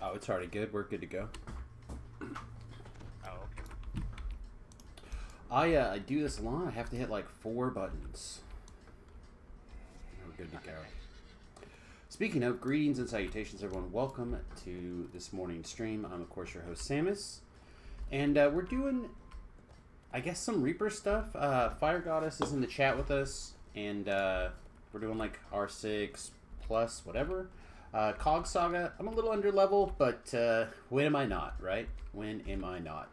Oh, it's already good. We're good to go. Oh, okay. I do this a lot. I have to hit like 4 buttons. We're good to go. Speaking of, greetings and salutations, everyone. Welcome to this morning's stream. I'm, of course, your host, Samus. And we're doing, I guess, some Reaper stuff. Fire Goddess is in the chat with us. And we're doing like R6 plus whatever. Cog Saga, I'm a little under level, but when am I not, right? When am I not?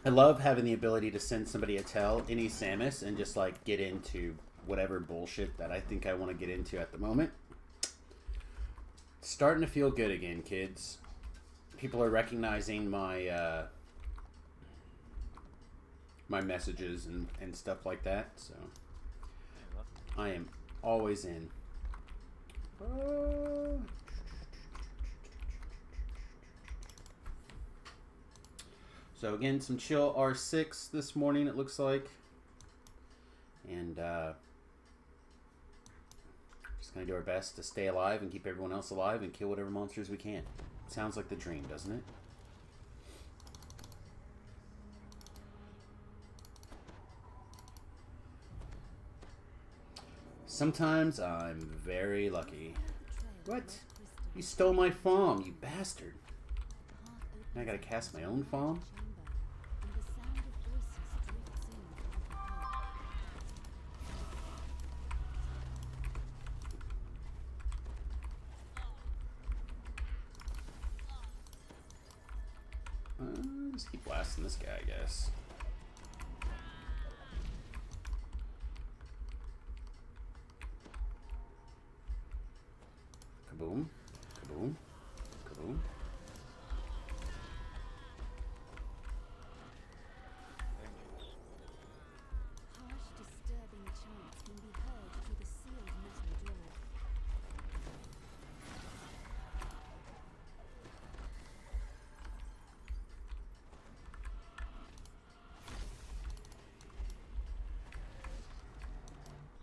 I love having the ability to send somebody a tell, any Samus, and just like get into whatever bullshit that I think I want to get into at the moment. Starting to feel good again, kids. People are recognizing my my messages and stuff like that, so I am always in. So again, some chill R6 this morning, it looks like. And just going to do our best to stay alive and keep everyone else alive and kill whatever monsters we can. Sounds like the dream, doesn't it? Sometimes I'm very lucky. What? You stole my farm, you bastard. Now I gotta cast my own farm? Just keep blasting this guy, I guess. Kaboom. Kaboom. Kaboom. Harsh, disturbing chants can be heard through the sealed metal door.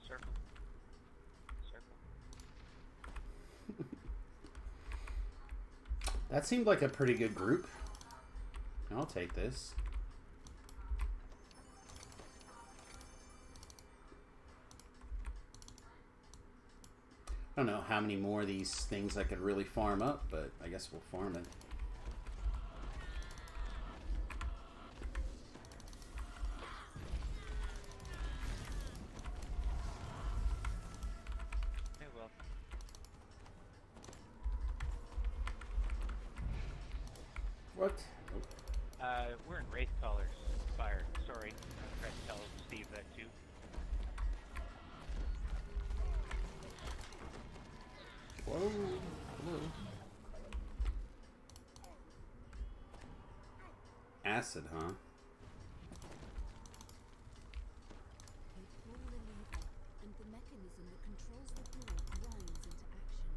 Circle. Circle. That seemed like a pretty good group. I'll take this. I don't know how many more of these things I could really farm up, but I guess we'll farm it. Hey, well. What? We're in Wraith colors. Fire. Sorry. I tried to tell Steve that too. Whoa. Hello. Acid, huh? You pull the lever, and the mechanism that controls the door grinds into action.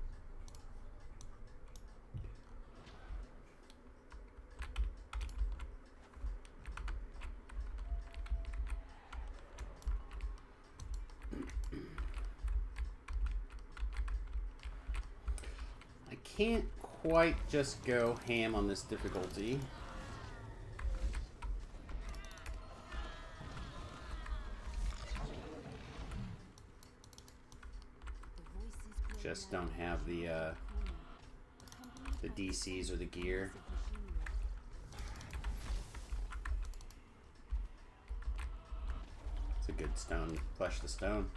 I can't quite just go ham on this difficulty. The voices grow Just don't have the DCs or the gear. It's a good stone. Flesh the stone.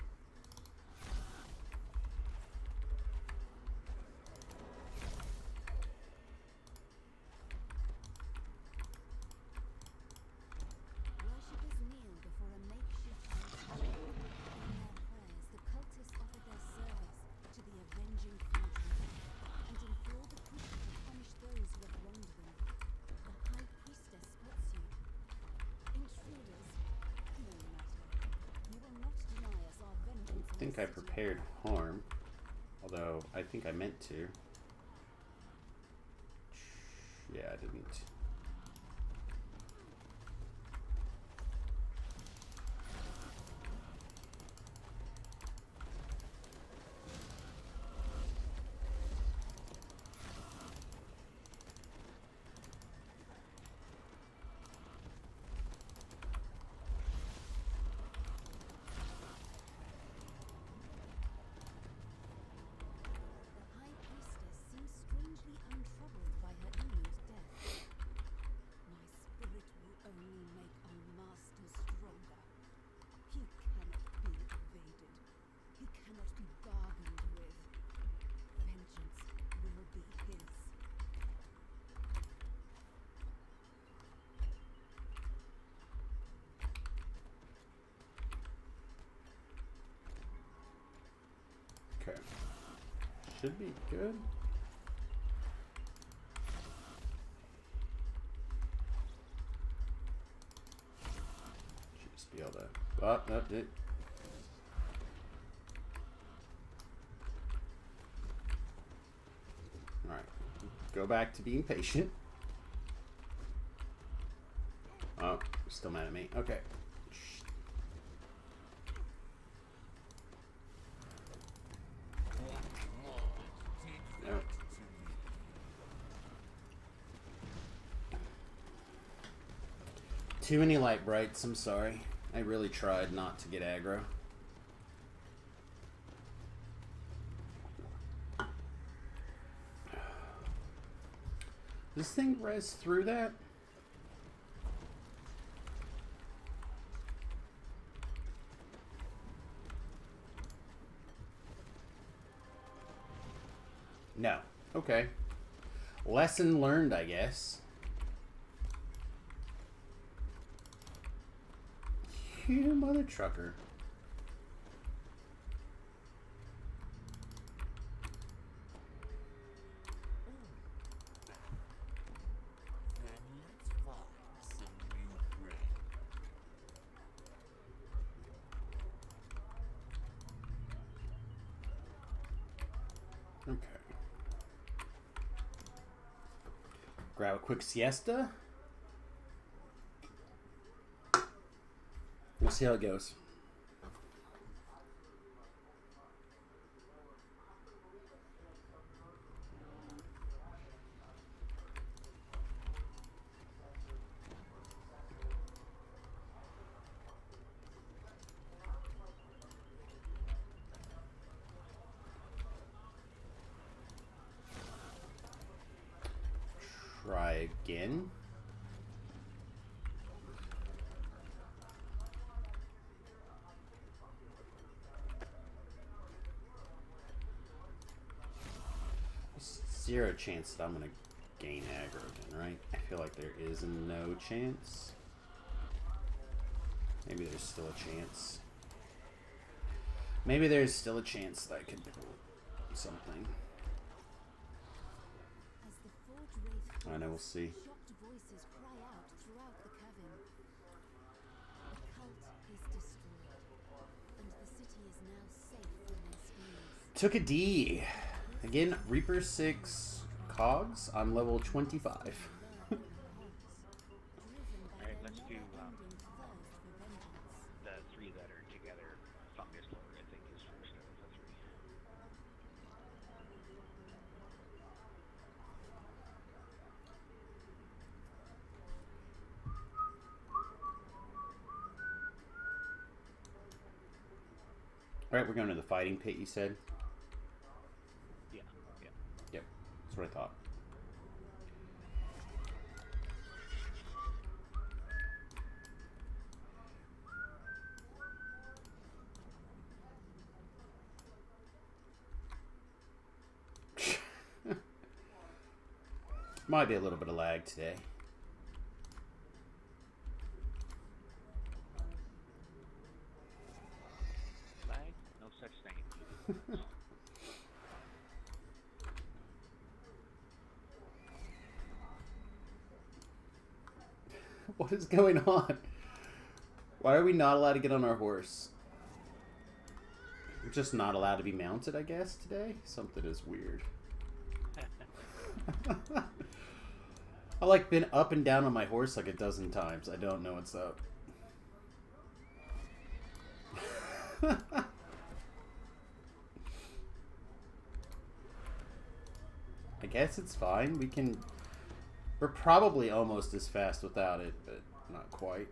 Worshippers kneel before a makeshift altar. In their prayers, the cultists offer their service to the avenging fountain and implore the priest to punish those who have wronged them. The High Priestess spots you. Intruders, no matter. You will not deny us our vengeance. I think I prepared harm. Although, I think I meant to. Yeah, I didn't. Okay. Should be good. Should just be able to. Oh, no, it. Alright. Go back to being patient. Oh, you're still mad at me. Okay. Nope. Too many light brights, I'm sorry. I really tried not to get aggro. This thing res through that? No. Okay. Lesson learned, I guess. You mother trucker. Okay. Grab a quick siesta. We'll see how it goes. Try again. Zero chance that I'm gonna gain aggro again, right? I feel like there is no chance. Maybe there's still a chance. Maybe there's still a chance that I could pull something. As the forge wraith I know, we'll see. shocked voices cry out throughout the cavern. The cult is destroyed, and the city is now safe from their spears. Took a D. Again, Reaper 6 cogs. I'm level 25. Alright, let's do the three that are together. Fungus Lord, I think, is first out of the three. Alright, we're going to the fighting pit, you said? Yeah, yeah. Yep, that's what I thought. Might be a little bit of lag today. Lag? No such thing. What is going on? Why are we not allowed to get on our horse? We're just not allowed to be mounted, I guess, today? Something is weird. I've like been up and down on my horse like a dozen times. I don't know what's up. I guess it's fine. We can... We're probably almost as fast without it, but not quite.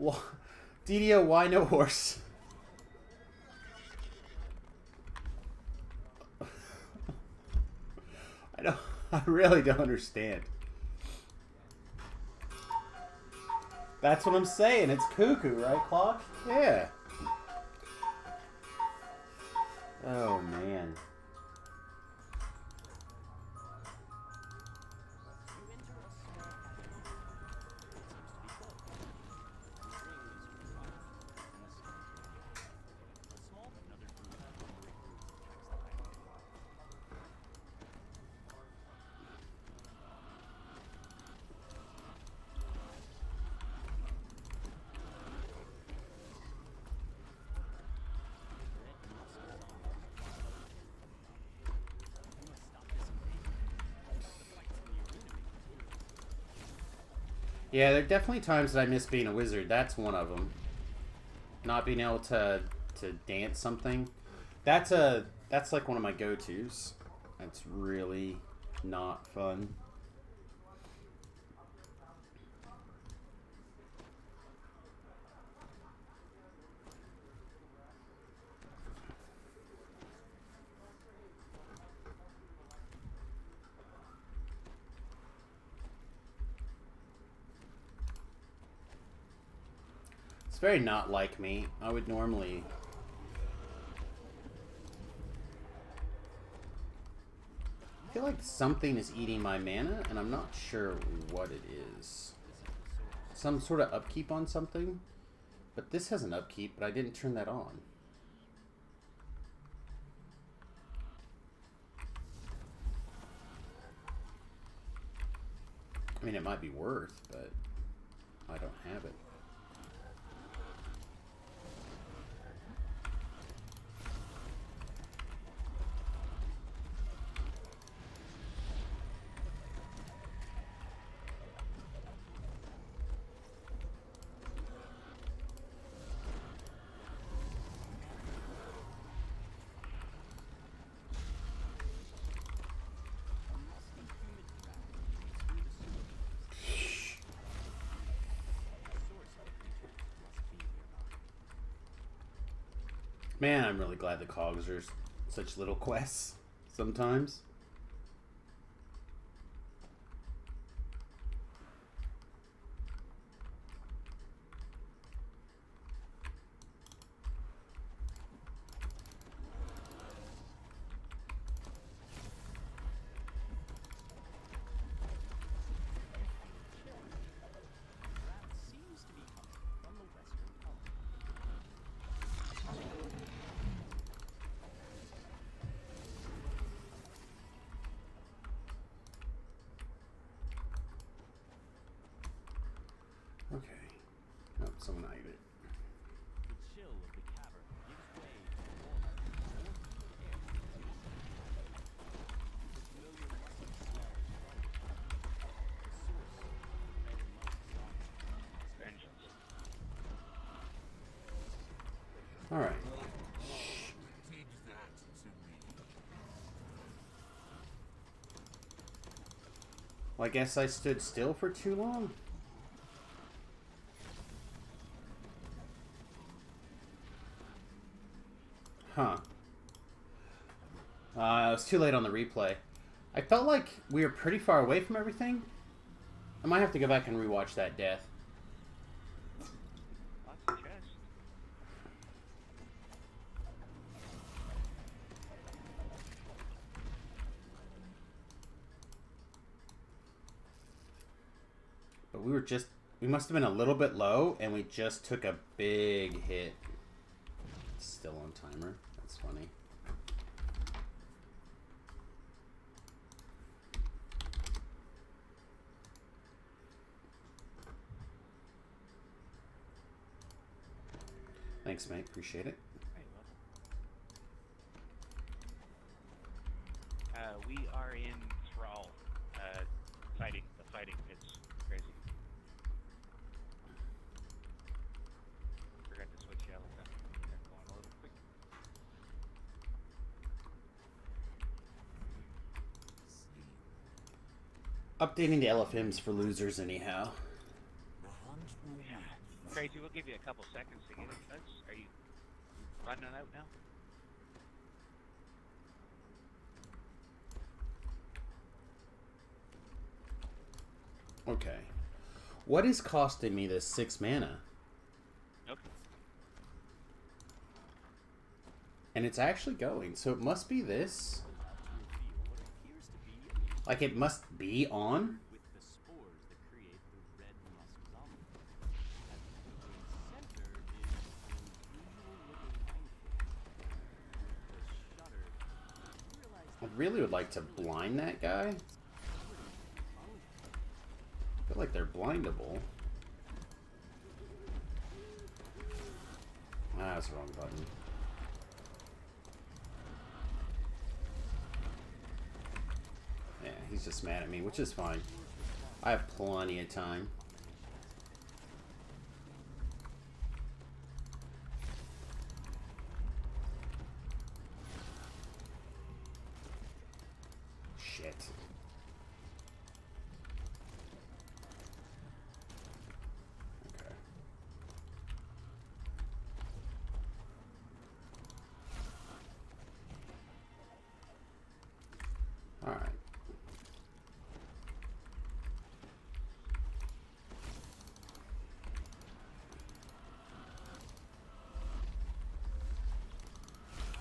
Well, DDO, why no horse? I really don't understand. That's what I'm saying. It's cuckoo, right, Clock? Yeah. Oh, man. Yeah, there are definitely times that I miss being a wizard. That's one of them. Not being able to dance something. That's like one of my go-tos. That's really not fun. It's very not like me. I would normally... I feel like something is eating my mana, and I'm not sure what it is. Some sort of upkeep on something? But this has an upkeep, but I didn't turn that on. I mean, it might be worth, but I don't have it. Man, I'm really glad the cogs are such little quests sometimes. Okay. Nope, someone eyed it. The chill of the cavern gives way to the warmer, more fluid air. The familiar musty smell is right. The source of the red monk's Vengeance. All right. Well, I guess I stood still for too long. Huh. It was too late on the replay. I felt like we were pretty far away from everything. I might have to go back and rewatch that death. Lots of chests. But we must have been a little bit low, and we just took a big hit. Still on timer. That's funny. Thanks, mate. Appreciate it. Hey, well. We are in Thrall. Fighting. The fighting is crazy. Forgot to switch out. They're going a little quick. Updating the LFMs for losers, anyhow. Yeah. Crazy, we'll give you a couple seconds to get it. Are you running out now? Okay. What is costing me this 6 mana? Okay. And it's actually going, so it must be this. Like, it must be on? With the spores that create the red musk zombie. At the center is an unusual looking minefield. With the shutter, you realize I really would like to blind that guy. I feel like they're blindable. Ah, that's the wrong button. Yeah, he's just mad at me, which is fine. I have plenty of time. Shit. Okay. All right.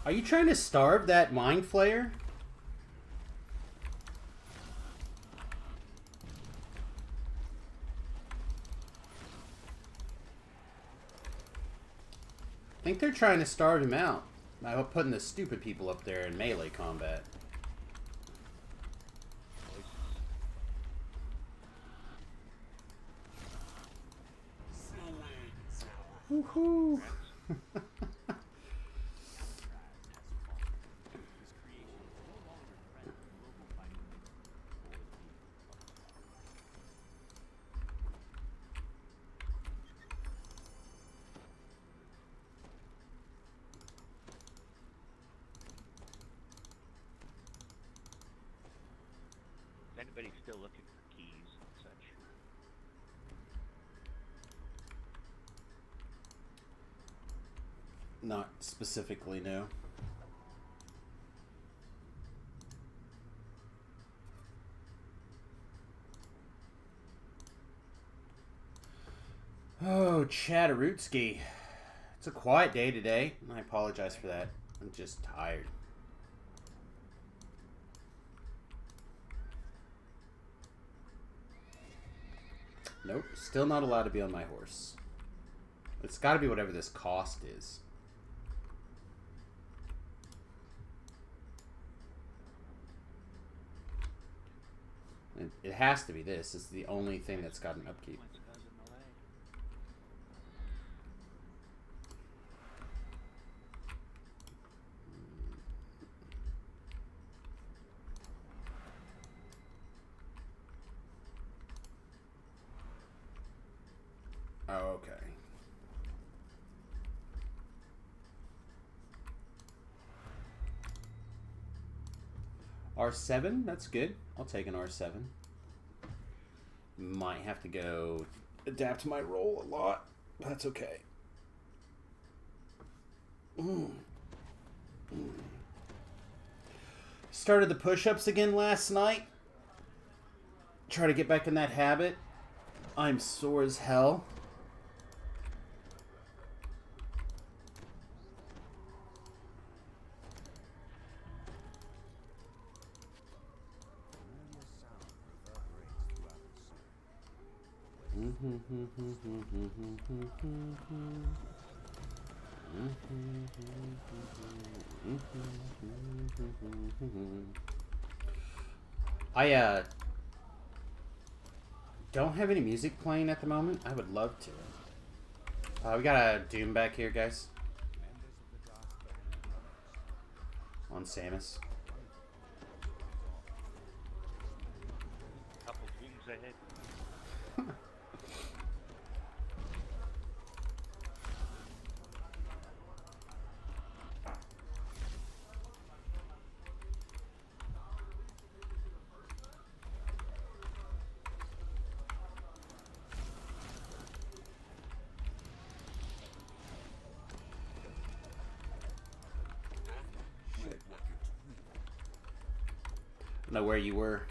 Are you trying to starve that Mind Flayer? I think they're trying to starve him out by putting the stupid people up there in melee combat. Woohoo! Is anybody still looking for keys and such? Not specifically, no. Oh, Chatterootsky. It's a quiet day today, and I apologize for that. I'm just tired. Nope, still not allowed to be on my horse. It's got to be whatever this cost is. It has to be this. It's the only thing that's got an upkeep. Once it goes in the leg. Oh, okay. R7, that's good. I'll take an R7. Might have to go adapt my role a lot. That's okay. Started the push-ups again last night. Try to get back in that habit. I'm sore as hell. I don't have any music playing at the moment. I would love to. We got a Doom back here, guys. On Samus. Couple booms ahead. I don't know where you were.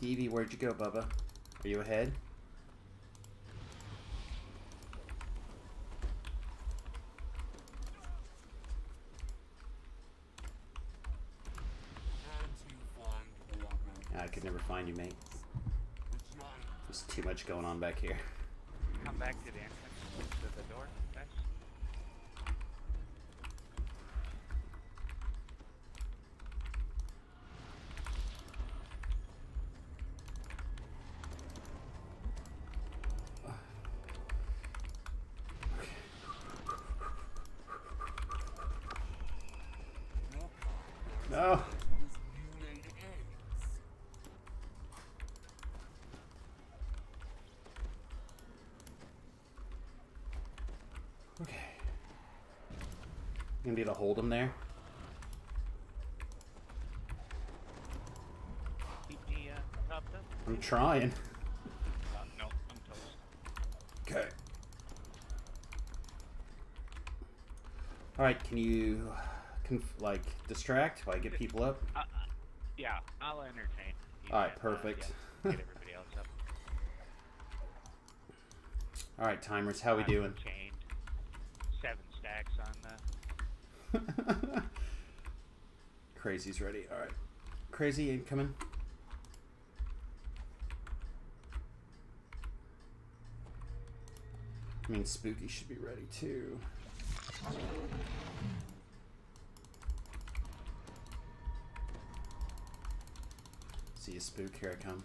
Stevie, where'd you go, Bubba? Are you ahead? I could never find you, mate. There's too much going on back here. Come back to the entrance to the door. That's No. Okay. You gonna be able to hold him there? keep me topped up. I'm trying. No, I'm toast. Okay. Alright, can you like distract while I get people up? Yeah, I'll entertain. You Alright, can, perfect. yeah, get everybody else up. Alright, timers, how we I'm doing? Chained. 7 stacks on the. Crazy's ready. Alright. Crazy incoming. I mean, Spooky should be ready too. See you, Spook. Here I come.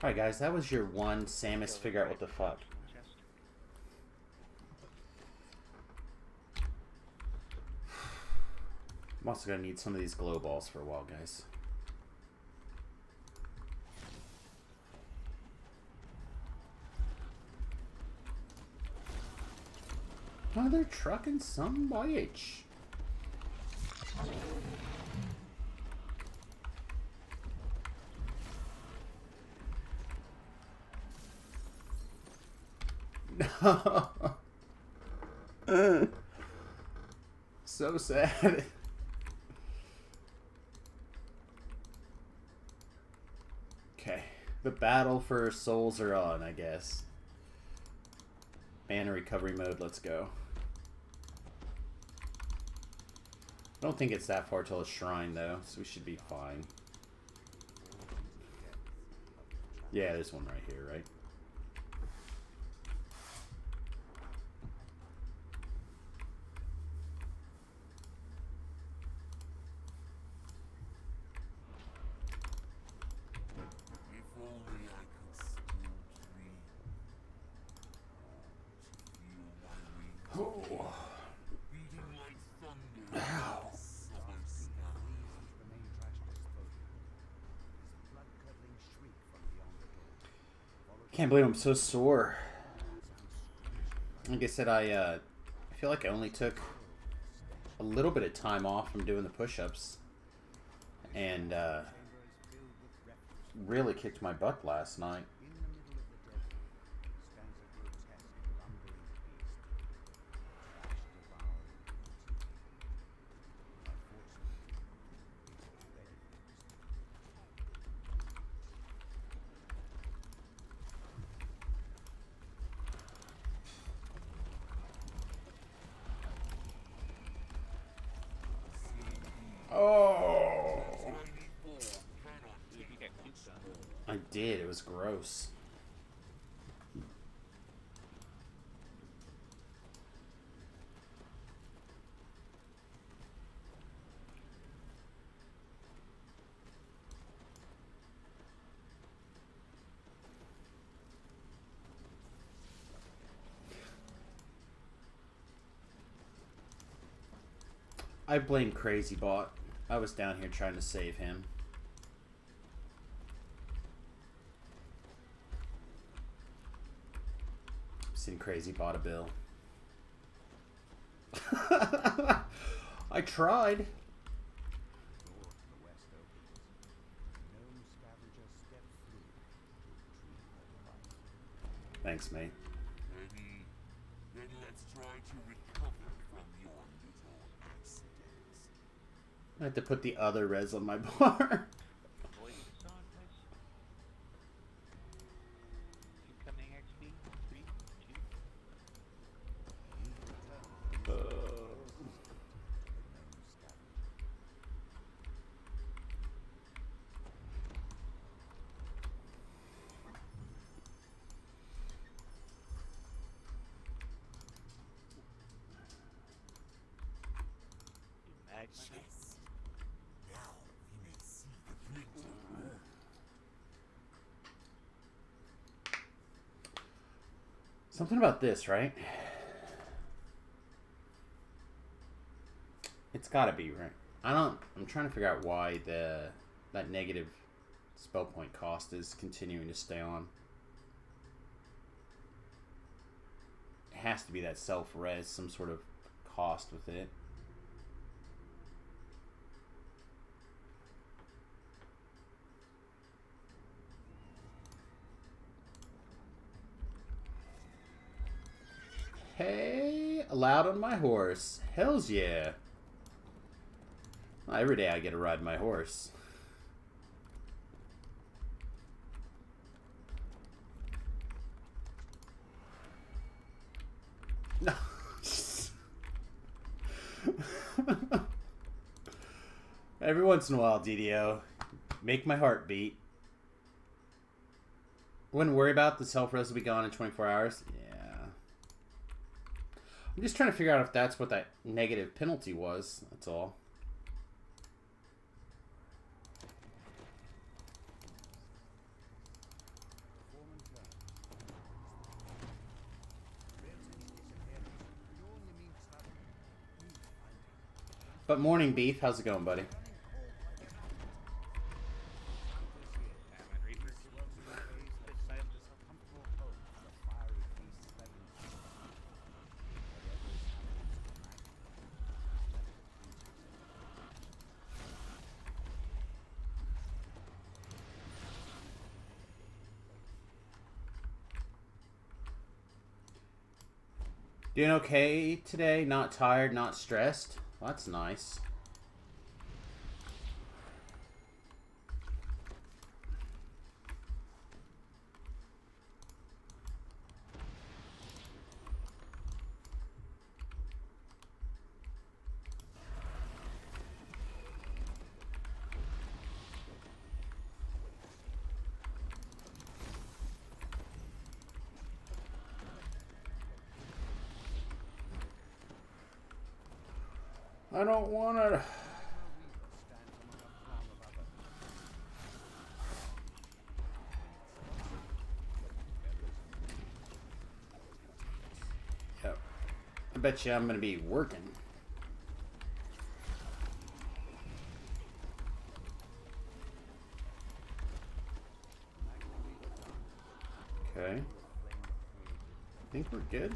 Alright guys, that was your one Samus figure out what the fuck. I'm also gonna need some of these glow balls for a while, guys. Oh, they're trucking some bitch. So sad. Okay, the battle for souls are on, I guess. Mana recovery mode, let's go. I don't think it's that far till a shrine though, so we should be fine. Yeah, there's one right here, right? Can't believe I'm so sore. Like I said, I feel like I only took a little bit of time off from doing the push-ups, and really kicked my butt last night. Oh. Dude, you got puked on. I did. It was gross. I blame Crazy Bot. I was down here trying to save him. Seen Crazy Bot a bill. I tried. Thanks, mate. Then let's try to recover from your little accidents. I had to put the other res on my bar. Boy, the song was. Incoming XP. 3, 2. Magma. Yes. Now we may see the bridge of war. Something about this, right? It's gotta be, right? I'm trying to figure out why that negative spell point cost is continuing to stay on. It has to be that self-res, some sort of cost with it. Hey, allowed on my horse. Hells yeah. Well, every day I get to ride my horse. No. Every once in a while, DDO. Make my heart beat. Wouldn't worry about the self-res will be gone in 24 hours. Yeah. I'm just trying to figure out if that's what that negative penalty was. That's all. But morning, Beef. How's it going, buddy? Batman Reaper. Doing okay today? Not tired, not stressed? Well, that's nice. I don't want to. Yep. I bet you I'm going to be working. Okay. I think we're good.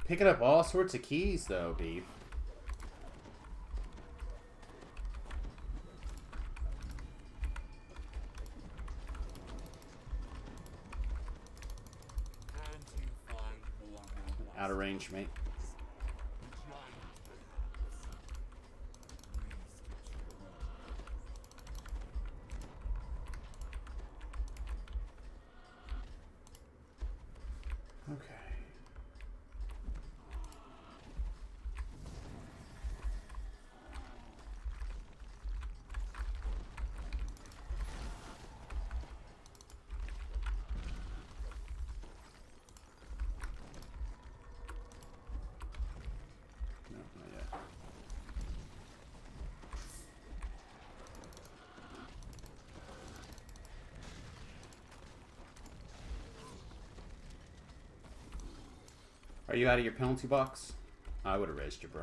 Picking up all sorts of keys, though, Beef. Out of range, mate. Okay. No, not yet. Are you out of your penalty box? I would have raised you, bro.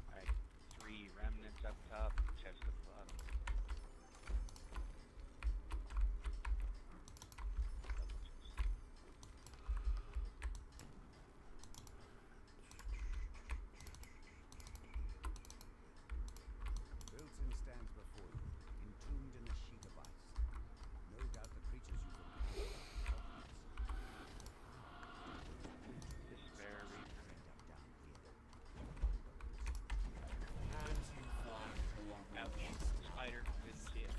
Alright, 3 remnants up top, chest at the bottom. Double chest. Wilton stands before you, entombed in a sheet of ice. No doubt the creatures you've encountered are obvious. Despair Reaper. Down here. Ouch. Spider. Didn't see it.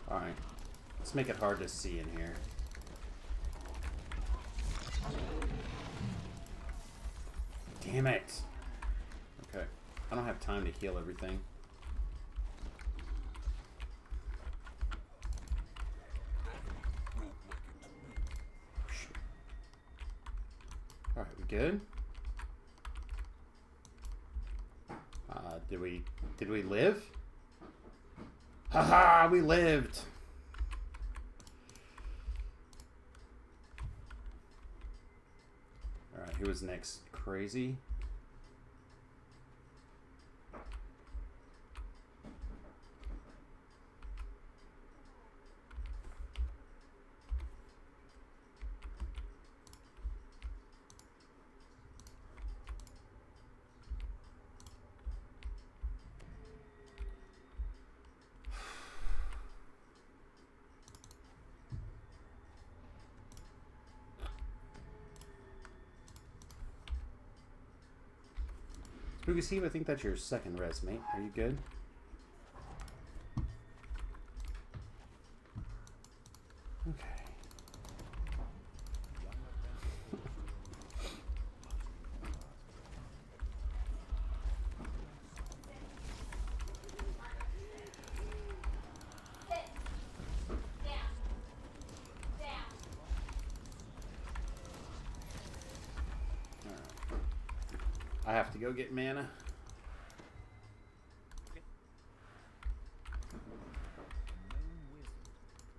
Alright. Let's make it hard to see in here. Damn it! Okay. I don't have time to heal everything. Alright, we good? Did we live? Haha, we lived! Alright, who was next? Crazy? Spooky Steve, I think that's your second res, mate. Are you good? Okay. I have to go get mana. Okay. A gnome wizard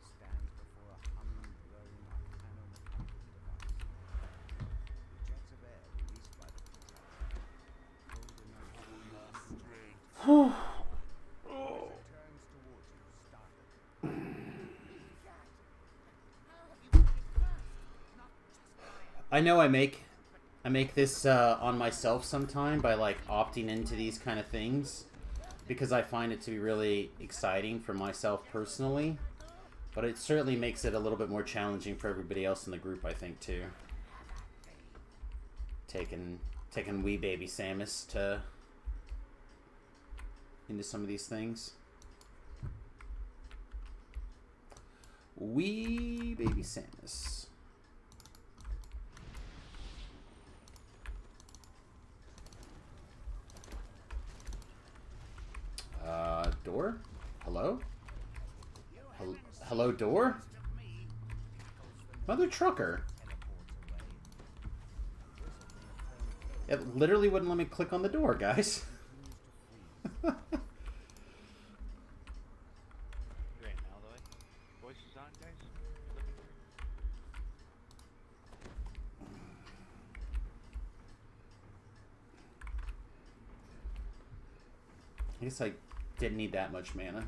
stands before a humming, blowing arcano-mechanical device. The jets of air released by the contraption hold enough to as it turns towards you, startled. I know I make this on myself sometime by like opting into these kind of things because I find it to be really exciting for myself personally, but it certainly makes it a little bit more challenging for everybody else in the group, I think, too. Taking wee baby Samus into some of these things. Wee baby Samus. Door? Hello? Hello, door? Mother trucker. It literally wouldn't let me click on the door, guys. You ain't all the way. Voices on, guys? Looking through. I guess I didn't need that much mana.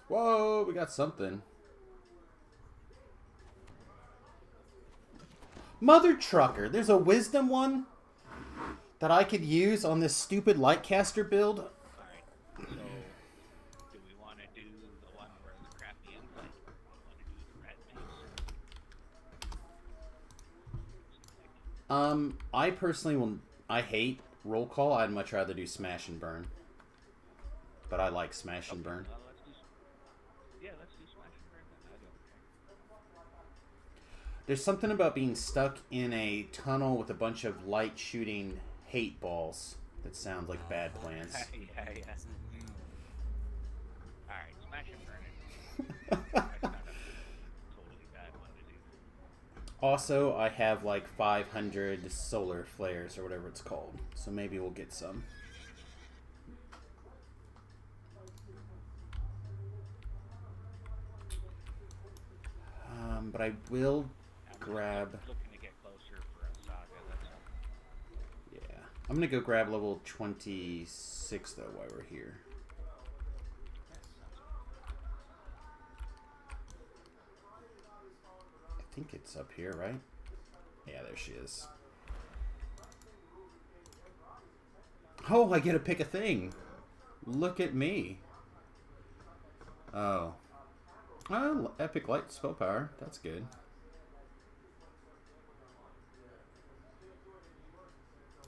Whoa, we got something. Mother trucker. There's a wisdom one that I could use on this stupid Lightcaster build. Alright, so do we want to do the one where the crappy input? Do we want to do the red mace? I personally will. I hate roll call. I'd much rather do smash and burn. But I like smash and burn. Let's do, yeah, let's do smash and burn then. I don't care. There's something about being stuck in a tunnel with a bunch of light shooting hate balls that sounds like bad plans. yeah. To you. Alright, smash and burn it. That's not a totally bad one to do. Also, I have like 500 solar flares or whatever it's called, so maybe we'll get some. But I will I'm grab. looking to get closer for a saga, that's all. Yeah, I'm gonna go grab level 26 though while we're here. I think it's up here, right? Yeah, there she is. Oh, I get to pick a thing. Look at me. Oh. Oh, epic light spell power. That's good.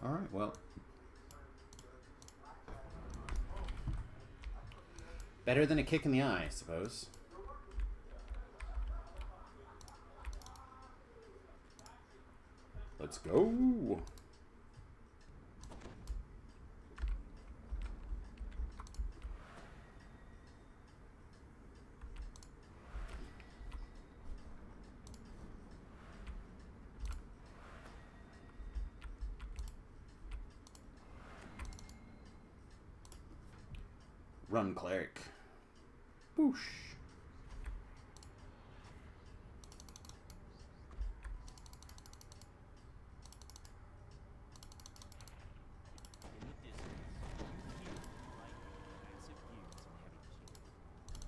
Alright, well. Better than a kick in the eye, I suppose. Let's go. Run, cleric. Boosh. In the distance, you hear the light of massive gears and heavy machinery.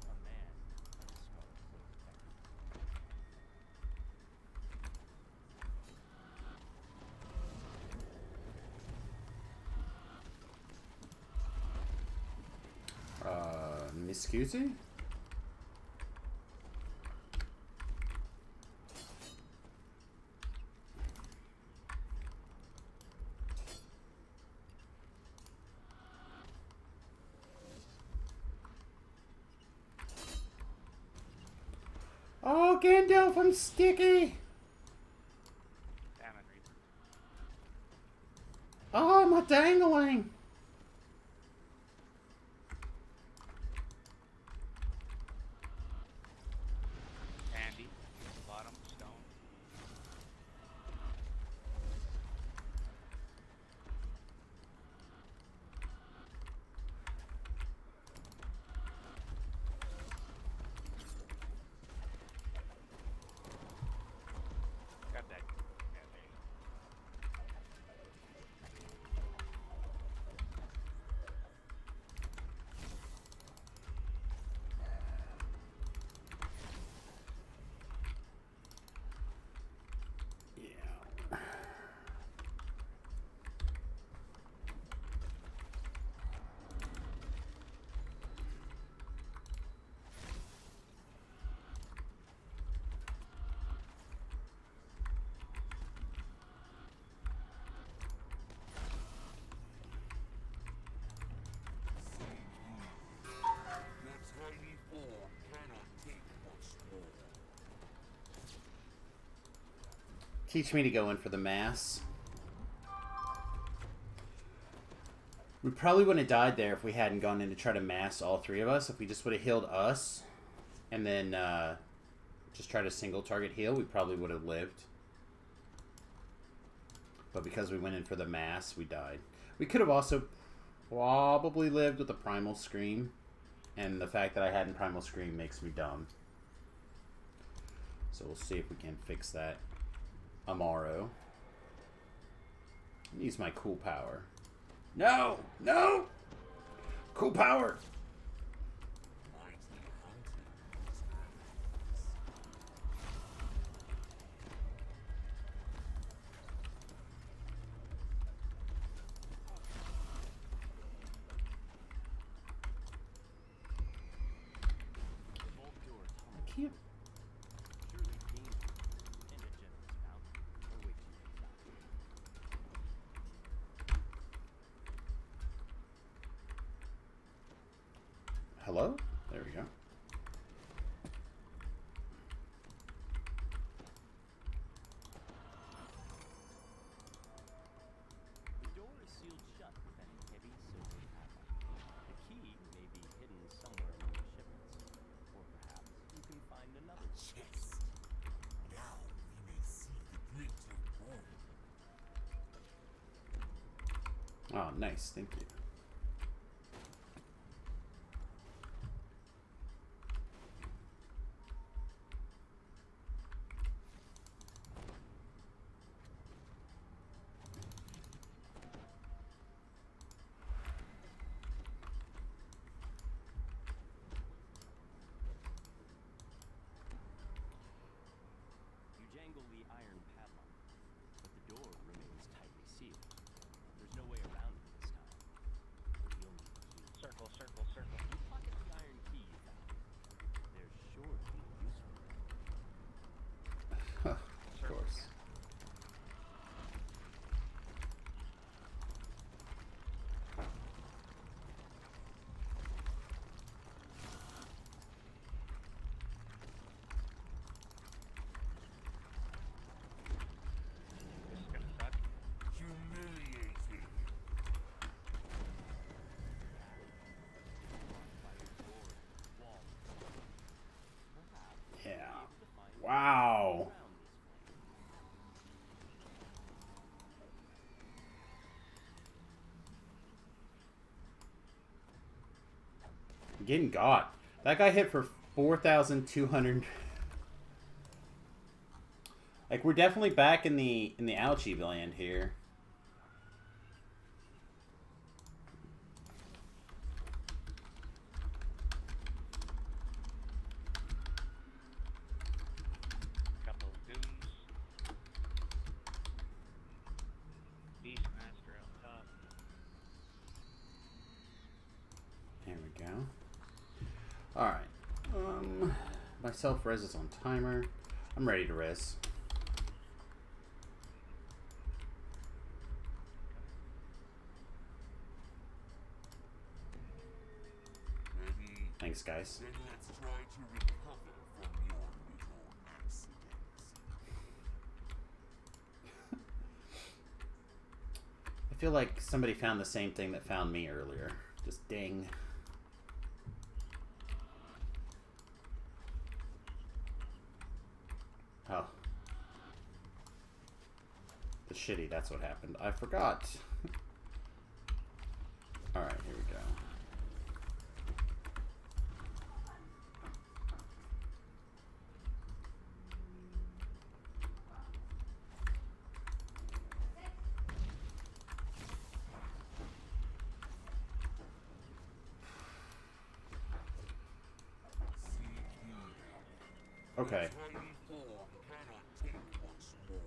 A man in a scarlet cloak beckoning. Miss Cutie? Oh, Gandalf, I'm sticky! Damn it, Reaper. Oh, my dangling! Andy, bottom stone. Got that. Yeah, there you go. Yeah. Your tiny form cannot take much more. Teach me to go in for the mass. We probably wouldn't have died there if we hadn't gone in to try to mass all three of us. If we just would have healed us and then just tried a single target heal, we probably would have lived. But because we went in for the mass, we died. We could have also probably lived with the Primal Scream. And the fact that I hadn't Primal Scream makes me dumb. So we'll see if we can fix that tomorrow. Use my cool power. No! No! Cool power! Mighty hunter. Hello? There we go. The door is sealed shut with a heavy silver padlock. The key may be hidden somewhere among the shipments, or perhaps you can find another Chest. Now we may see the glint of gold. Oh, nice. Thank you. You jangle the iron padlock, but the door remains tightly sealed. There's no way around it this time. You'll need the key. Circle, circle, circle. You pocket the iron key you found. There's sure to be a use for it. Of course. This is gonna suck. Humiliating. Fire door, wall. Perhaps Yeah. you'll be able to find Wow. around this flame. I'm getting got. That guy hit for 4,200. Like, we're definitely back in the ouchie land here. Couple of goons. Beastmaster up top. There we go. Alright. Myself res is on timer. I'm ready to res. Ready? Thanks, guys. Then let's try to recover from your little accident. I feel like somebody found the same thing that found me earlier. Just ding. Oh. The shitty, that's what happened. I forgot. Alright, here we go. Okay. Tiny form cannot take once more.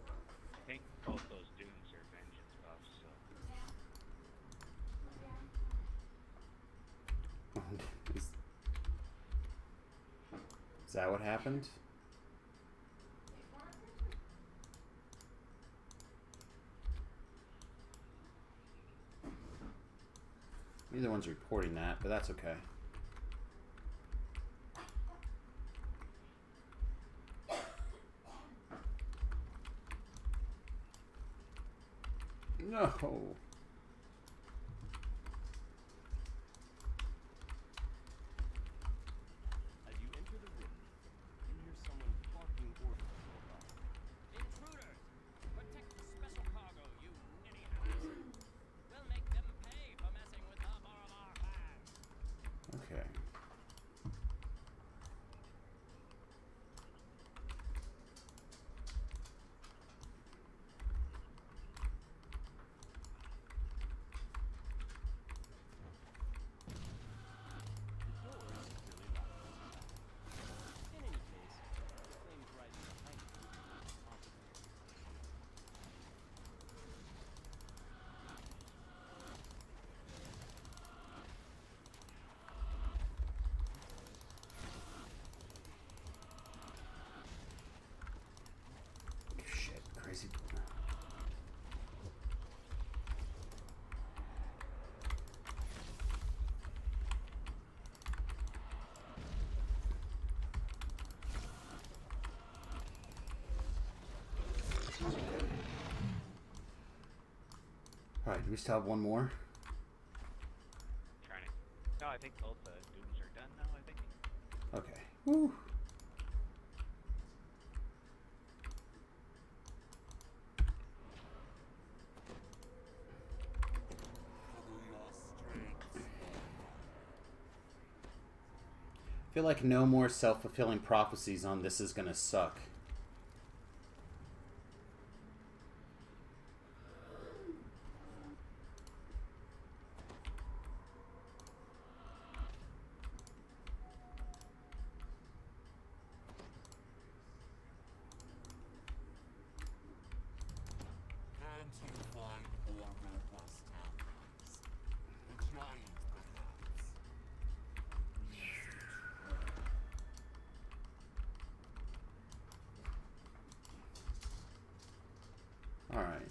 I think both those dunes are vengeance buffs, so Is that what happened? Neither one's reporting that, but that's okay. No. As you enter the room, you hear someone barking orders from above. Intruders! Protect the special cargo, you ninny-hatters! We'll make them pay for messing with the Borovar clan! Okay. Alright, do we still have one more? Trying to. No, I think both dooms are done now. I think. Okay. Woo. I feel like no more self-fulfilling prophecies on this is gonna suck. Can't you find more robust allies? A giant, perhaps? Alright.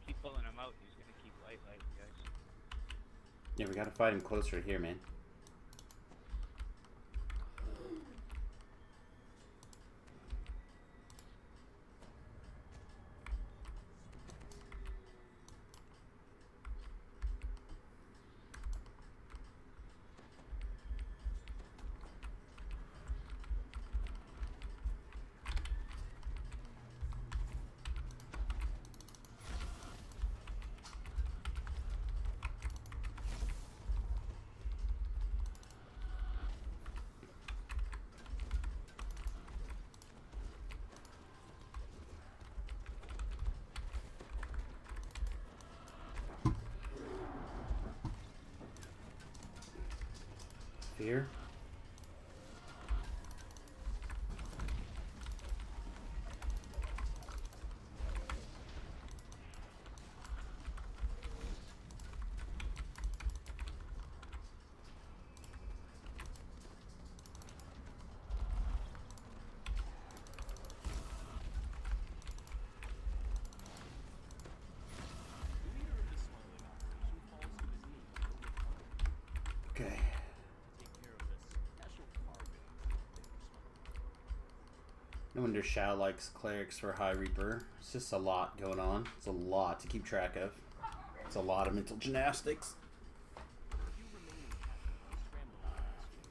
Keep pulling him out. He's gonna keep light, guys. Yeah, we gotta fight him closer here, man. Fear. The leader of the smuggling operation falls to his knees before coming Okay. to take care of the special cargo they were smuggling. No wonder Shao likes clerics for High Reaper. It's just a lot going on. It's a lot to keep track of. It's a lot of mental gymnastics. The few remaining captains scrambled out of the stream,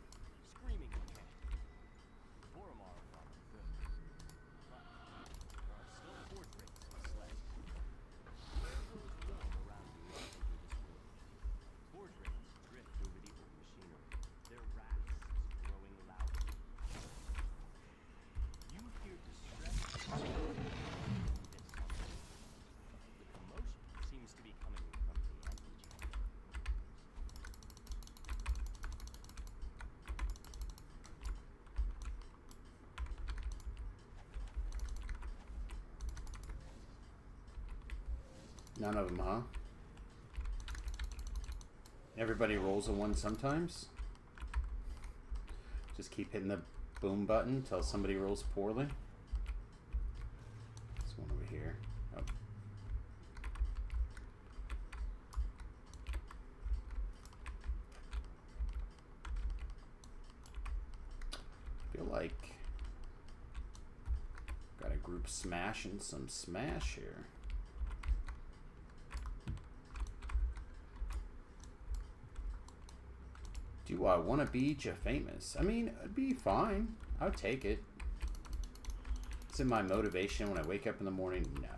screaming and chanting. The Boromar thought them good. But there are still forge rates in the sled. Where goes warm around you as you enter this world? Forge rates drift over the old machinery, their rasps growing louder. You hear distress and this summer. The commotion seems to be coming from the enemy chamber. None of them, huh? Everybody rolls a 1 sometimes. Just keep hitting the boom button until somebody rolls poorly. There's one over here. Oh. Feel like got a group smash and some smash here. Do I want to be famous? I mean, it'd be fine. I'll take it. Is it my motivation when I wake up in the morning? No.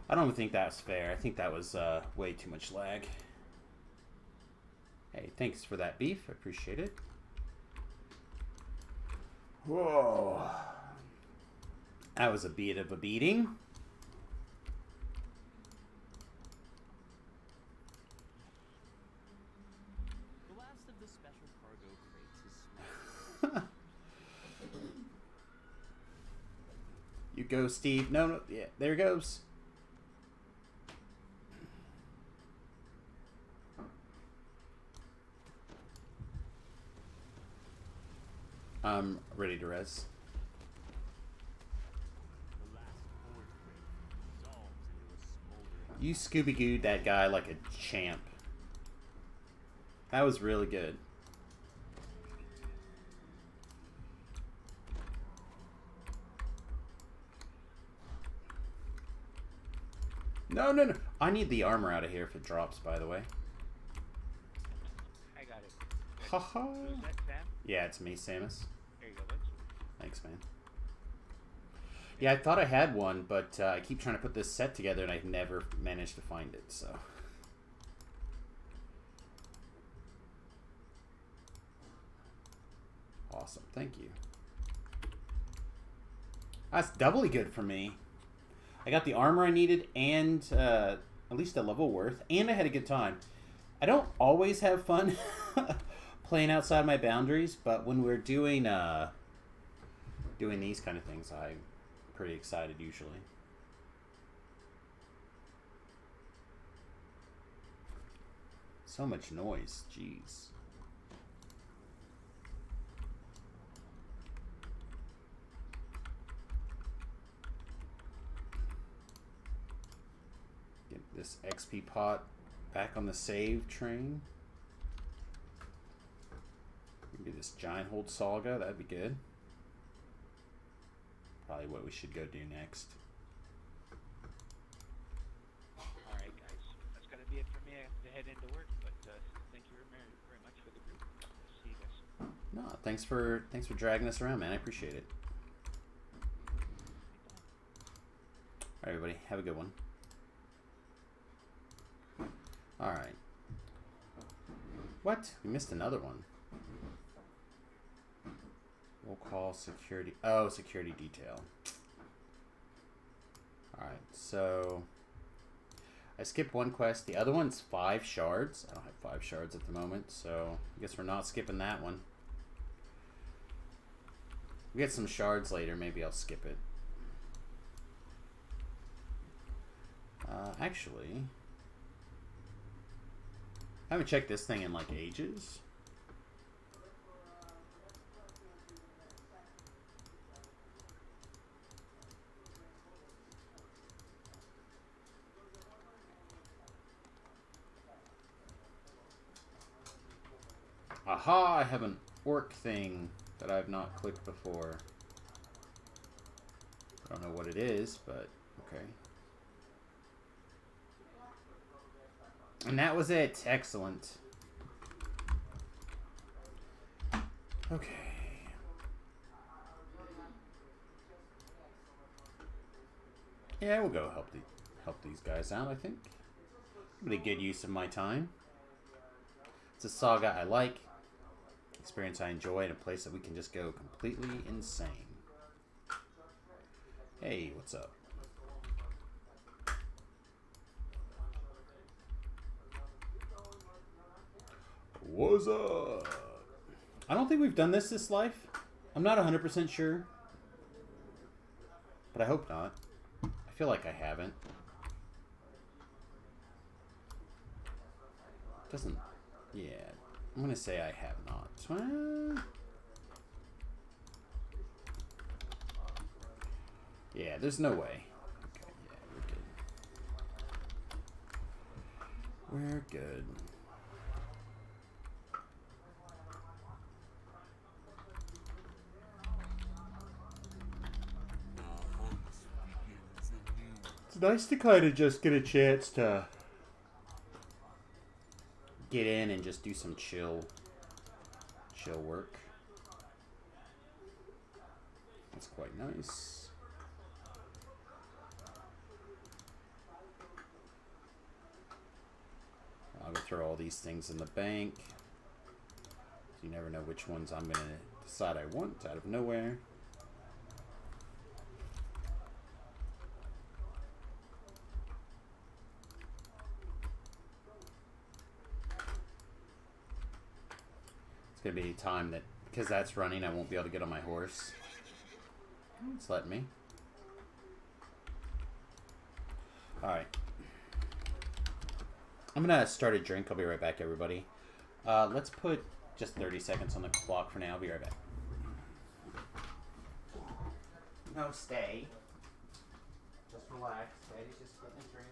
I don't think that's fair. I think that was way too much lag. Hey, thanks for that beef. I appreciate it. Whoa. That was a bit of a beating. go, Steve. No, no. Yeah, there it goes. I'm ready to res. The last horde wave dissolves into a smoldering You Scooby-Gooed that guy like a champ. That was really good. No, no, no. I need the armor out of here if it drops, by the way. I got it. Haha. Who's that, Sam? Yeah, it's me, Samus. There you go, bud. Thanks, man. Yeah, I thought I had one, but I keep trying to put this set together and I've never managed to find it, so. Awesome, thank you. That's doubly good for me. I got the armor I needed and at least a level worth, and I had a good time. I don't always have fun playing outside my boundaries, but when we're doing these kind of things, I'm pretty excited usually. So much noise, jeez. Get this XP pot back on the save train. We can do this giant hold saga, that'd be good. Probably what we should go do next. Alright, guys. That's going to be it for me. I have to head into work, but thank you very much for the group. See you guys. No, thanks for dragging us around, man. I appreciate it. Alright, everybody, have a good one. Alright. What? We missed another one. We'll call security. Oh, security detail. Alright, so I skipped one quest. The other one's 5 shards. I don't have 5 shards at the moment, so I guess we're not skipping that one. We get some shards later. Maybe I'll skip it. Actually, I haven't checked this thing in like ages. Aha, I have an orc thing that I've not clicked before. I don't know what it is, but okay. And that was it. Excellent. Okay. Yeah, we'll go help these guys out, I think. Really good use of my time. It's a saga I like. Experience I enjoy, and a place that we can just go completely insane. Hey, what's up? What's up? I don't think we've done this life. I'm not 100% sure. But I hope not. I feel like I haven't. Doesn't... Yeah. I'm going to say I have not. Yeah, there's no way. Okay, yeah, we're good. We're good. It's nice to kind of just get a chance to get in and just do some chill work. That's quite nice. I'll go throw all these things in the bank. You never know which ones I'm gonna decide I want out of nowhere. It's gonna be time that, because that's running, I won't be able to get on my horse. It's letting me. Alright. I'm gonna start a drink. I'll be right back, everybody. Let's put just 30 seconds on the clock for now. I'll be right back. No, stay. Just relax. Daddy's just getting a drink.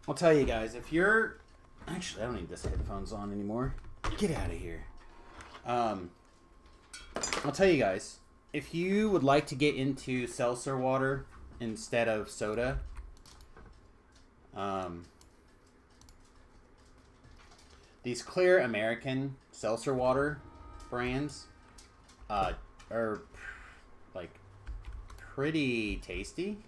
I'll tell you guys, if you're... Actually, I don't need this headphones on anymore. Get out of here. I'll tell you guys, if you would like to get into seltzer water instead of soda, these Clear American seltzer water brands are like pretty tasty.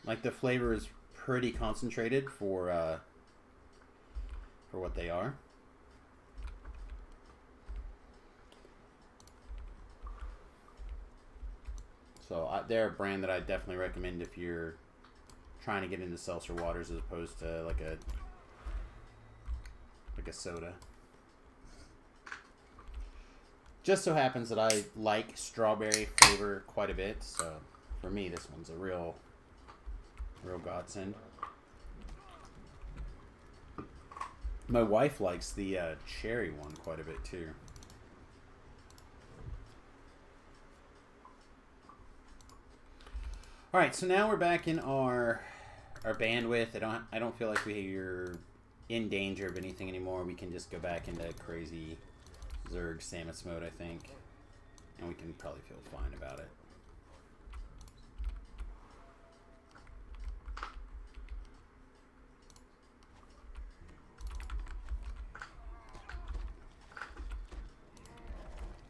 Like the flavor is pretty concentrated for what they are. So they're a brand that I definitely recommend if you're trying to get into seltzer waters as opposed to like a soda. Just so happens that I like strawberry flavor quite a bit, so for me this one's a real godsend. My wife likes the cherry one quite a bit too. All right, so now we're back in our bandwidth. I don't feel like we're in danger of anything anymore. We can just go back into crazy Zerg Samus mode, I think, and we can probably feel fine about it.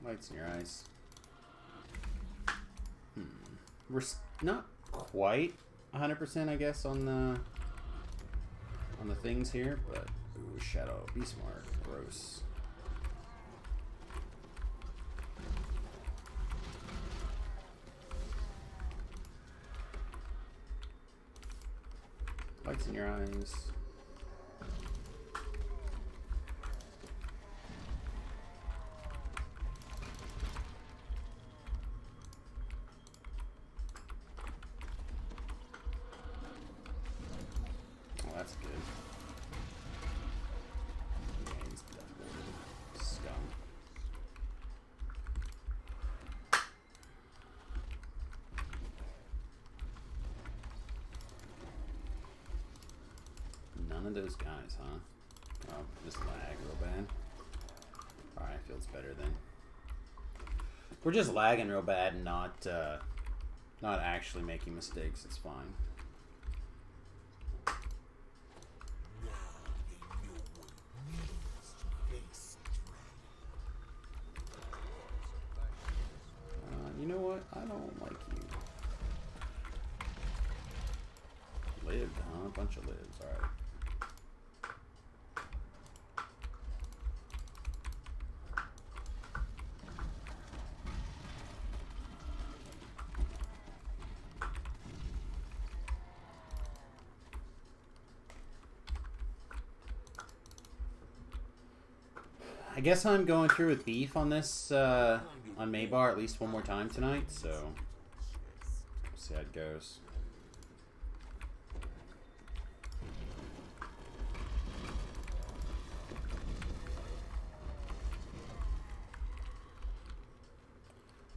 Lights in your eyes. We're not quite 100%, I guess, on the things here, but ooh, Shadow, be smart, gross. Lights in your eyes. None of those guys, huh? Oh, just lag real bad. Alright, feels better then. We're just lagging real bad and not actually making mistakes. It's fine. You know what? I don't like you. Lived, huh? A bunch of lives. Alright. I guess I'm going through with beef on this, on Maybar at least one more time tonight, so we'll see how it goes.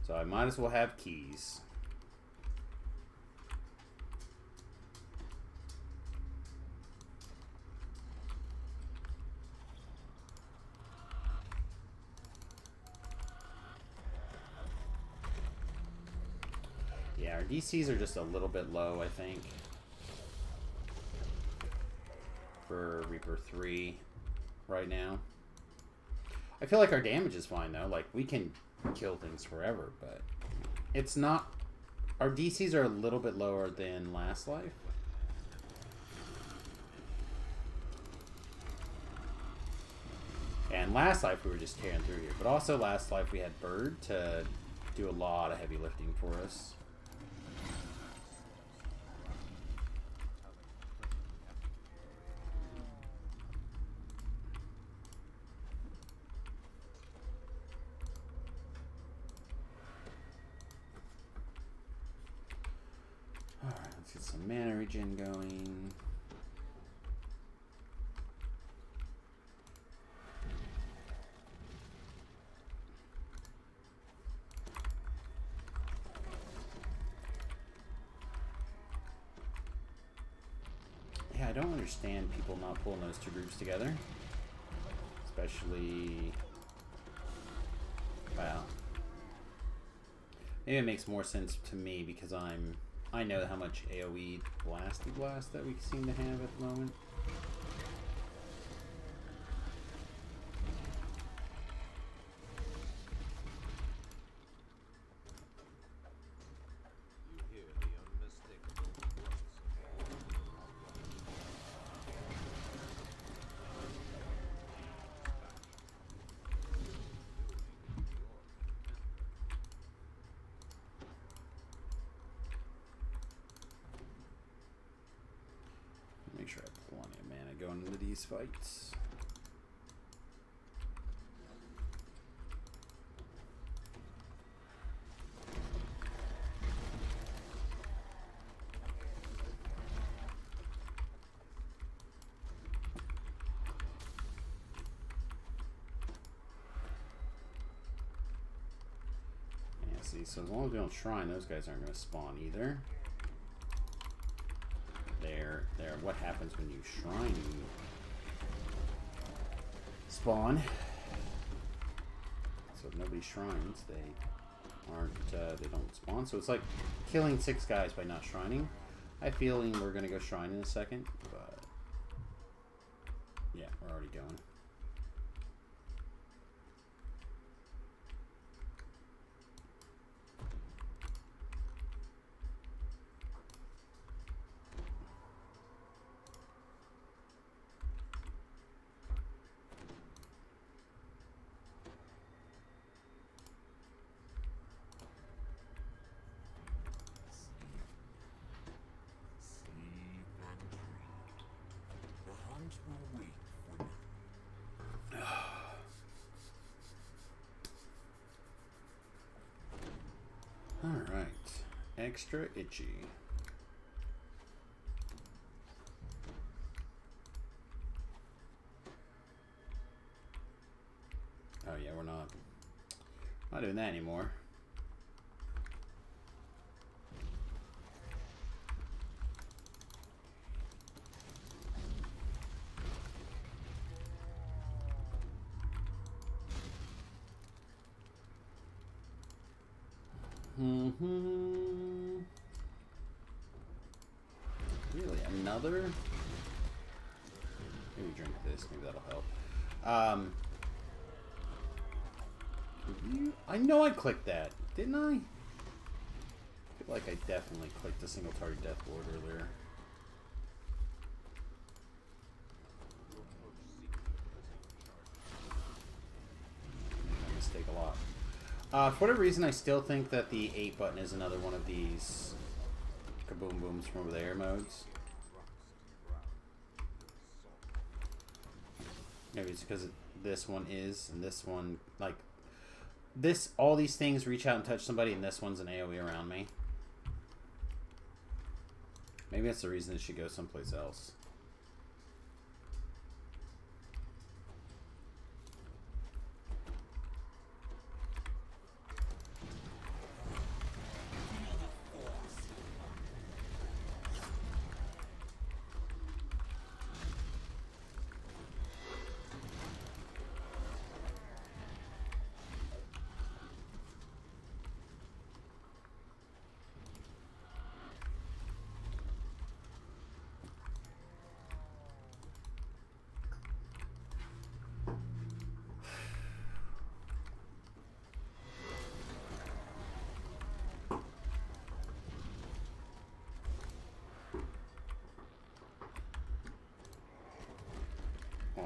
So I might as well have keys. Yeah, our DCs are just a little bit low, I think, for Reaper 3 right now. I feel like our damage is fine though. Like we can kill things forever, but it's not. Our DCs are a little bit lower than last life. And last life we were just tearing through here, but also last life we had Bird to do a lot of heavy lifting for us. Alright, let's get some mana regen going. Yeah, I don't understand people not pulling those two groups together. Especially... Wow. Maybe it makes more sense to me because I know how much AoE Blasty Blast that we seem to have at the moment. You hear the unmistakable grunts Make sure I have plenty of mana going into these fights. Yeah, see, so as long as we don't shrine, those guys aren't going to spawn either. There. What happens when you shrine spawn? So if nobody shrines, they aren't. They don't spawn. So it's like killing 6 guys by not shrining. I have a feeling we're gonna go shrine in a second, but yeah, we're already going. sleep and dream. The hunt will wait for you. Alright. Extra itchy. Oh yeah, we're not doing that anymore. Really, another? Maybe drink this. Maybe that'll help. I know I clicked that, didn't I? I feel like I definitely clicked the single target death ward earlier. I mistake a lot. For whatever reason, I still think that the 8 button is another one of these kaboom booms from over there modes. Maybe it's because this one is, and this one, like, this, all these things reach out and touch somebody, and this one's an AoE around me. Maybe that's the reason it should go someplace else.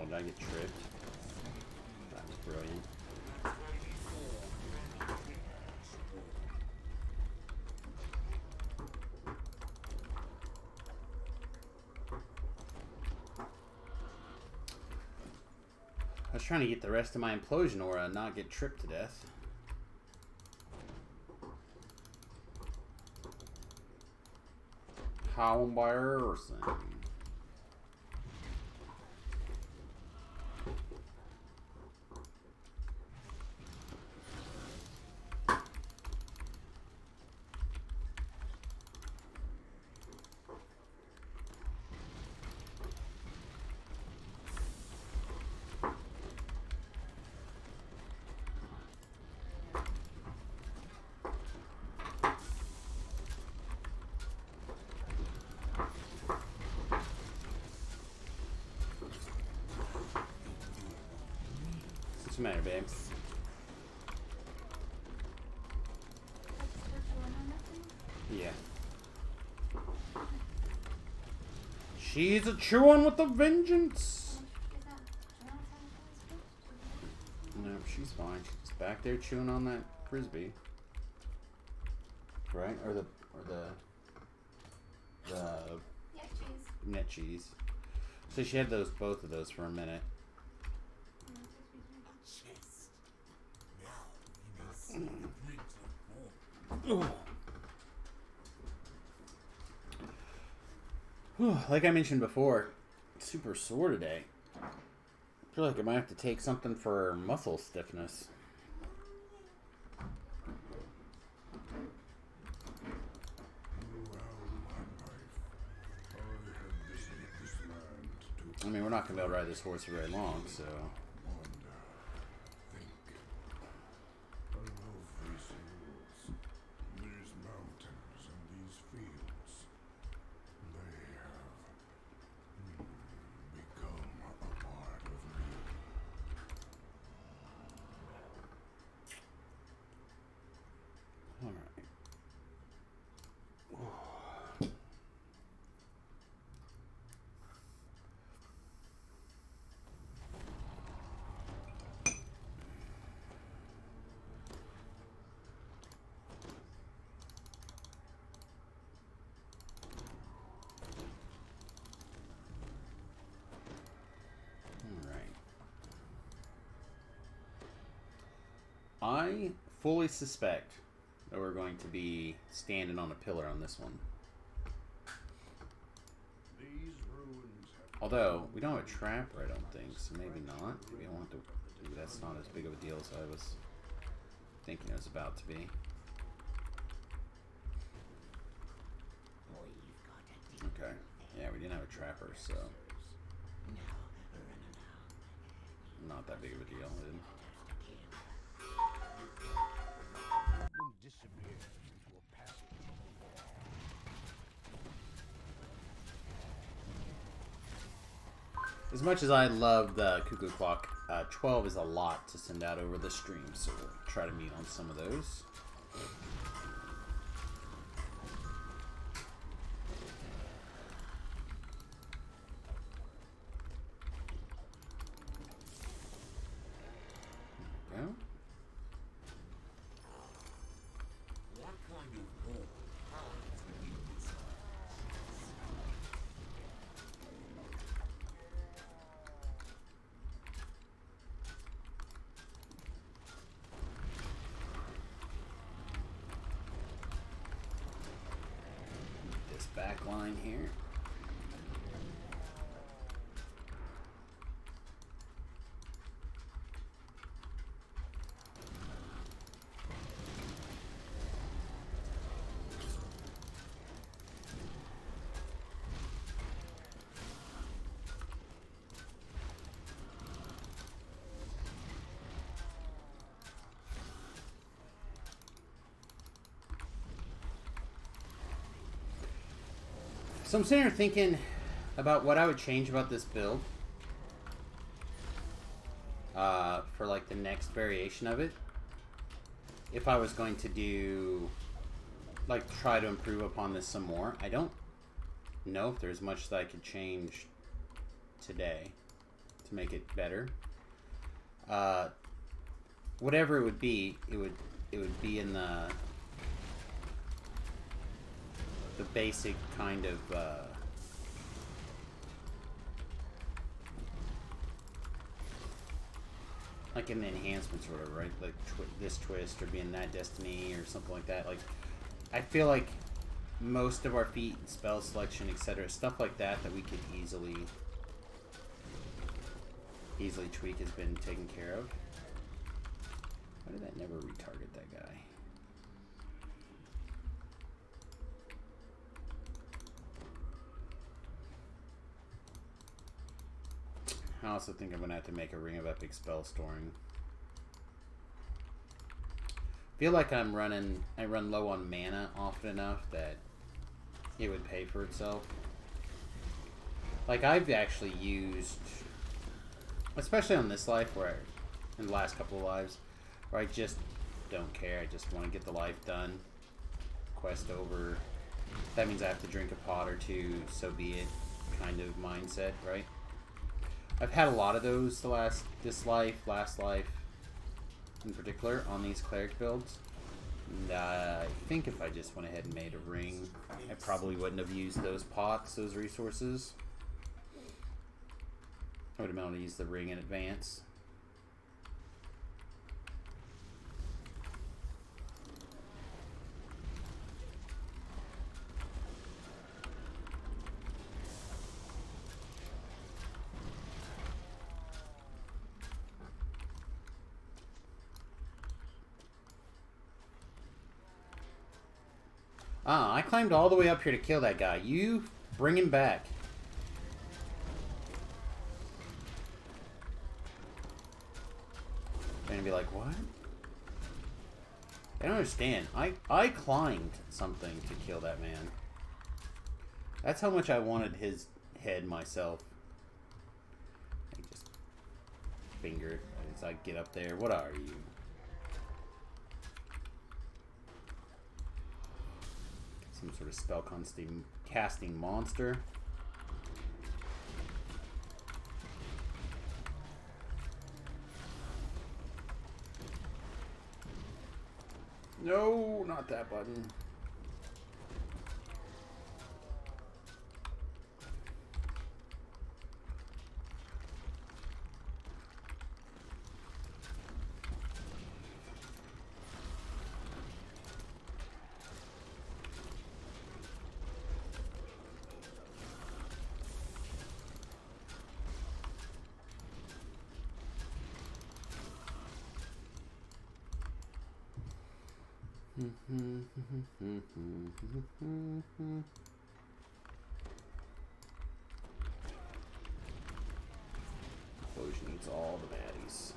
Oh, did I get tripped? That was brilliant. I was trying to get the rest of my implosion aura and not get tripped to death. How embarrassing. What's the matter, babe? Yeah. She's a chewing with a vengeance. No, she's fine. She's back there chewing on that frisbee. Right? Or the Yeah, cheese. net cheese. So she had both of those for a minute. Chest. Now we may see the print of bone. Like I mentioned before, super sore today. I feel like I might have to take something for muscle stiffness. I mean, we're not going to be able to ride this horse for very long, so... These mountains and these fields, they have become a part of me. Alright. I fully suspect that we're going to be standing on a pillar on this one. These ruins have Although, we don't have a trapper, I don't think, so maybe not. Maybe I want to... Maybe that's not as big of a deal as I was thinking it was about to be. Okay. Yeah, we didn't have a trapper, so... Not that big of a deal. Then. Then disappear into a passage. As much as I love the Cuckoo Clock, 12 is a lot to send out over the stream, so we'll try to meet on some of those. There we go. what kind of war hides within this This back line here. So I'm sitting here thinking about what I would change about this build for like the next variation of it. If I was going to do, like, try to improve upon this some more. I don't know if there's much that I could change today, to to make it better. Whatever it would be be in the basic kind of like in the enhancements or whatever, right? Like this twist or being that destiny or something like that. Like I feel like most of our feat and spell selection, etc., stuff like that we could easily tweak has been taken care of. Why did that never retarget that guy? I also think I'm gonna have to make a Ring of Epic spell storing. Feel like I run low on mana often enough that it would pay for itself. Like I've actually used, especially on this life, in the last couple of lives, where I just don't care. I just want to get the life done. Quest over. That means I have to drink a pot or two, so be it kind of mindset, right? I've had a lot of those last life in particular on these cleric builds. And I think if I just went ahead and made a ring, I probably wouldn't have used those pots, those resources. I would have been able to use the ring in advance. I climbed all the way up here to kill that guy. You bring him back. They're gonna be like, what? I don't understand. I climbed something to kill that man. That's how much I wanted his head myself. I just finger it as I get up there. What are you? Some sort of spell casting monster. No, not that button. Explosion eats all the baddies.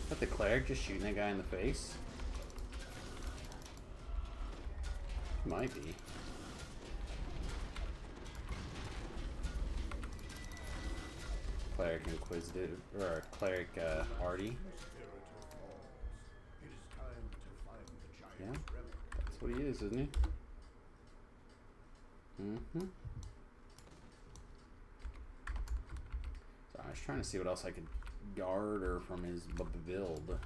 Is that the cleric just shooting that guy in the face? Might be. Cleric Inquisitive, or Cleric Artie. Yeah, that's what he is, isn't he? Mm-hmm. So I was trying to see what else I could garner from his build.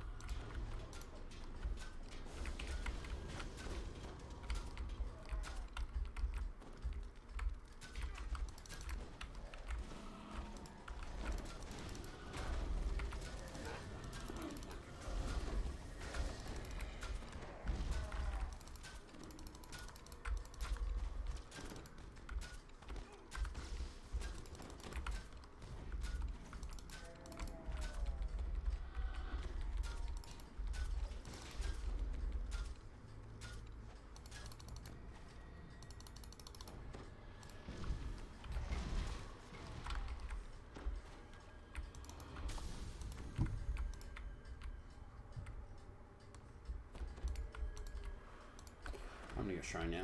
I'm gonna go shrine now.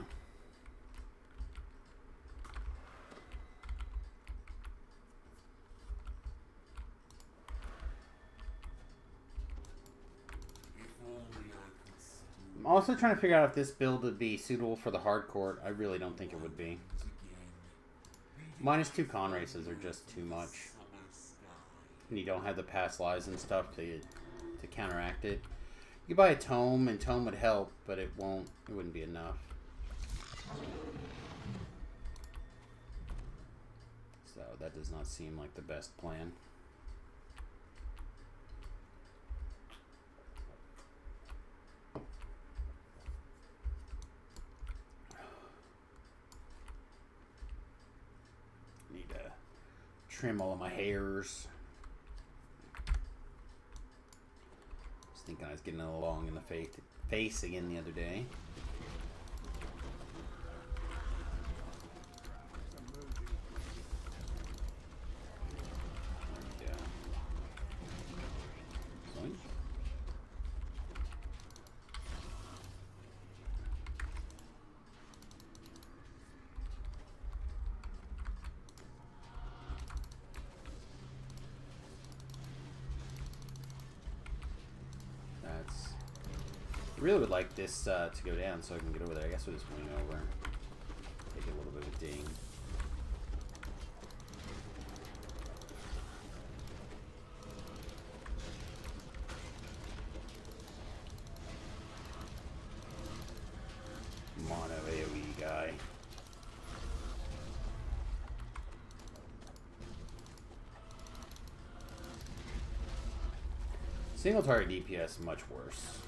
also trying to figure out if this build would be suitable for the hard court. I really don't think it would be. -2 con races are just too much. And you don't have the past lives and stuff to counteract it. You could buy a tome, and tome would help, but it wouldn't be enough. So that does not seem like the best plan. Need to trim all of my hairs. Thinking I was getting along in the face again the other day. Yeah. Zoink. Really would like this to go down so I can get over there. I guess we'll just wing over. Take a little bit of a ding. Mono AoE guy. Single target DPS much worse.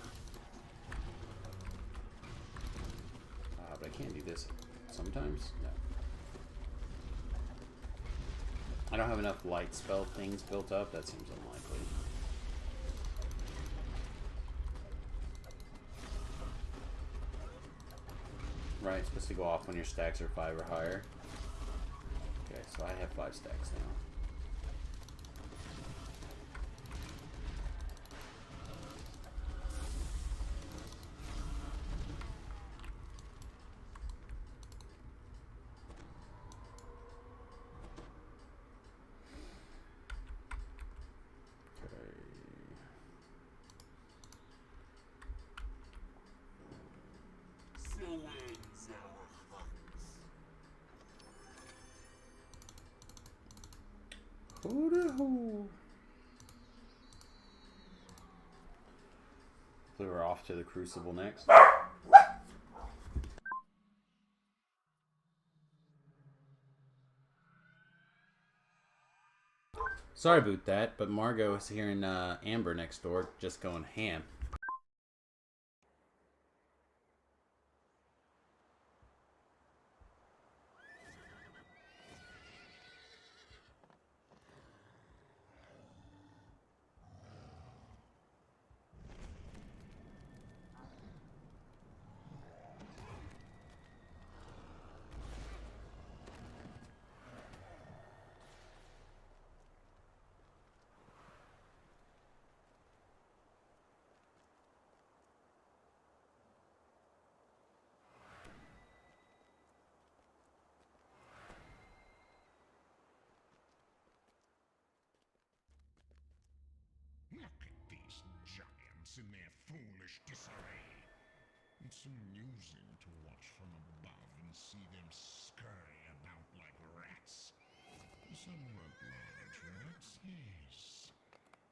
But I can't do this sometimes. No. I don't have enough light spell things built up. That seems unlikely. Right, it's supposed to go off when your stacks are 5 or higher. Okay, so I have 5 stacks now. So we're off to the Crucible next. Sorry about that, but Margot is hearing Amber next door just going ham. Look at these giants in their foolish disarray. It's amusing to watch from above and see them scurry about like rats. Somewhat large rats, yes,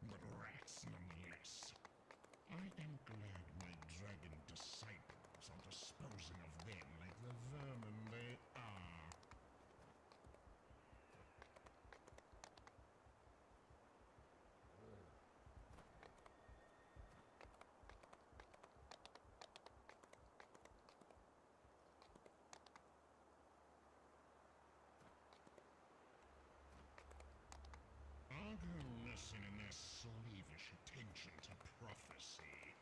but rats nonetheless. I am glad my dragon disciples are disposing of them like the vermin they are. Listen in their slavish attention to prophecy.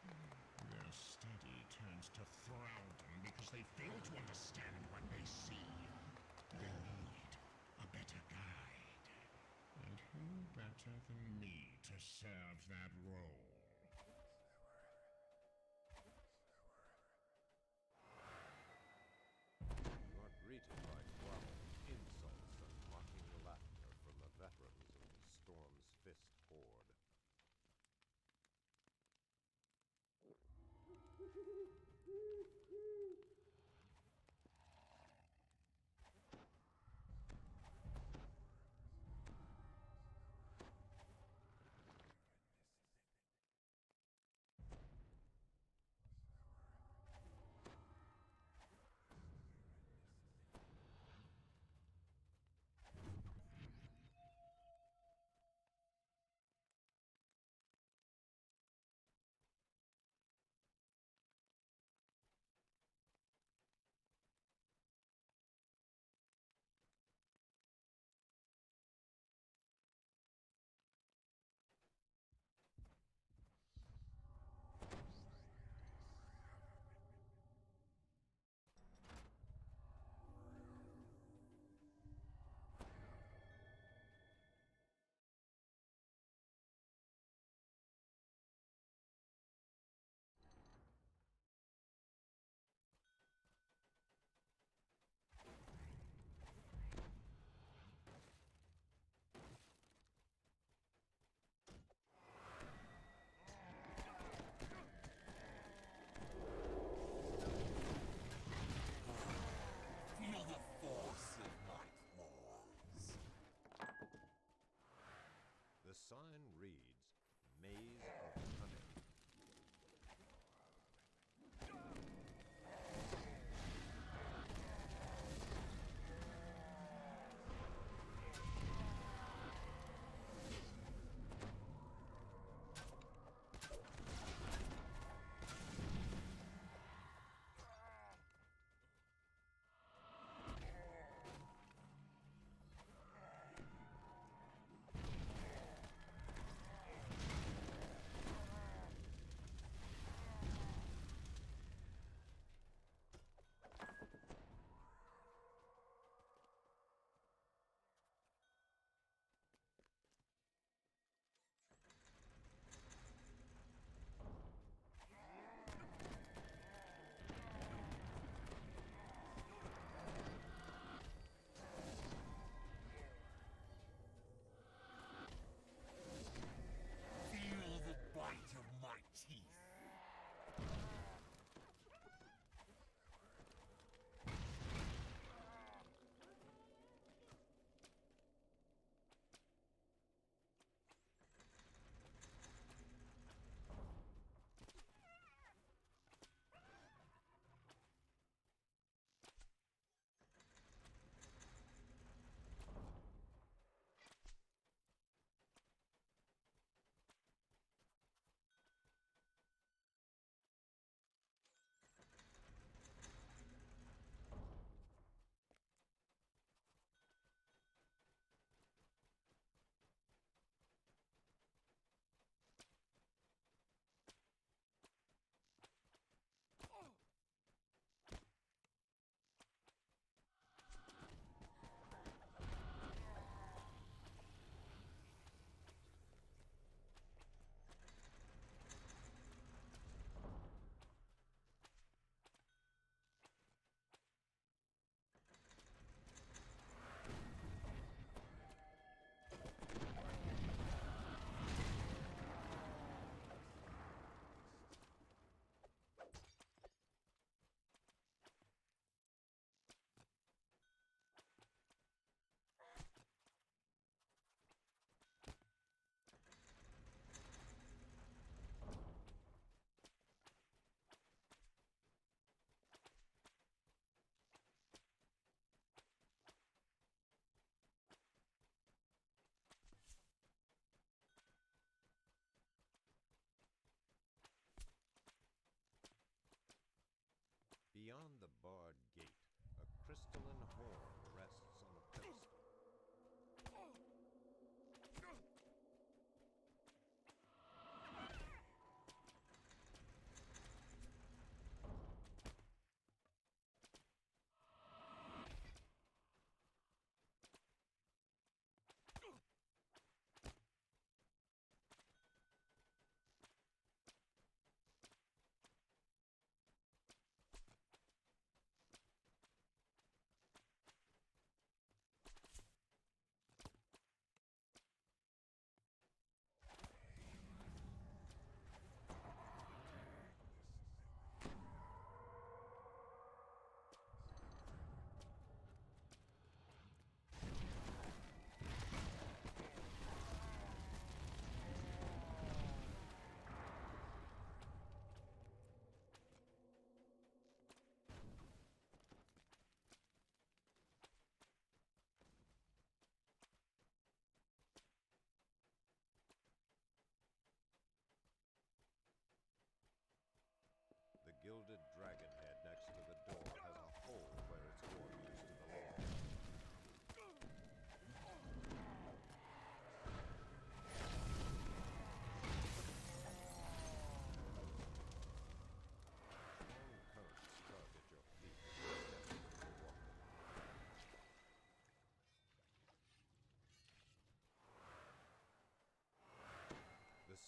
Their study turns to thraldom because they fail to understand what they see. They need a better guide. And who better than me to serve that role? You are greeted by grovel, insults, and mocking laughter from the veterans of the Storm's Fist Horde. Feel the force of my claws. The sign reads, Maze of Cunning.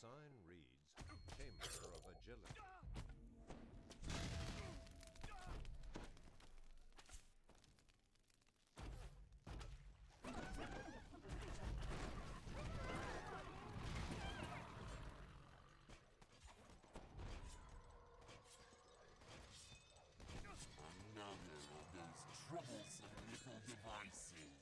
sign reads Chamber of Agility. Another of those troublesome little devices.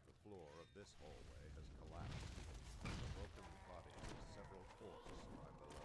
The floor of this hallway has collapsed. The broken bodies of several corpses lie below.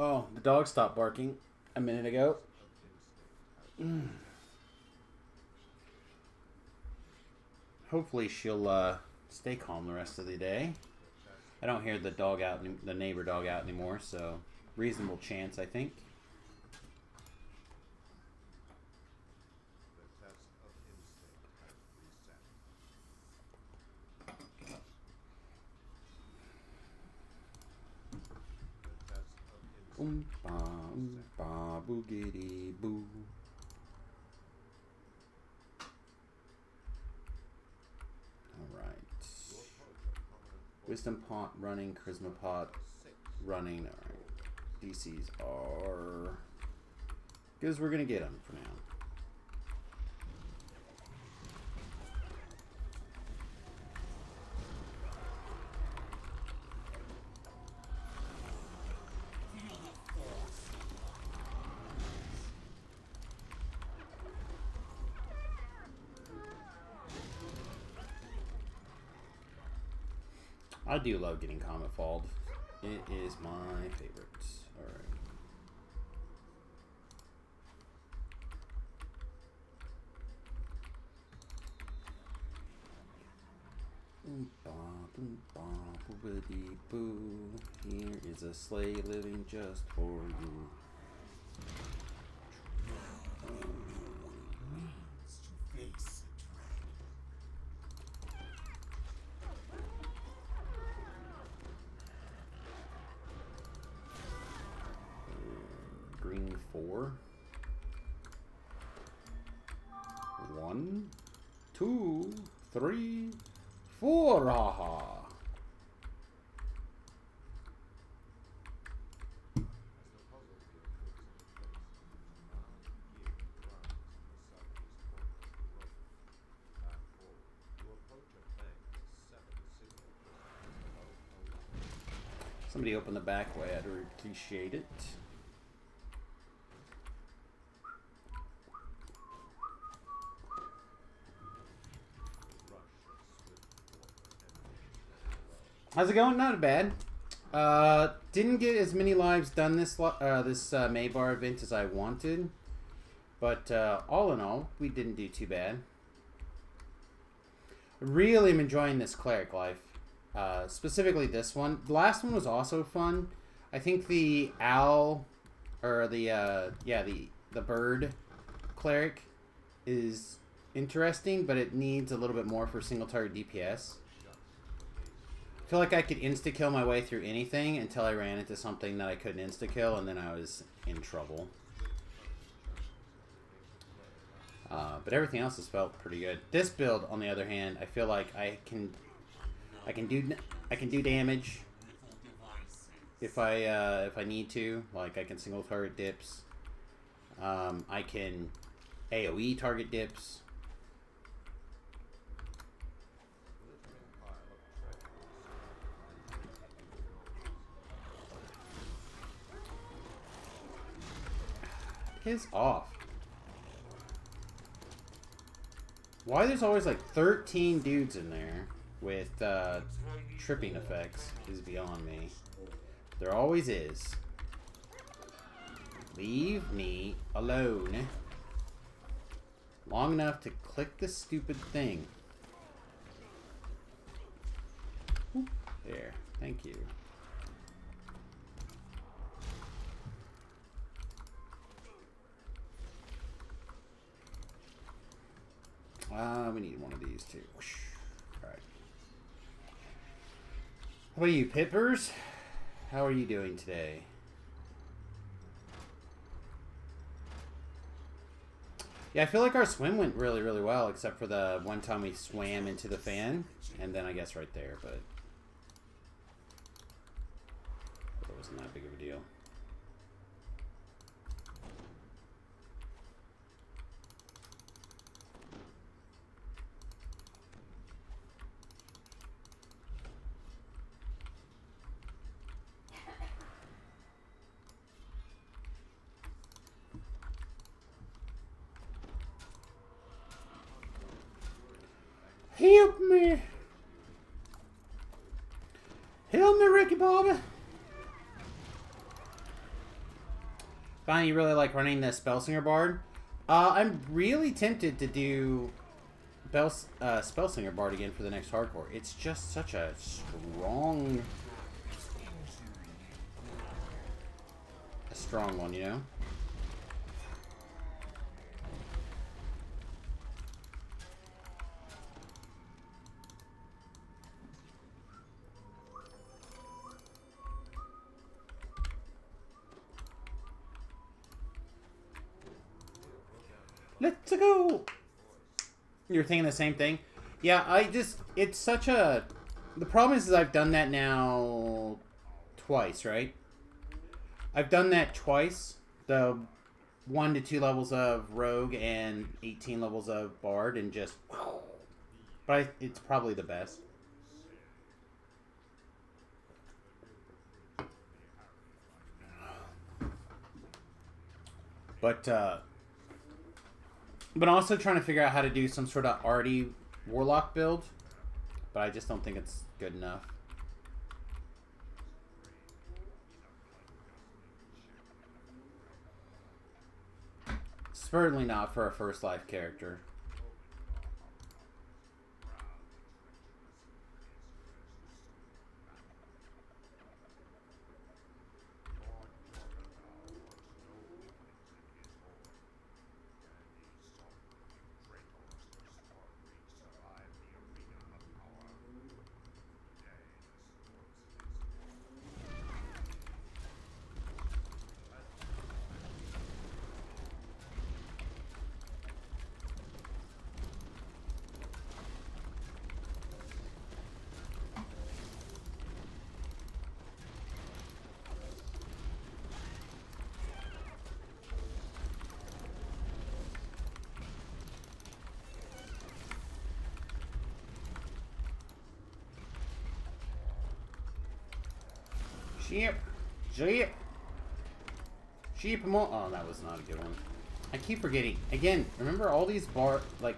Oh, the dog stopped barking a minute ago. Hopefully she'll stay calm the rest of the day. I don't hear the dog out, the neighbor dog out anymore, so reasonable chance, I think. The test of instinct has reset. The test of instinct Boogity boo. Alright. Wisdom pot running, charisma pot running. Alright. DCs are. Because we're going to get them for now. I do love getting Comet Falled. It is my favorite. Alright. Boo. Here is a sleigh living just for you. Green 4. 1, 2, 3, 4. Haha. Somebody open the back way, I'd appreciate it. How's it going? Not bad. Didn't get as many lives done this Maybar event as I wanted, but all in all, we didn't do too bad. Really am enjoying this cleric life, specifically this one. The last one was also fun. I think the owl, or the bird cleric is interesting, but it needs a little bit more for single target DPS. I feel like I could insta-kill my way through anything until I ran into something that I couldn't insta-kill, and then I was in trouble. But everything else has felt pretty good. This build, on the other hand, I feel like I can do damage. if I need to. Like I can single target dips. I can AoE target dips. Piss off. Why there's always like 13 dudes in there with tripping effects is beyond me. There always is. Leave me alone. Long enough to click this stupid thing. There. Thank you. We need one of these too. Alright. How about you, Pippers? How are you doing today? Yeah, I feel like our swim went really, really well, except for the one time we swam into the fan, and then I guess right there, but it wasn't that big of a deal. Help me! Help me, Ricky Bobby! Finally, you really like running the Spellsinger Bard? I'm really tempted to do Spellsinger Bard again for the next hardcore. It's just such a strong one, you know? Let's go! You're thinking the same thing? Yeah, it's such a... The problem is I've done that now twice, right? I've done that twice. The 1 to 2 levels of Rogue and 18 levels of Bard and just... But it's probably the best. But also trying to figure out how to do some sort of arty warlock build. But I just don't think it's good enough. Certainly not for a first life character. Sheep more. Oh, that was not a good one. I keep forgetting. Again, remember all these like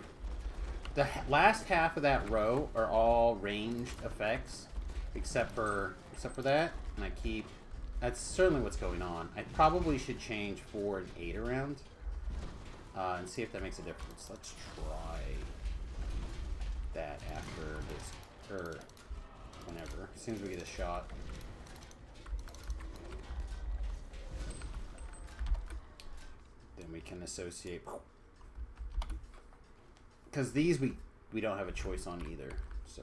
the last half of that row are all ranged effects, except for that. And I keep. That's certainly what's going on. I probably should change 4 and 8 around and see if that makes a difference. Let's try that after this or whenever, as soon as we get a shot. Then we can associate, because these we don't have a choice on either. So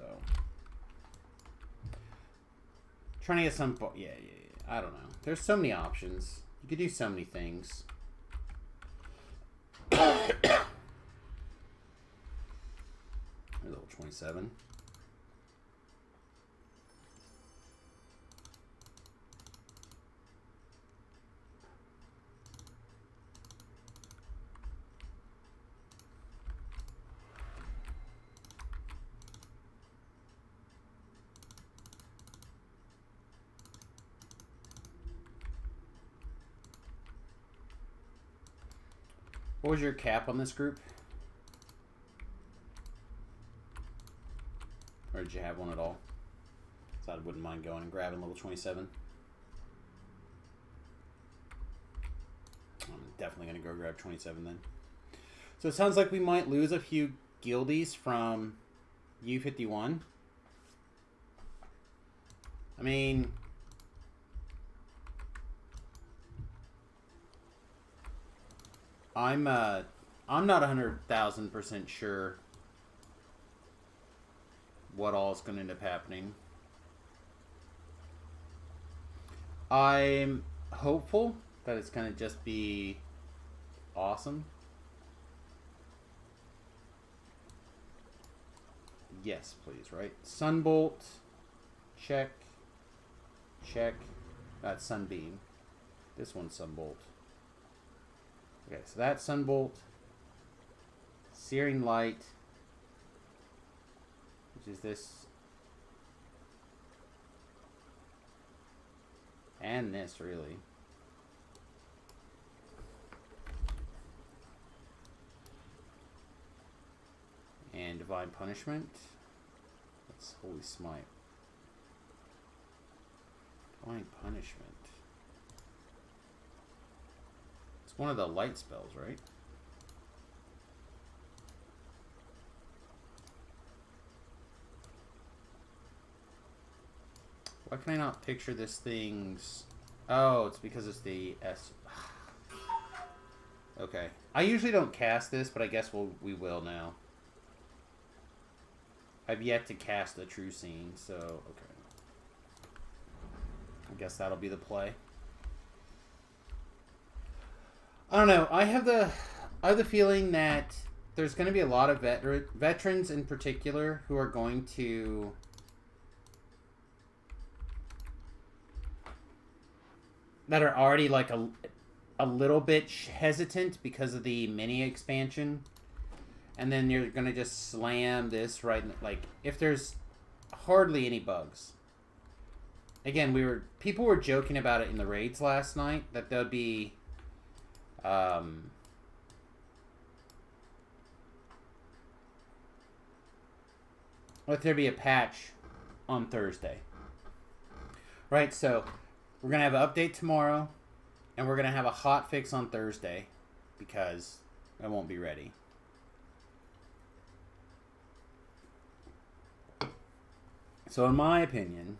trying to get some, yeah. I don't know. There's so many options. You could do so many things. Level 27. What was your cap on this group? Or did you have one at all? So I wouldn't mind going and grabbing level 27. I'm definitely going to go grab 27 then. So it sounds like we might lose a few guildies from U51. I mean, I'm not 100,000% sure what all is going to end up happening. I'm hopeful that it's going to just be awesome. Yes, please, right? Sunbolt. Check. Check. That's Sunbeam. This one's Sunbolt. Okay, so that's Sunbolt. Searing Light. Which is this. And this, really. And Divine Punishment. That's Holy Smite. Divine Punishment. It's one of the light spells, right? Why can I not picture this thing's... Oh, it's because it's the S... Okay. I usually don't cast this, but I guess we will now. I've yet to cast a True Scene, so... Okay. I guess that'll be the play. I don't know. I have the feeling that there's going to be a lot of veterans in particular who are going to... that are already like a little bit hesitant because of the mini expansion, and then you're gonna just slam this right like if there's hardly any bugs. Again, people were joking about it in the raids last night that there'd be let there be a patch on Thursday, right? So we're going to have an update tomorrow, and we're going to have a hot fix on Thursday, because I won't be ready. So in my opinion,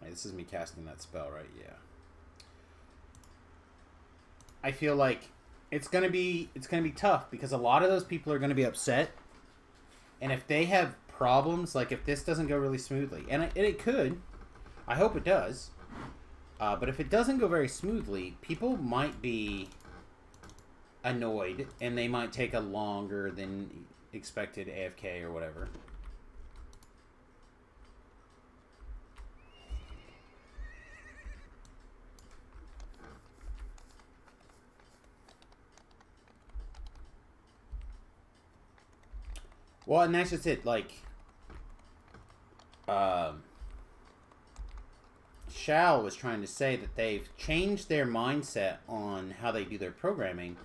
this is me casting that spell, right? Yeah. I feel like it's going to be tough, because a lot of those people are going to be upset, and if they have problems, like if this doesn't go really smoothly, and it could, I hope it does, but if it doesn't go very smoothly, people might be annoyed, and they might take a longer than expected AFK or whatever. Well, and that's just it, like, Shao was trying to say that they've changed their mindset on how they do their programming,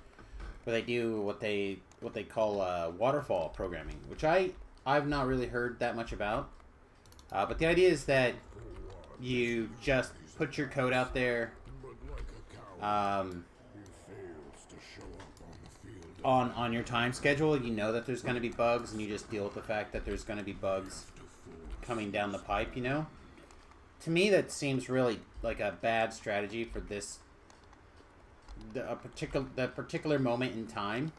where they do what they call waterfall programming, which I've not really heard that much about. But the idea is that you just put your code out there on your time schedule. You know that there's going to be bugs, and you just deal with the fact that there's going to be bugs coming down the pipe, you know? To me, that seems really like a bad strategy for that particular moment in time.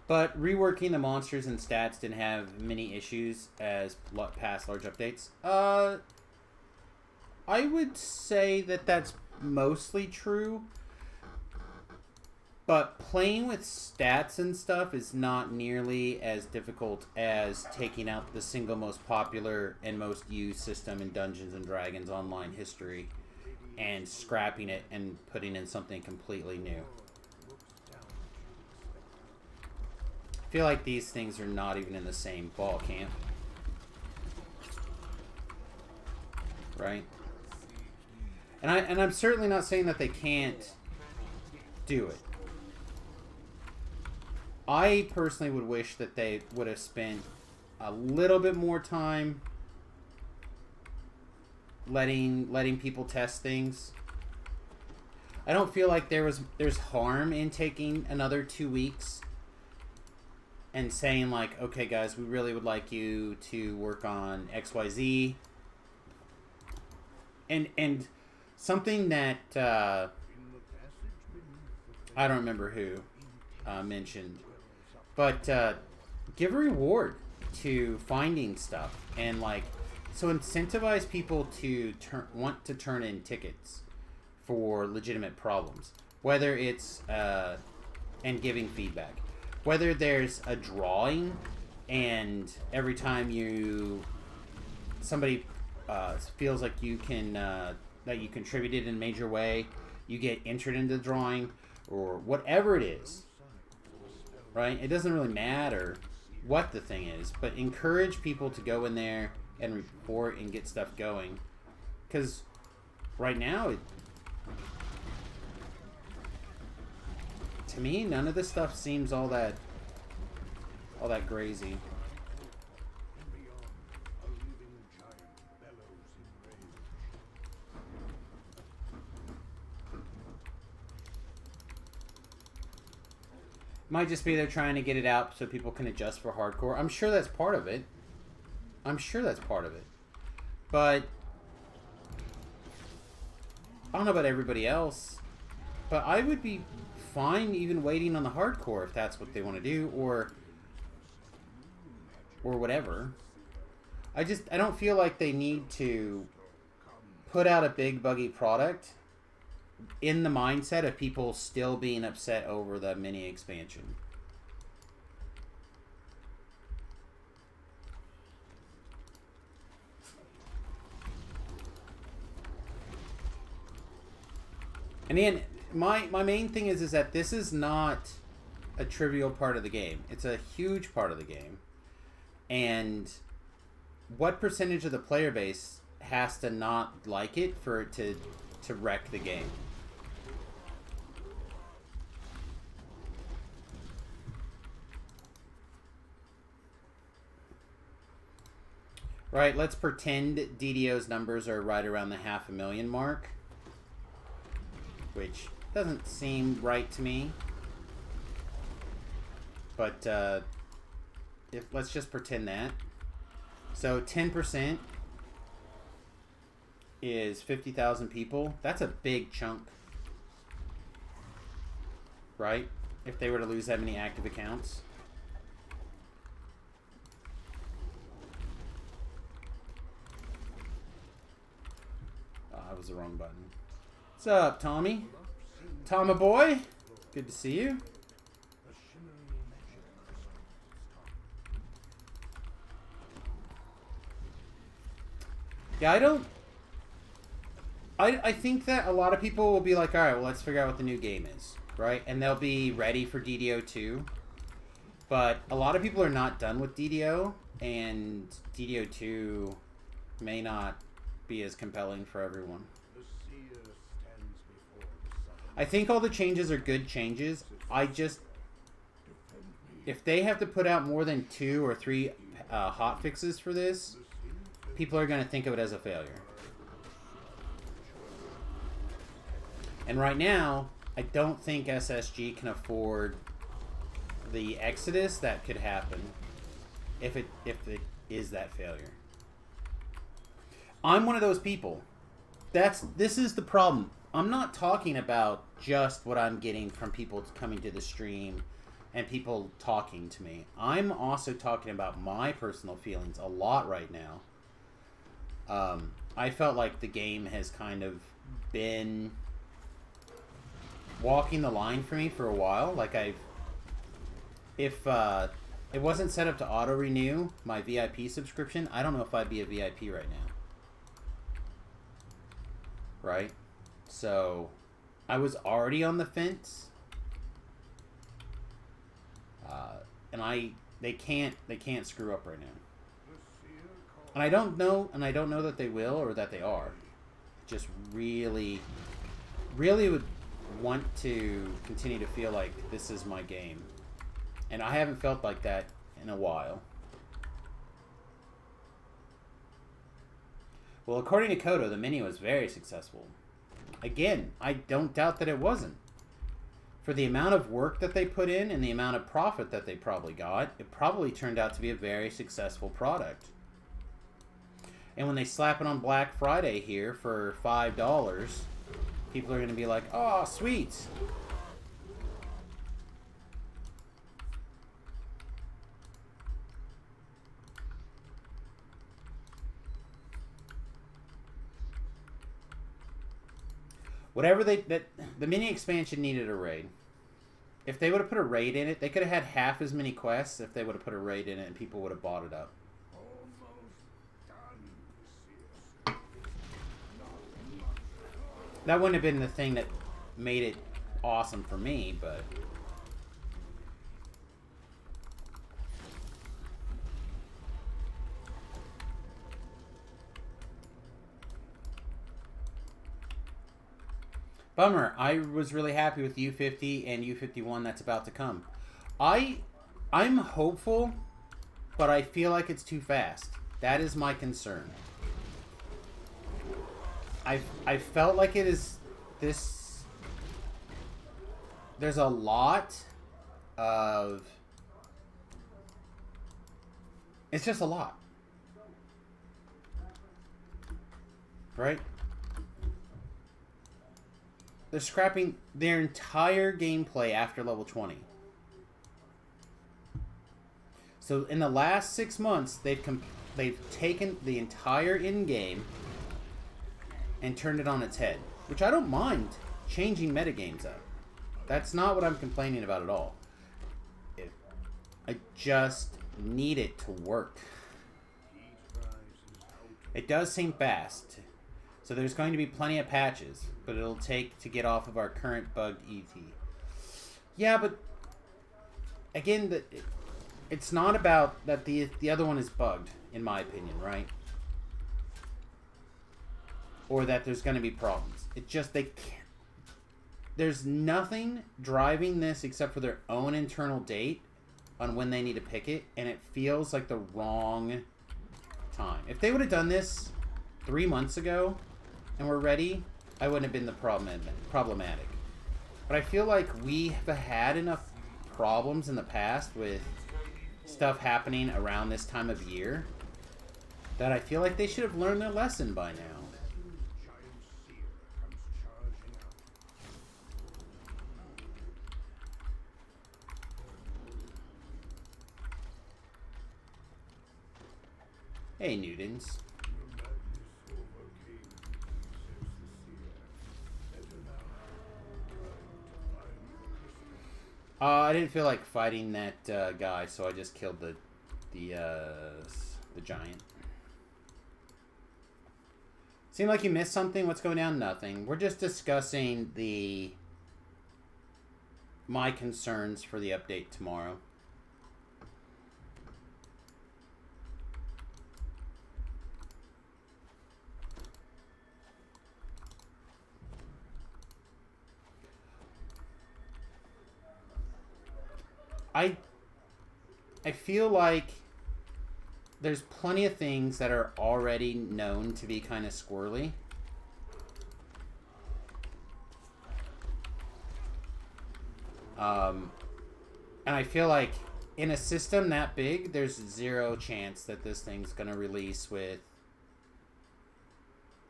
But reworking the monsters and stats didn't have many issues as past large updates. I would say that that's mostly true. But playing with stats and stuff is not nearly as difficult as taking out the single most popular and most used system in Dungeons & Dragons online history and scrapping it and putting in something completely new. I feel like these things are not even in the same ball camp. right? And I'm certainly not saying that they can't do it. I personally would wish that they would have spent a little bit more time letting people test things. I don't feel like there's harm in taking another 2 weeks and saying like, okay guys, we really would like you to work on XYZ. And something that I don't remember who mentioned, but give a reward to finding stuff, and like, so incentivize people to want to turn in tickets for legitimate problems, whether it's and giving feedback, whether there's a drawing and every time somebody feels like you can that you contributed in a major way, you get entered into the drawing, or whatever it is, right? It doesn't really matter what the thing is, but encourage people to go in there and report and get stuff going, because right now to me none of this stuff seems all that crazy. Might just be they're trying to get it out so people can adjust for hardcore. I'm sure that's part of it. But I don't know about everybody else, but I would be fine even waiting on the hardcore if that's what they want to do, or whatever. I don't feel like they need to put out a big buggy product in the mindset of people still being upset over the mini expansion. And again, my main thing is that this is not a trivial part of the game. It's a huge part of the game. And what percentage of the player base has to not like it for it to wreck the game? Right, let's pretend DDO's numbers are right around the 500,000 mark, which doesn't seem right to me. But let's just pretend that. So 10% is 50,000 people. That's a big chunk, right? If they were to lose that many active accounts. That was the wrong button. What's up, Tommy? Tommy boy? Good to see you. Yeah, I think that a lot of people will be like, alright, well, let's figure out what the new game is, right? And they'll be ready for DDO 2. But a lot of people are not done with DDO, and DDO 2 may not be as compelling for everyone. I think all the changes are good changes. If they have to put out more than 2 or 3 hot fixes for this, people are going to think of it as a failure. And right now, I don't think SSG can afford the exodus that could happen if it is that failure. I'm one of those people. This is the problem. I'm not talking about just what I'm getting from people coming to the stream and people talking to me. I'm also talking about my personal feelings a lot right now. I felt like the game has kind of been walking the line for me for a while. Like if it wasn't set up to auto renew my VIP subscription, I don't know if I'd be a VIP right now. Right? So I was already on the fence. And they can't screw up right now. And I don't know that they will or that they are. Just really would want to continue to feel like this is my game. And I haven't felt like that in a while. Well, according to Kodo, the mini was very successful. Again, I don't doubt that it wasn't. For the amount of work that they put in and the amount of profit that they probably got, it probably turned out to be a very successful product. And when they slap it on Black Friday here for $5, people are going to be like, oh, sweet. Whatever the mini expansion needed a raid. If they would have put a raid in it, they could have had half as many quests if they would have put a raid in it and people would have bought it up. That wouldn't have been the thing that made it awesome for me, but... Bummer. I was really happy with U50 and U51 that's about to come. I'm hopeful, but I feel like it's too fast. That is my concern. I felt like it is this... There's a lot of... It's just a lot. Right? They're scrapping their entire gameplay after level 20. So in the last 6 months, they've taken the entire in-game and turned it on its head. Which I don't mind changing metagames up. That's not what I'm complaining about at all. I just need it to work. It does seem fast. So there's going to be plenty of patches, but it'll take to get off of our current bugged ET. Yeah, but again, it's not about that the other one is bugged, in my opinion, right? Or that there's going to be problems. It just, they can't. There's nothing driving this except for their own internal date on when they need to pick it, and it feels like the wrong time. If they would have done this 3 months ago and we're ready, I wouldn't have been the problematic. But I feel like we have had enough problems in the past with stuff happening around this time of year that I feel like they should have learned their lesson by now. Hey, Newtons. I didn't feel like fighting that guy, so I just killed the giant. Seemed like you missed something. What's going down? Nothing. We're just discussing my concerns for the update tomorrow. I feel like there's plenty of things that are already known to be kind of squirrely. And I feel like in a system that big, there's zero chance that this thing's going to release with,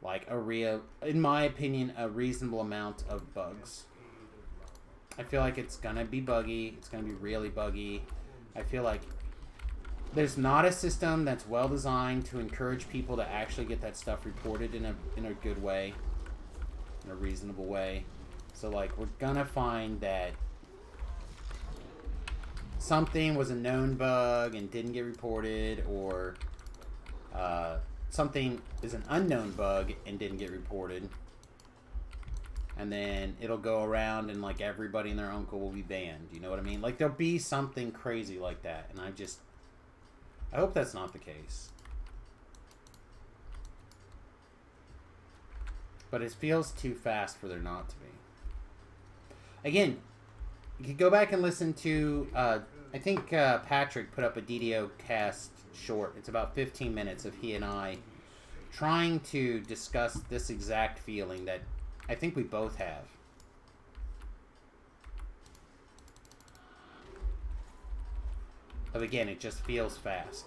like, in my opinion, a reasonable amount of bugs. I feel like it's going to be buggy. It's going to be really buggy. I feel like there's not a system that's well designed to encourage people to actually get that stuff reported in a good way, in a reasonable way. So, like, we're going to find that something was a known bug and didn't get reported, or something is an unknown bug and didn't get reported. And then it'll go around and, like, everybody and their uncle will be banned. You know what I mean? Like, there'll be something crazy like that. And I hope that's not the case. But it feels too fast for there not to be. Again, you could go back and listen to, I think Patrick put up a DDO cast short. It's about 15 minutes of he and I trying to discuss this exact feeling that I think we both have. But again, it just feels fast.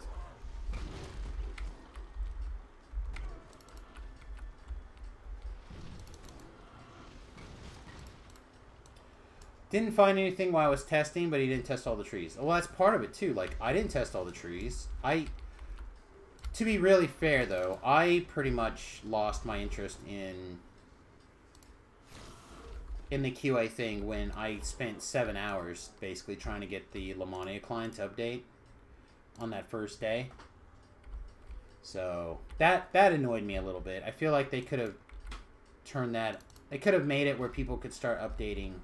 Didn't find anything while I was testing, but he didn't test all the trees. Well, that's part of it too. Like, I didn't test all the trees. To be really fair though, I pretty much lost my interest in the QA thing when I spent 7 hours basically trying to get the Lamania client to update on that first day. So that annoyed me a little bit. I feel like they could have turned that. They could have made it where people could start updating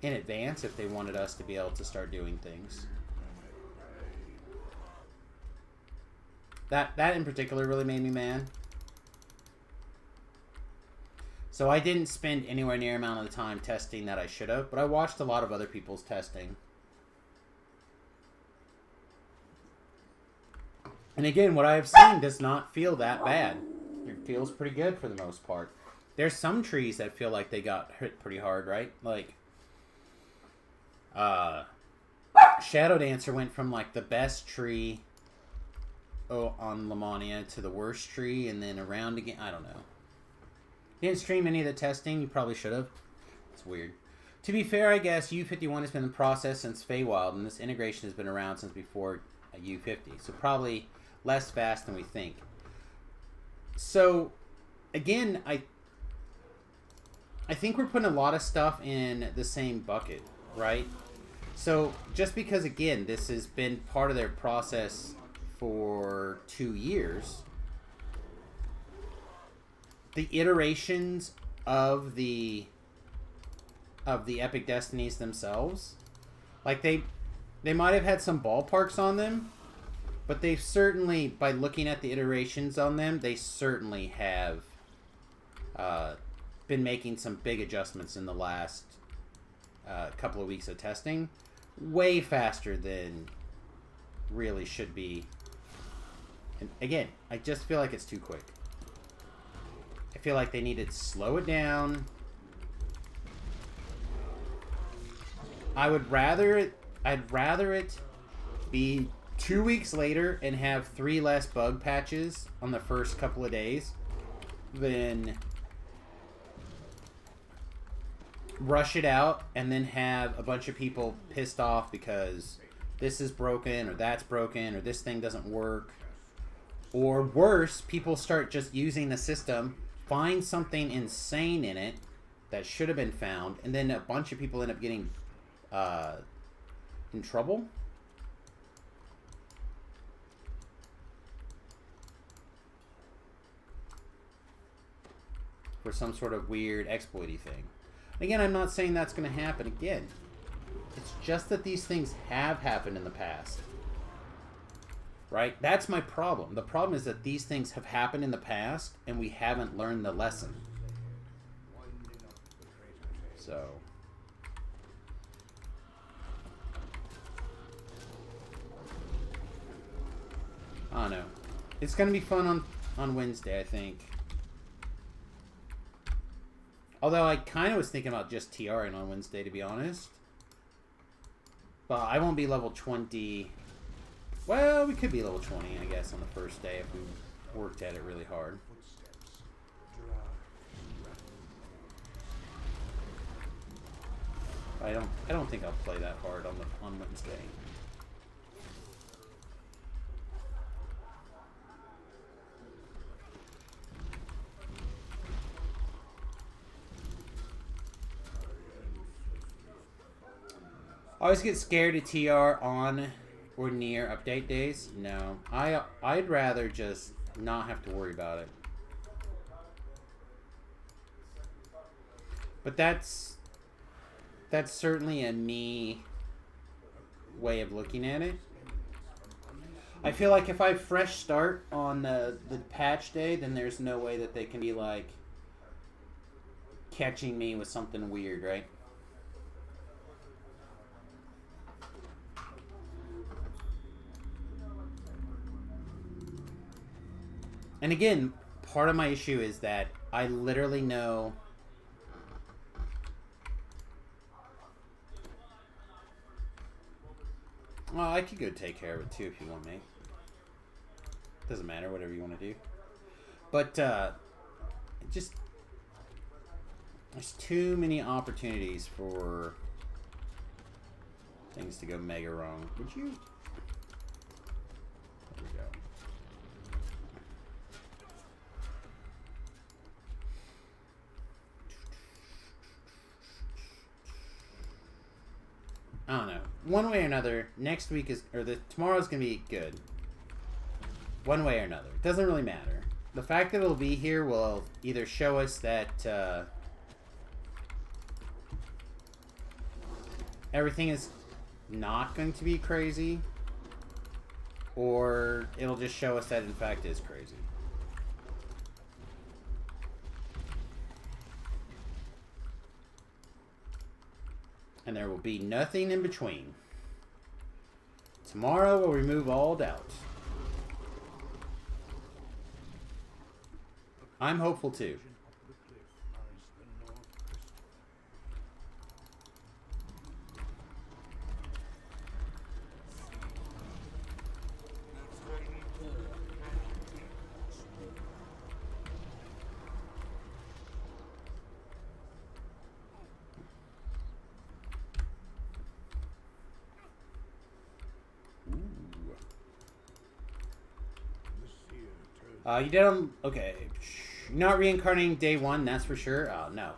in advance if they wanted us to be able to start doing things. That in particular really made me mad. So I didn't spend anywhere near amount of the time testing that I should have, but I watched a lot of other people's testing. And again, what I have seen does not feel that bad. It feels pretty good for the most part. There's some trees that feel like they got hit pretty hard, right? Like, Shadow Dancer went from like the best tree on Lamania to the worst tree and then around again. I don't know. You didn't stream any of the testing. You probably should have. It's weird. To be fair, I guess U51 has been in process since Feywild, and this integration has been around since before U50. So probably less fast than we think. So, again, I think we're putting a lot of stuff in the same bucket, right? So, just because, again, this has been part of their process for 2 years, the iterations of the Epic Destinies themselves, like they might have had some ballparks on them, but they've certainly, by looking at the iterations on them, they certainly have been making some big adjustments in the last couple of weeks of testing, way faster than really should be. And again, I just feel like it's too quick. I feel like they need to slow it down. I'd rather it be 2 weeks later and have 3 less bug patches on the first couple of days than rush it out and then have a bunch of people pissed off because this is broken or that's broken or this thing doesn't work. Or worse, people start just using the system, find something insane in it that should have been found, and then a bunch of people end up getting in trouble. For some sort of weird exploity thing. Again, I'm not saying that's going to happen again. It's just that these things have happened in the past. Right? That's my problem. The problem is that these things have happened in the past and we haven't learned the lesson. So... I don't know. It's going to be fun on Wednesday, I think. Although I kind of was thinking about just TRing on Wednesday, to be honest. But I won't be level 20. Well, we could be level 20, I guess, on the first day if we worked at it really hard. I don't think I'll play that hard on Wednesday. I always get scared to TR on or near update days. No, I'd rather just not have to worry about it. But that's certainly a me way of looking at it. I feel like if I fresh start on the patch day, then there's no way that they can be like, catching me with something weird, right? And again, part of my issue is that I literally know... Well, I could go take care of it too if you want me. Doesn't matter, whatever you want to do. But, just... There's too many opportunities for things to go mega wrong. Would you... There we go. I don't know. One way or another, next week is... Or tomorrow's going to be good. One way or another. It doesn't really matter. The fact that it'll be here will either show us that... everything is not going to be crazy, or it'll just show us that in fact is crazy. And there will be nothing in between. Tomorrow will remove all doubt. I'm hopeful too. You did them. Okay. Not reincarnating day one, that's for sure. Oh, no.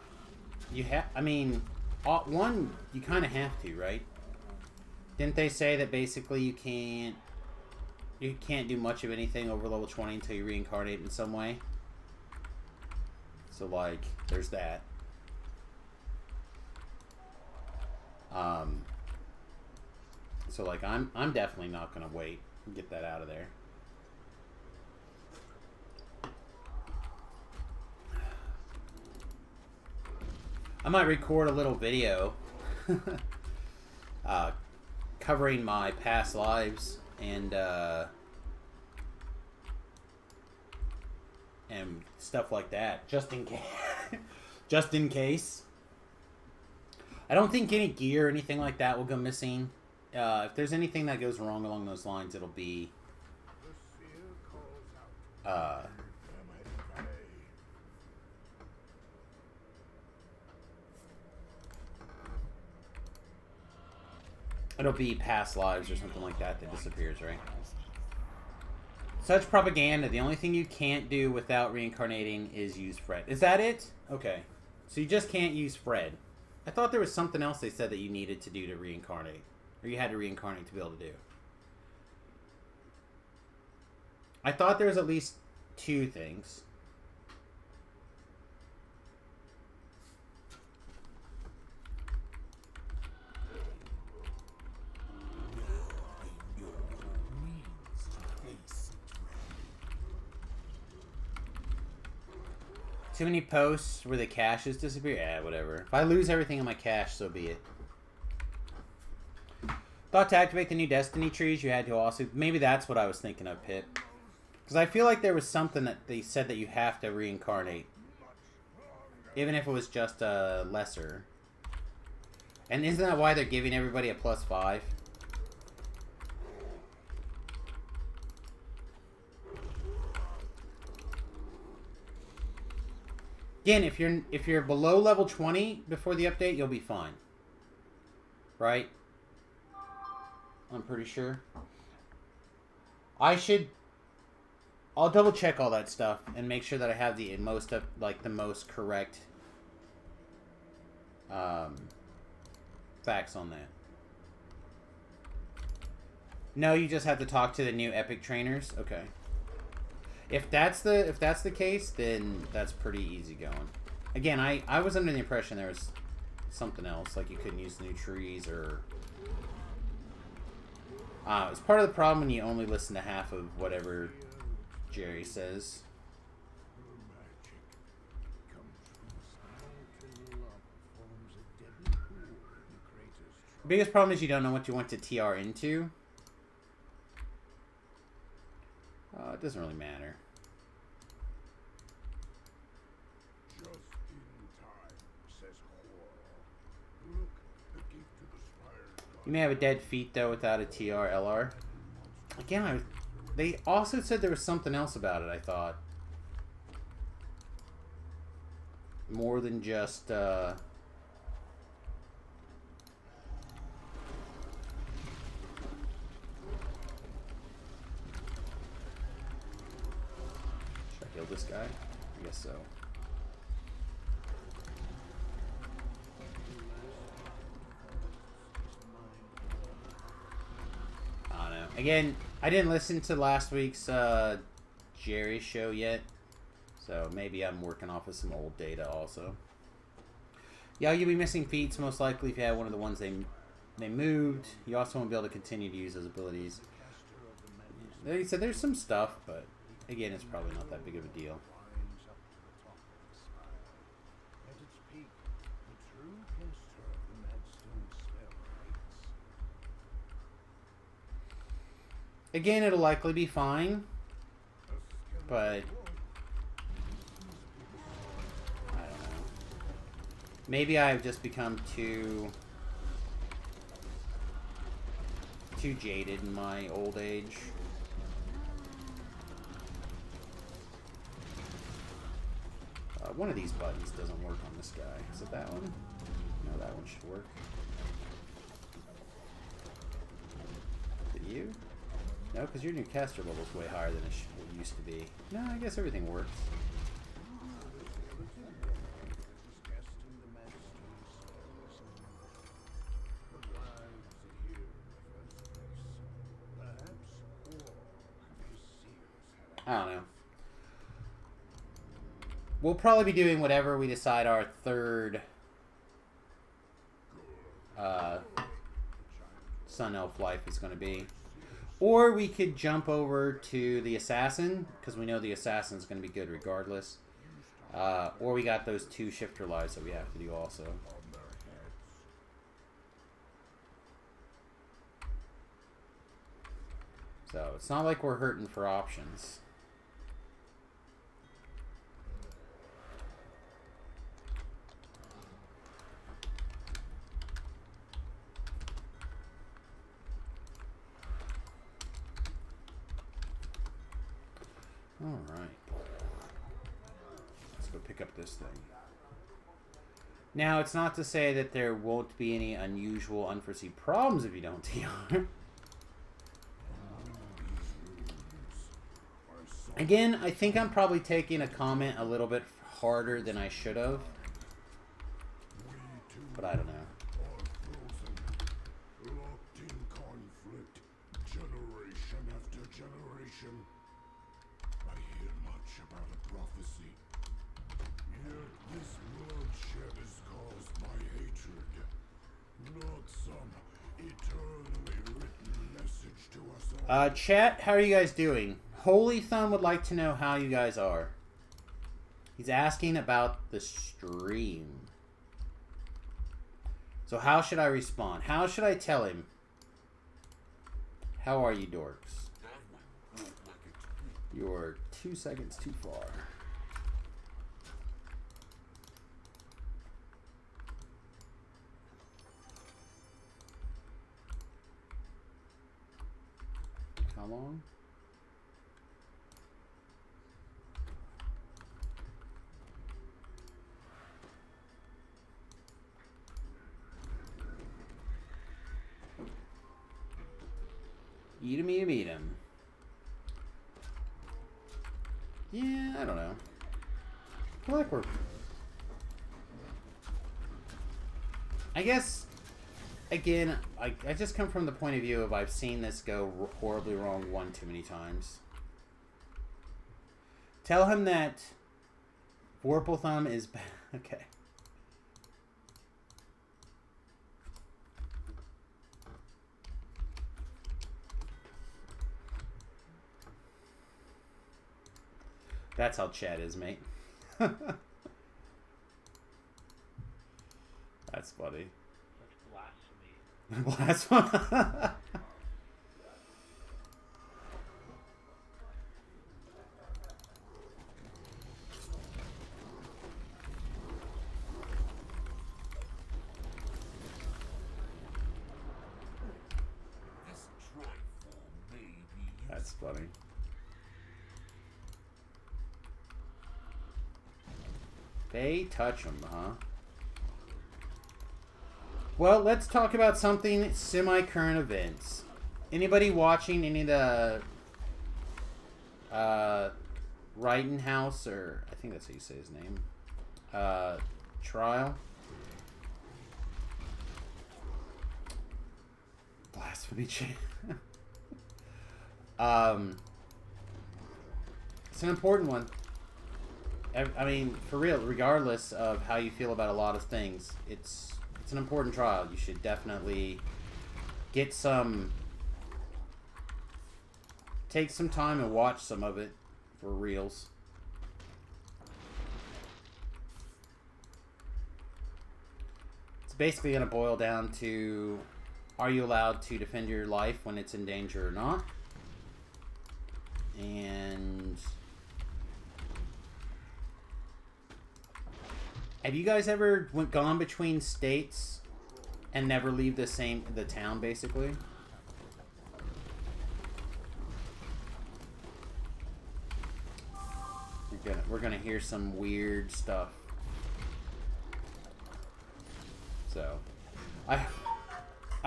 You have. I mean, one, you kind of have to, right? Didn't they say that basically you can't do much of anything over level 20 until you reincarnate in some way? So, like, there's that. So, like, I'm definitely not gonna wait and get that out of there. I might record a little video covering my past lives and stuff like that, just in case. Just in case. I don't think any gear or anything like that will go missing. If there's anything that goes wrong along those lines, it'll be it'll be past lives or something like that that disappears, right? Such propaganda. The only thing you can't do without reincarnating is use Fred. Is that it? Okay. So you just can't use Fred. I thought there was something else they said that you needed to do to reincarnate. Or you had to reincarnate to be able to do. I thought there was at least 2 things. Too many posts where the caches disappear? Yeah, whatever. If I lose everything in my cache, so be it. Thought to activate the new Destiny trees, you had to also... Maybe that's what I was thinking of, Pip. Because I feel like there was something that they said that you have to reincarnate. Even if it was just a lesser. And isn't that why they're giving everybody a +5? Again, if you're below level 20 before the update, you'll be fine. Right? I'm pretty sure. I'll double check all that stuff and make sure that I have the most correct facts on that. No, you just have to talk to the new Epic trainers. Okay. If that's the case, then that's pretty easy going. Again, I was under the impression there was something else, like you couldn't use the new trees or... it's part of the problem when you only listen to half of whatever Jerry says. biggest problem is you don't know what you want to TR into. It doesn't really matter. Just in time, says Horror. Look, the gate to the spire. You may have a dead feat though without a TR LR. Again, they also said there was something else about it, I thought. More than just, Should I kill this guy? I guess so. I don't know. Again, I didn't listen to last week's Jerry show yet, so maybe I'm working off of some old data also. Yeah, you'll be missing feats most likely if you have one of the ones they moved. You also won't be able to continue to use those abilities. They said there's some stuff, but again, it's probably not that big of a deal. Winds up to the top of the spire. At its peak, the true gesture of the Madstone spell waits. Again, it'll likely be fine, but I don't know. Maybe I've just become too jaded in my old age. One of these buttons doesn't work on this guy. Is it that one? No, that one should work. Is it you? No, because your new caster level's way higher than it used to be. No, I guess everything works. Casting the Madstone spells. But why was it here in the first place? Perhaps Horror and his seers had I don't know. We'll probably be doing whatever we decide our third Sun Elf life is going to be. Or we could jump over to the Assassin, because we know the Assassin's going to be good regardless. Or we got those 2 shifter lives that we have to do also. So it's not like we're hurting for options. Alright. Let's go pick up this thing. Now, it's not to say that there won't be any unusual, unforeseen problems if you don't TR. Again, I think I'm probably taking a comment a little bit harder than I should have. But I don't know. locked in conflict, generation after generation. I hear much about a prophecy. Yet this bloodshed is caused by hatred, not some eternally written message to us all. Chat, how are you guys doing? Holy Thumb would like to know how you guys are. He's asking about the stream. So how should I respond? How should I tell him? How are you, dorks? You're 2 seconds too far. How long? Eat him, eat him, eat him. Yeah, I don't know. I feel like we're... I guess, again, I just come from the point of view of I've seen this go horribly wrong one too many times. Tell him that Vorpal Thumb is bad. Okay. That's how chat is, mate. That's funny. That's blasphemy. Blasphemy. This trifle may be That's funny. They touch them, huh? Well, let's talk about something semi-current events. Anybody watching any of the Rittenhouse, or I think that's how you say his name, trial? Blasphemy chant. It's an important one. I mean, for real, regardless of how you feel about a lot of things, it's an important trial. You should definitely take some time and watch some of it for reals. It's basically going to boil down to, are you allowed to defend your life when it's in danger or not? And have you guys ever gone between states and never leave the town, basically? We're gonna hear some weird stuff. So, I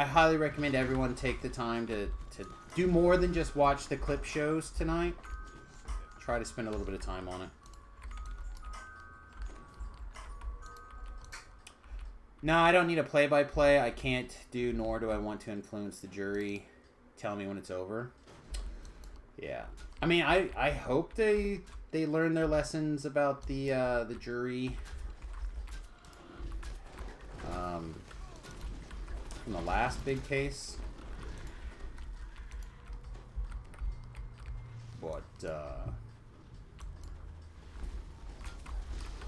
highly recommend everyone take the time to do more than just watch the clip shows tonight. Try to spend a little bit of time on it. No, I don't need a play-by-play. I can't do, nor do I want to influence the jury. Tell me when it's over. Yeah. I mean, I hope they learn their lessons about the jury. From the last big case. But,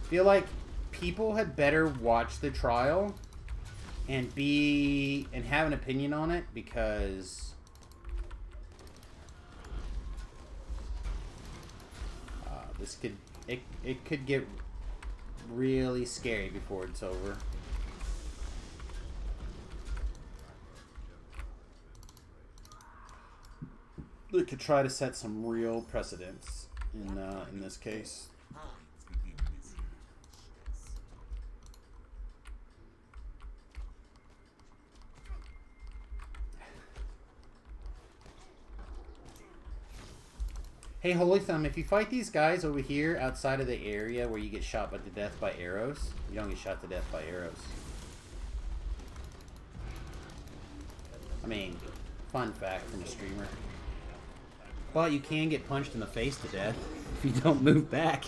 feel like people had better watch the trial and have an opinion on it, because it could get really scary before it's over. They could try to set some real precedents in this case. Hey, Holy Thumb, if you fight these guys over here outside of the area where you get shot to death by arrows, you don't get shot to death by arrows. I mean, fun fact from a streamer. But you can get punched in the face to death if you don't move back.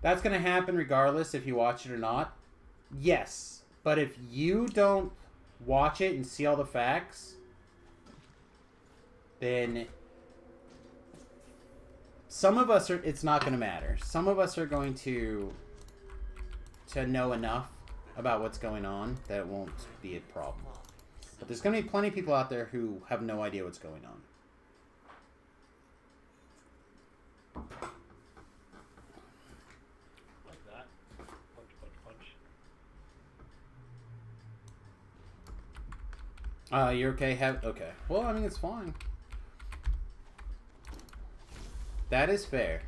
That's going to happen regardless if you watch it or not. Yes, but if you don't watch it and see all the facts, then some of us it's not going to matter. Some of us are going to know enough about what's going on that it won't be a problem. But there's going to be plenty of people out there who have no idea what's going on. Like that. Punch, punch, punch. You're okay? Okay. Well, I mean, it's fine. That is fair.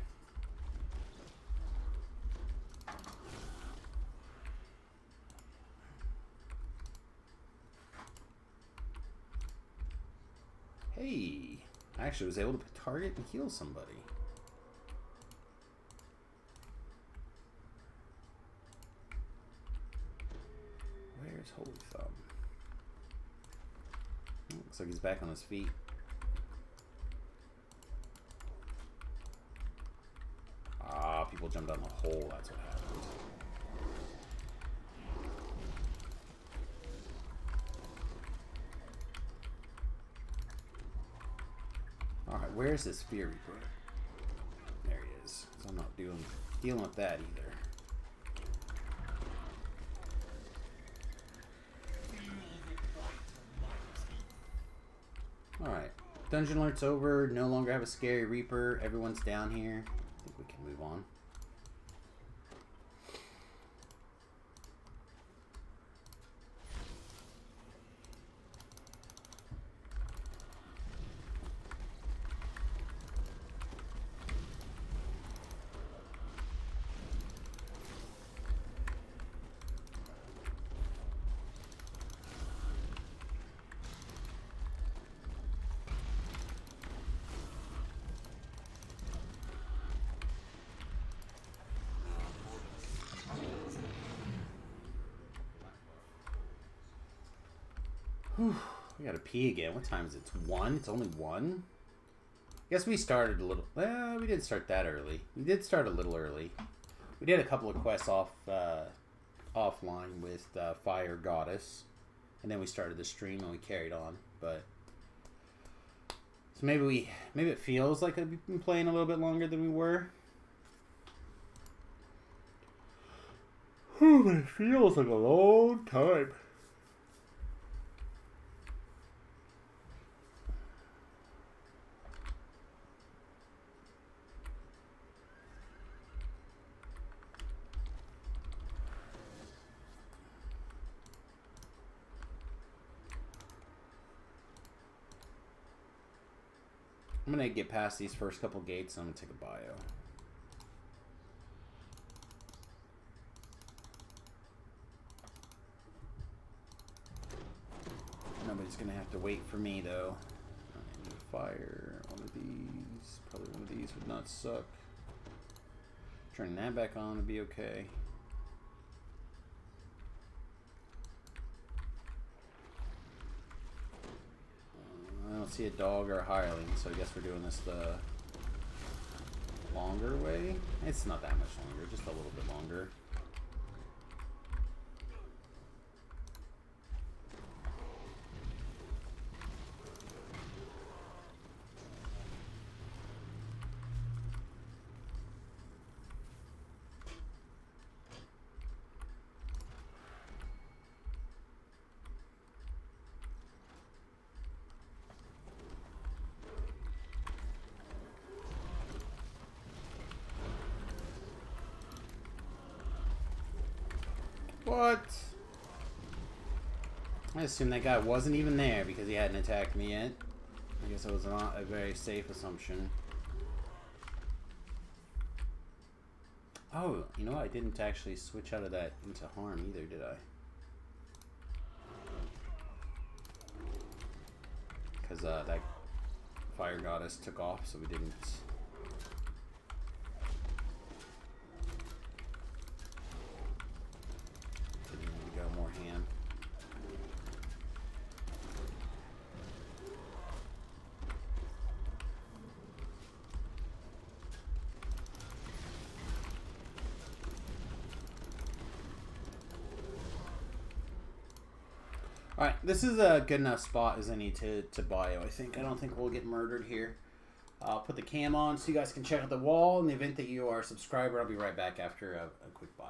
Hey, I actually was able to target and heal somebody. Where's Holy Thumb? Looks like he's back on his feet. Ah, people jumped down the hole, that's what happened. Alright, where's this Fear Reaper? There he is. So I'm not dealing with that either. Alright. Dungeon alert's over. No longer have a scary reaper. Everyone's down here. I think we can move on. Whew, we gotta pee again. What time is it? It's 1? It's only 1? I guess we started a little... Well, we didn't start that early. We did start a little early. We did a couple of quests offline with Fire Goddess. And then we started the stream and we carried on. But... So maybe it feels like we've been playing a little bit longer than we were. Whew, but it feels like a long time. I'm gonna get past these first couple gates and I'm gonna take a bio. Nobody's gonna have to wait for me though. I need to fire one of these. Probably one of these would not suck. Turning that back on would be okay. I don't see a dog or a hireling, so I guess we're doing this the longer way. It's not that much longer, just a little bit longer. What? I assume that guy wasn't even there because he hadn't attacked me yet. I guess it was not a very safe assumption. Oh, you know what? I didn't actually switch out of that into harm either, did I? Because that Fire Goddess took off, so we didn't... more ham. Alright, this is a good enough spot as any to bio, I think. I don't think we'll get murdered here. I'll put the cam on so you guys can check out the wall. In the event that you are a subscriber, I'll be right back after a quick bio.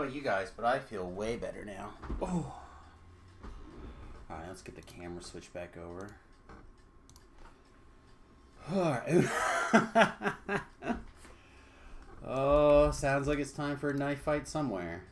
know about you guys, but I feel way better now. Oh. Alright, let's get the camera switch back over. Alright. Oh, sounds like it's time for a knife fight somewhere.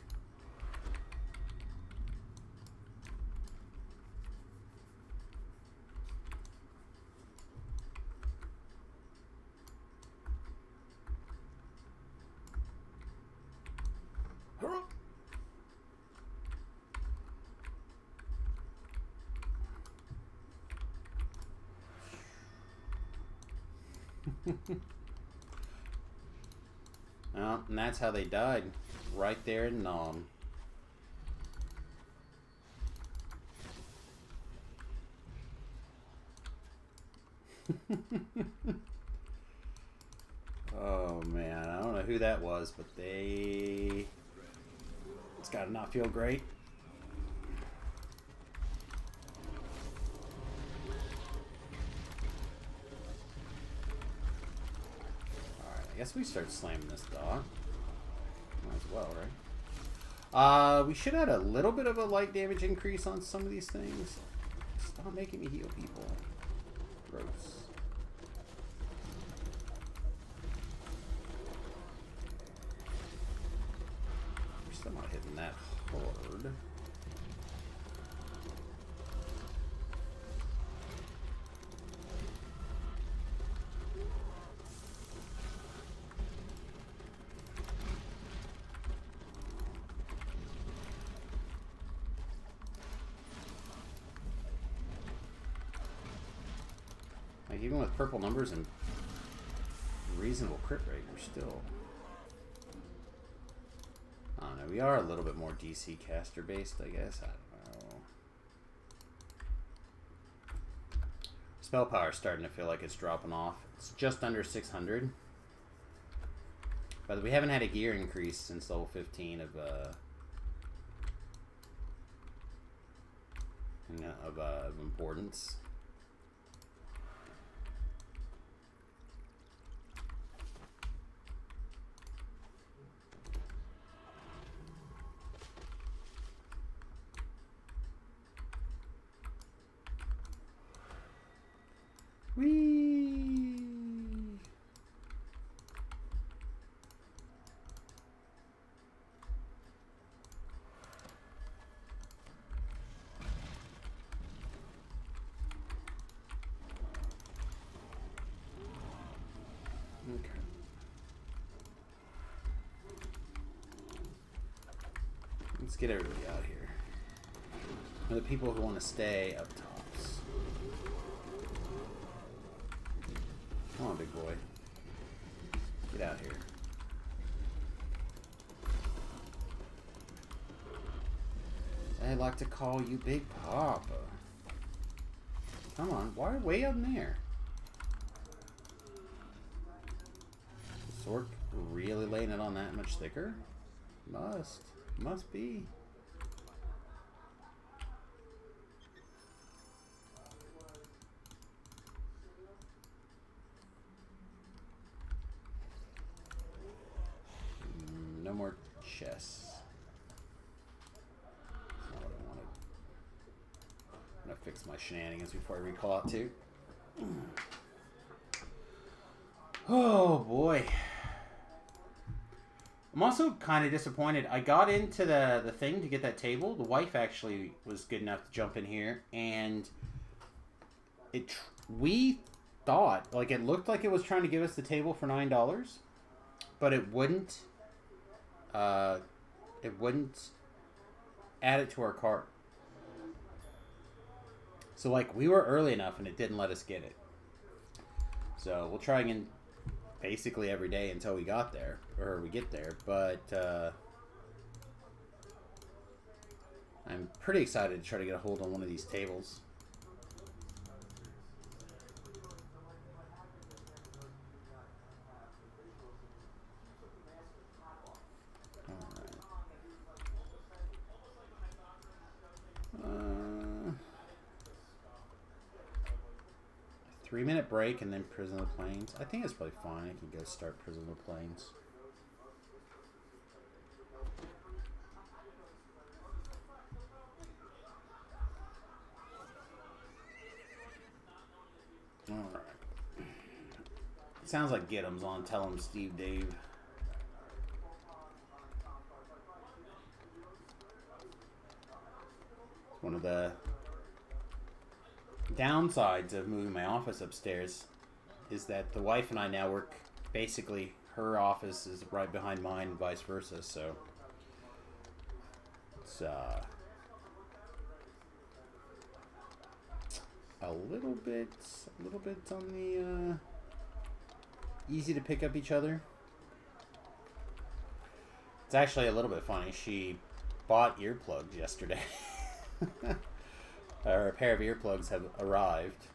Well, and that's how they died. Right there in Nom. Oh man, I don't know who that was, but it's gotta not feel great. I guess we start slamming this dog. Might as well, right? We should add a little bit of a light damage increase on some of these things. Stop making me heal people. Gross. We're still not hitting that hard. Like, even with purple numbers and reasonable crit rate, we're still... I don't know, we are a little bit more DC caster based, I guess. I don't know. Spell power is starting to feel like it's dropping off. It's just under 600. But we haven't had a gear increase since level 15 of importance. Whee! Okay. Let's get everybody out here. For the people who want to stay up tops. Come on, big boy. Get out here. I like to call you Big Papa. Come on, why way up in there? Is Sork really laying it on that much thicker? Must be. No more chests. That's not what I wanted. I'm gonna fix my shenanigans before I recall out too. Oh boy. I'm also kind of disappointed. I got into the thing to get that table. The wife actually was good enough to jump in here, and we thought, like, it looked like it was trying to give us the table for $9, but it wouldn't. It wouldn't add it to our cart. So, like, we were early enough, and it didn't let us get it. So we'll try again basically every day until we got there, or we get there. But I'm pretty excited to try to get a hold on one of these tables. Alright. 3-minute break and then Prison of the Plains. I think it's probably fine. I can go start Prison of the Plains. Sounds like Get'em's on Tell 'em Steve Dave. One of the downsides of moving my office upstairs is that the wife and I now work, basically her office is right behind mine and vice versa, so it's a little bit on the easy to pick up each other. It's actually a little bit funny. She bought earplugs yesterday. Or a pair of earplugs have arrived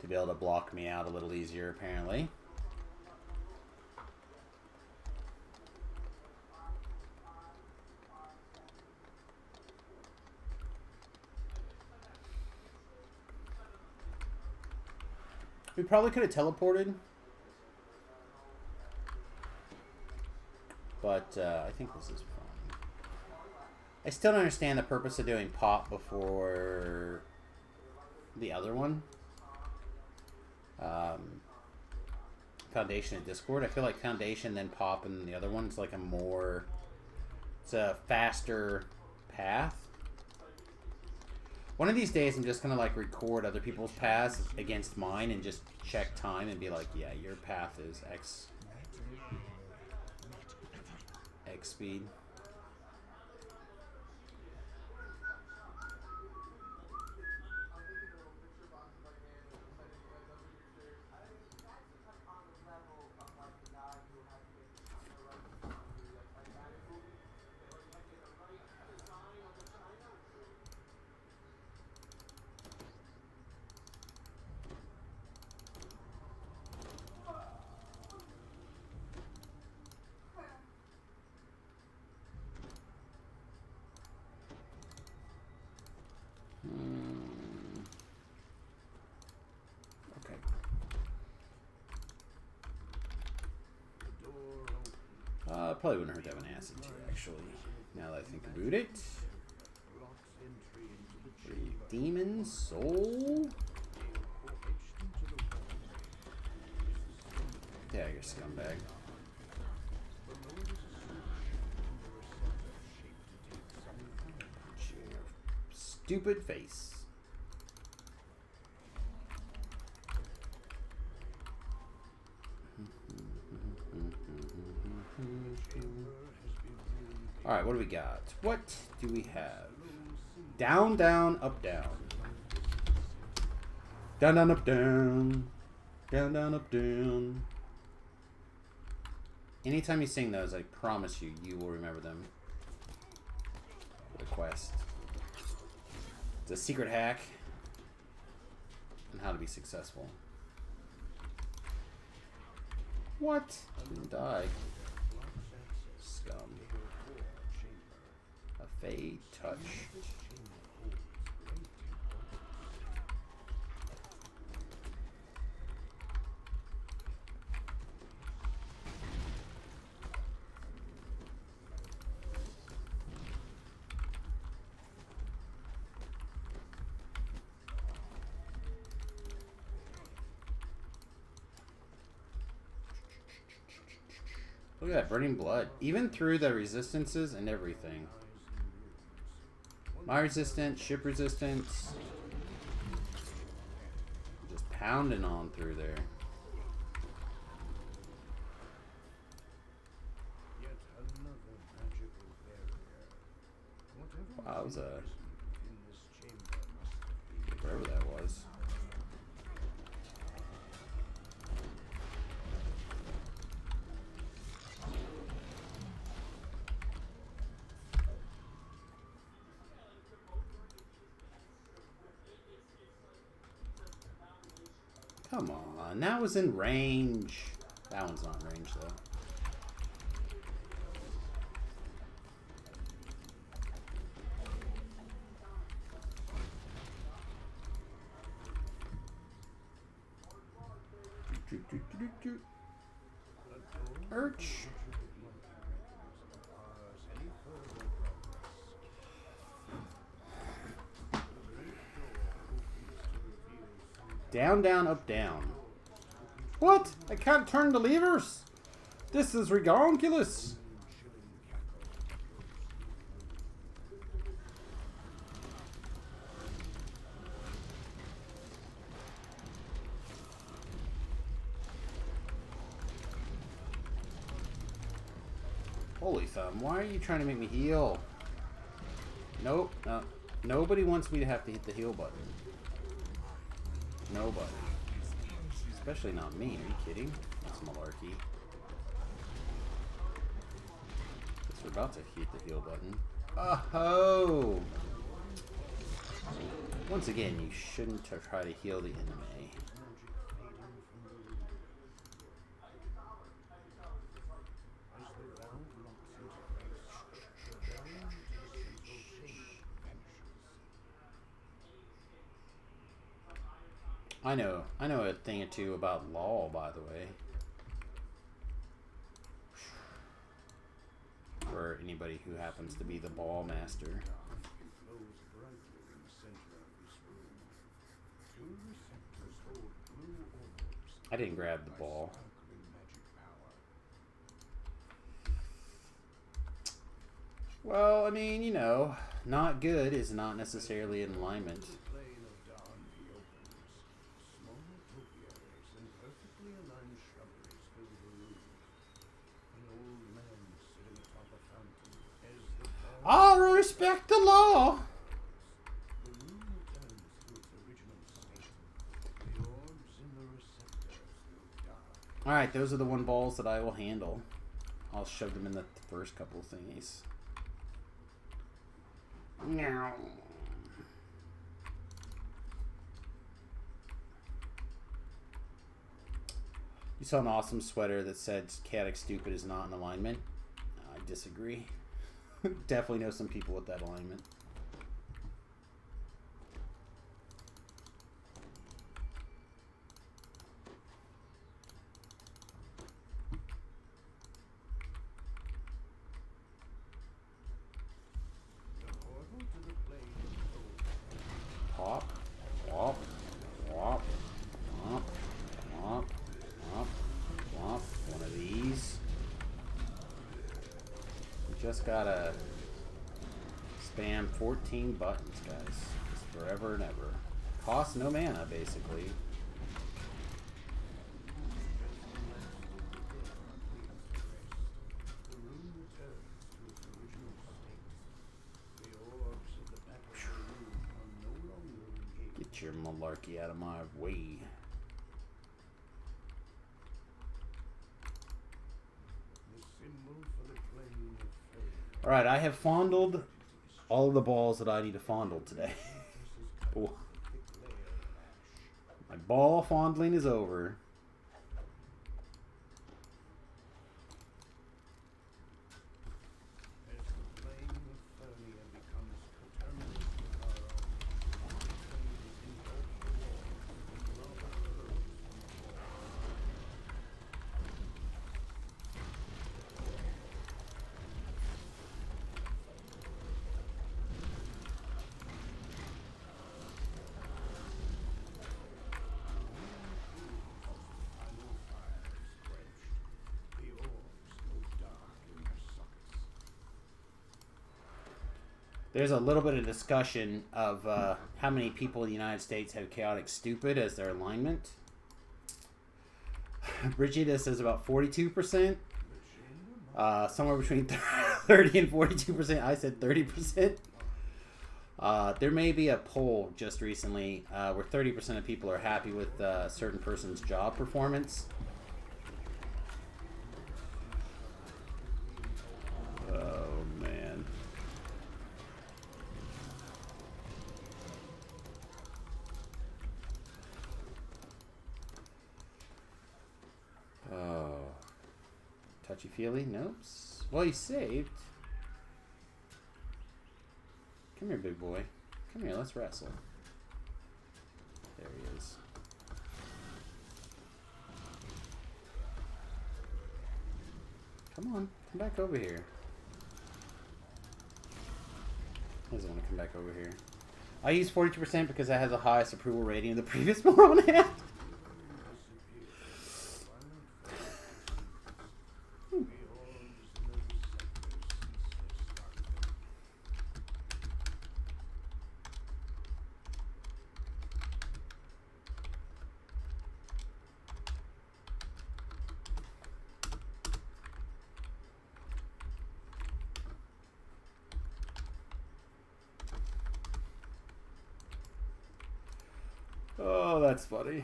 to be able to block me out a little easier, apparently. We probably could have teleported, but I think this is fine. I still don't understand the purpose of doing pop before the other one. Foundation and Discord. I feel like Foundation, then pop, and the other one's like it's a faster path. One of these days I'm just gonna like record other people's paths against mine and just check time and be like, yeah, your path is X speed. Probably wouldn't hurt to have an acid too, actually. Now that I think about it. Demon soul. Yeah, you're a scumbag. Stupid face. Alright, what do we got? What do we have? Down, down, up, down. Down, down, up, down. Down, down, up, down. Anytime you sing those, I promise you, you will remember them. The quest. It's a secret hack on how to be successful. What? Didn't die. Scum. A fade touch. Look at that burning blood. Even through the resistances and everything. My resistance, ship resistance. Just pounding on through there. Wow, that was a... wherever that was. Come on, that was in range. That one's not in range, though. Urch. Down, down, up, down. What? I can't turn the levers. This is ridiculous. Holy thumb, why are you trying to make me heal? Nope, no. Nobody wants me to have to hit the heal button. Nobody. Especially not me, are you kidding? That's malarkey. Guess we're about to hit the heal button. Oh! Once again, you shouldn't try to heal the enemy. I know a thing or two about law, by the way. For anybody who happens to be the ball master. I didn't grab the ball. Well, I mean, you know, not good is not necessarily in alignment. I'll respect the law. Alright, those are the one balls that I will handle. I'll shove them in the first couple of thingies. Meow. You saw an awesome sweater that said Chaotic Stupid is not in alignment. I disagree. Definitely know some people with that alignment. Pop, wop, wop, wop, wop, wop, wop. One of these. Just gotta spam 14 buttons, guys. Just forever and ever. Costs no mana, basically. Get your malarkey out of my way. Alright, I have fondled all of the balls that I need to fondle today. My ball fondling is over. There's a little bit of discussion of how many people in the United States have Chaotic Stupid as their alignment. Brigida says about 42%. Somewhere between 30 and 42%. I said 30%. There may be a poll just recently where 30% of people are happy with a certain person's job performance. Oh, man. Oh. Touchy-feely? Nope. Well, he saved. Come here, big boy. Come here, let's wrestle. There he is. Come on, come back over here. He doesn't want to come back over here. I use 42% because that has the highest approval rating of the previous one on hand. Oh, that's funny.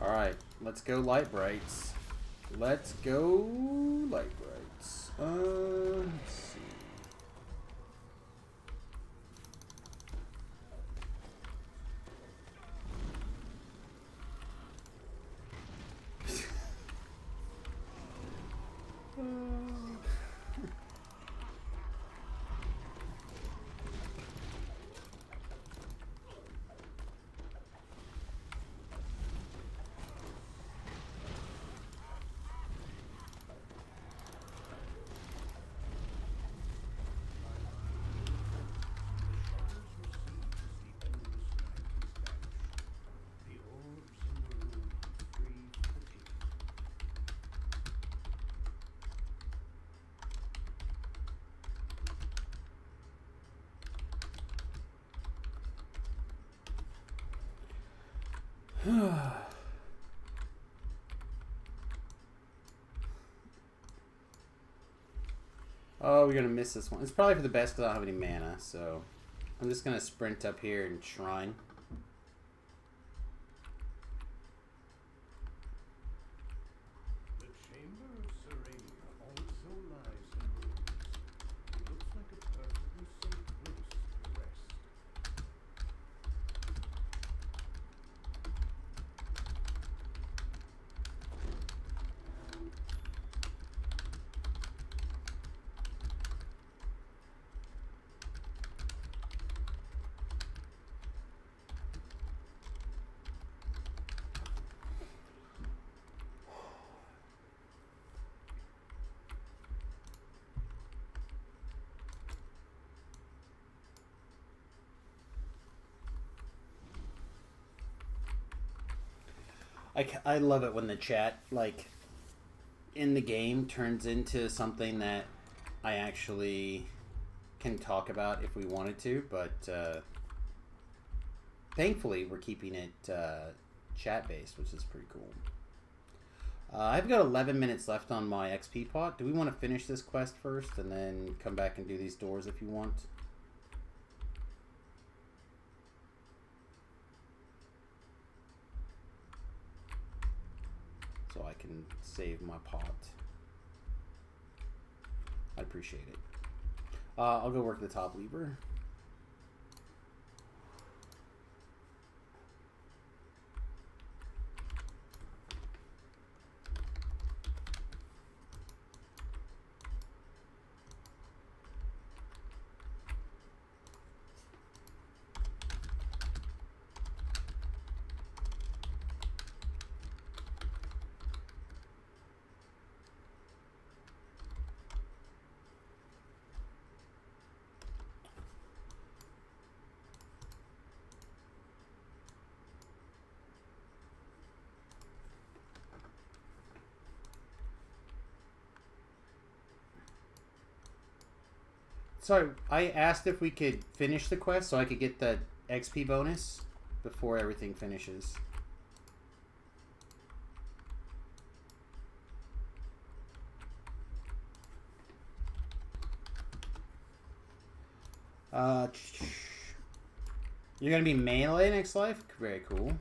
Alright, let's go light brights. Let's go light brights. Let's see. Oh, we're gonna miss this one. It's probably for the best because I don't have any mana, so I'm just gonna sprint up here and shrine. The Chamber of Serenia also lies in ruins. It looks like a perfectly safe place to rest. I love it when the chat, like, in the game turns into something that I actually can talk about if we wanted to, but thankfully we're keeping it chat-based, which is pretty cool. I've got 11 minutes left on my XP pot. Do we want to finish this quest first and then come back and do these doors if you want? So I can save my pot. I appreciate it. I'll go work the top lever. Sorry, I asked if we could finish the quest so I could get the XP bonus before everything finishes. You're gonna be melee next life? Very cool.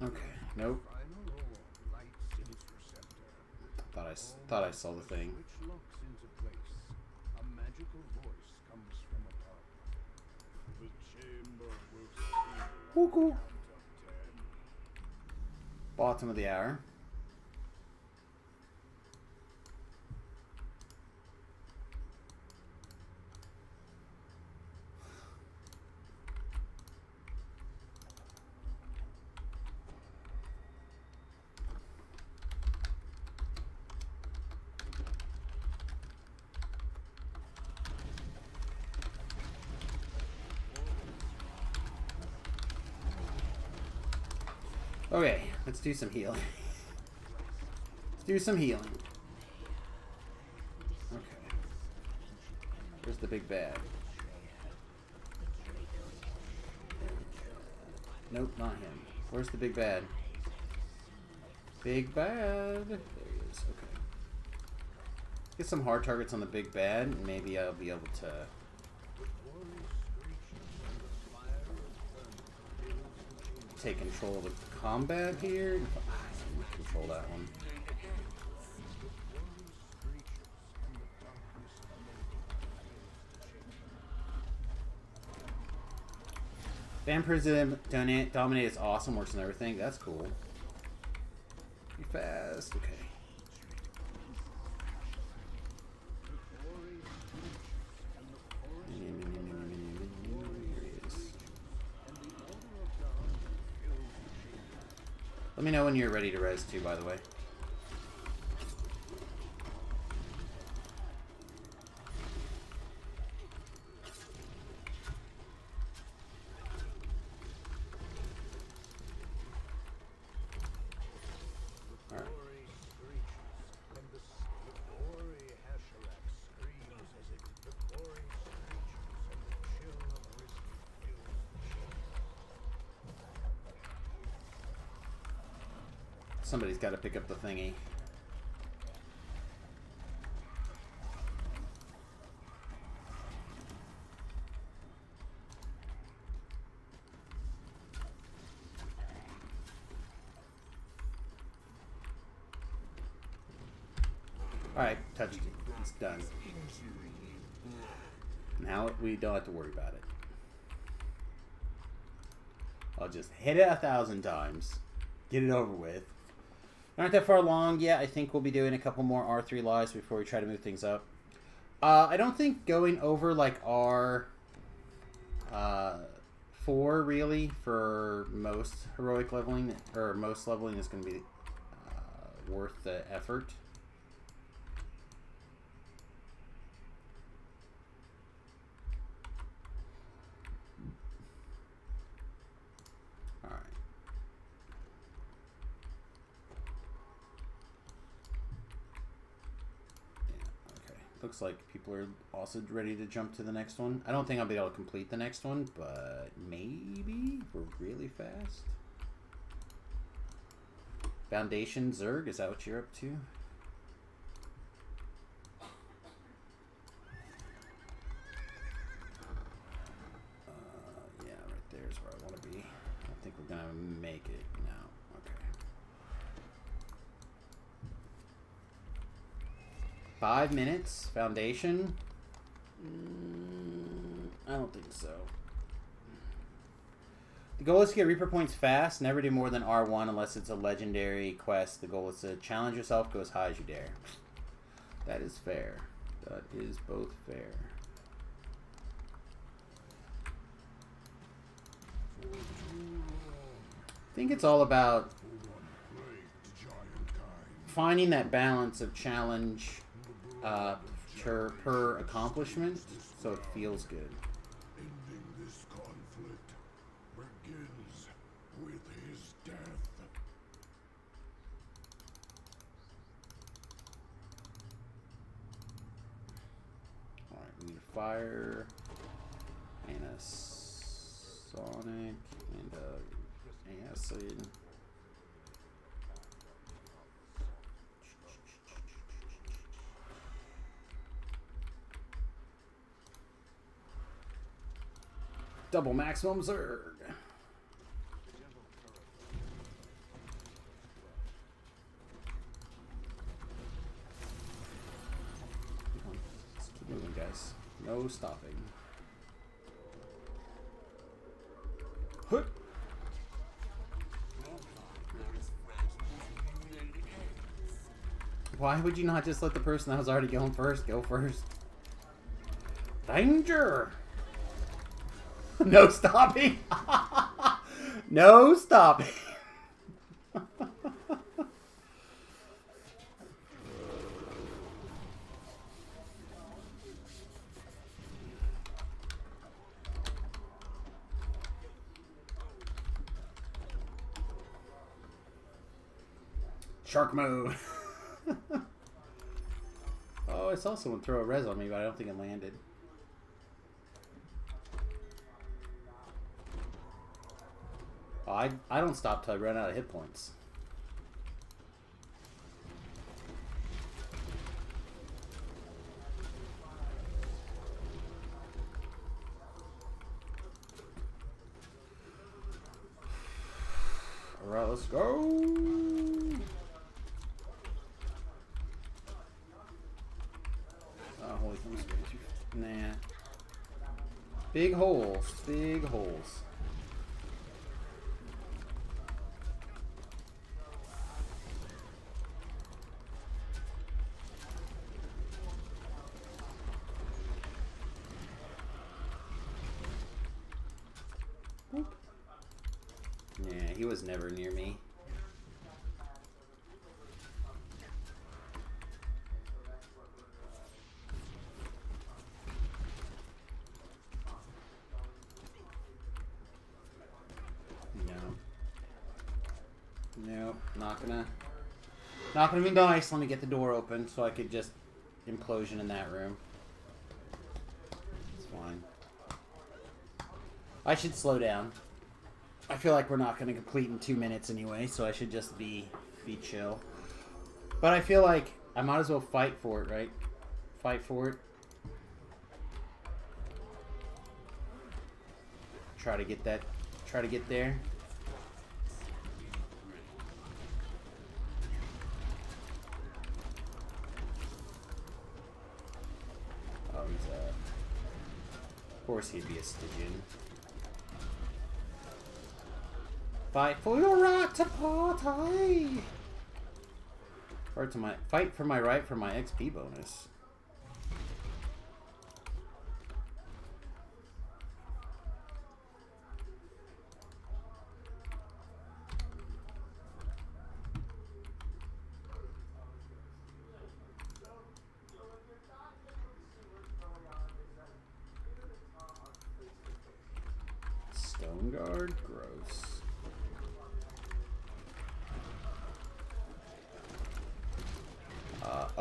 Okay, nope. Final or light sense receptor. Thought I saw the thing. Which locks into place. A magical voice comes from above. The chamber will seal. Cuckoo. Count of 10. Bottom of the hour. Okay, let's do some healing. Let's do some healing. Okay. Where's the big bad? Nope, not him. Where's the big bad? Big bad. There he is. Okay. Get some hard targets on the big bad, and maybe I'll be able to take control of the combat here. Control that one. Vampirism dominate is awesome, works on everything. That's cool. Be fast. Okay. Here he is. Let me know when you're ready to res too, by the way. Somebody's got to pick up the thingy. Alright, touched it. It's done. Now we don't have to worry about it. I'll just hit it 1,000 times. Get it over with. Not that far along yet. I think we'll be doing a couple more R3 lives before we try to move things up. I don't think going over like R4 really for most heroic leveling or most leveling is going to be worth the effort. Looks like people are also ready to jump to the next one. I don't think I'll be able to complete the next one, but maybe we're really fast. Foundation Zerg, is that what you're up to? Yeah, right there is where I want to be. I don't think we're gonna make it now. Okay. 5 minutes, Foundation? I don't think so. The goal is to get Reaper points fast, never do more than R1 unless it's a legendary quest. The goal is to challenge yourself, go as high as you dare. That is fair. That is both fair. I think it's all about finding that balance of challenge per accomplishment, so it feels good. Ending this conflict begins with his death. Alright, we need a fire, and a sonic, and a acid. Double maximum Zerg. guys. No stopping. Huh. Why would you not just let the person that was already going first go first? Danger! No stopping! No stopping! Shark mode! Oh, I saw someone throw a res on me, but I don't think it landed. Oh, I don't stop till I run out of hit points. Alright, let's go! Holy thumbs. Nah. Big holes. Big holes. Whoop. Yeah, he was never near me. Nope, not gonna be nice. Let me get the door open so I could just implosion in that room. It's fine. I should slow down. I feel like we're not gonna complete in 2 minutes anyway, so I should just be chill. But I feel like I might as well fight for it, right? Fight for it. Try to get that. Try to get there. Of course he'd be a Stygian. Fight for your right to party! Fight for my right for my XP bonus. Stone Guard? Gross.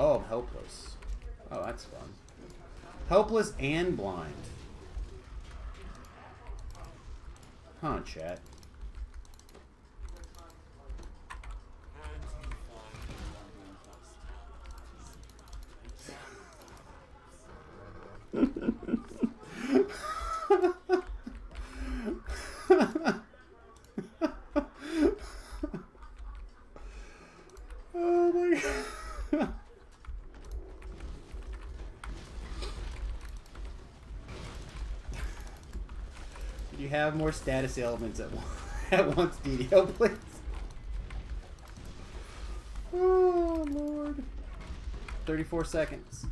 Oh, I'm helpless. Oh, that's fun. Helpless and blind. Huh, chat. Oh my god. You have more status elements at once, DDO, please. Oh lord. 34 seconds.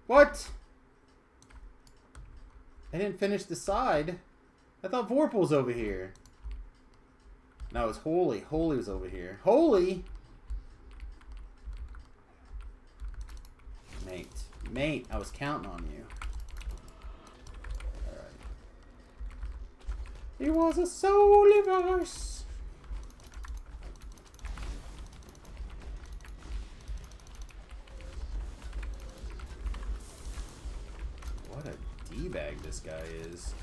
What? I didn't finish the side. I thought Vorpal's over here. No, it was Holy. Holy was over here. Holy? Mate. Mate, I was counting on you. Alright. It was a Soliverse. What a D-bag this guy is.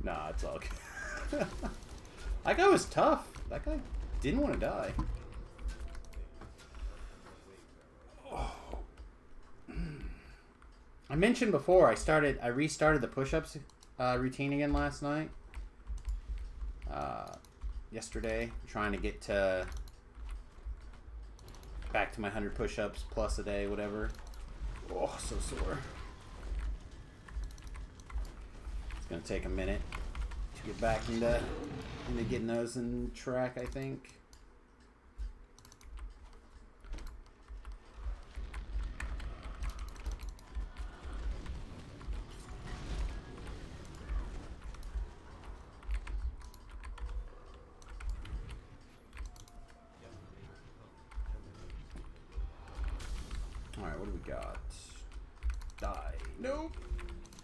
Nah, it's all good. That guy was tough. That guy didn't want to die. Oh. I mentioned before I restarted the push-ups routine again last night. Yesterday, trying to get to back to my 100 push-ups plus a day, whatever. Oh, so sore. It's gonna take a minute to get back into getting those in track, I think. Alright, what do we got? Die. Nope.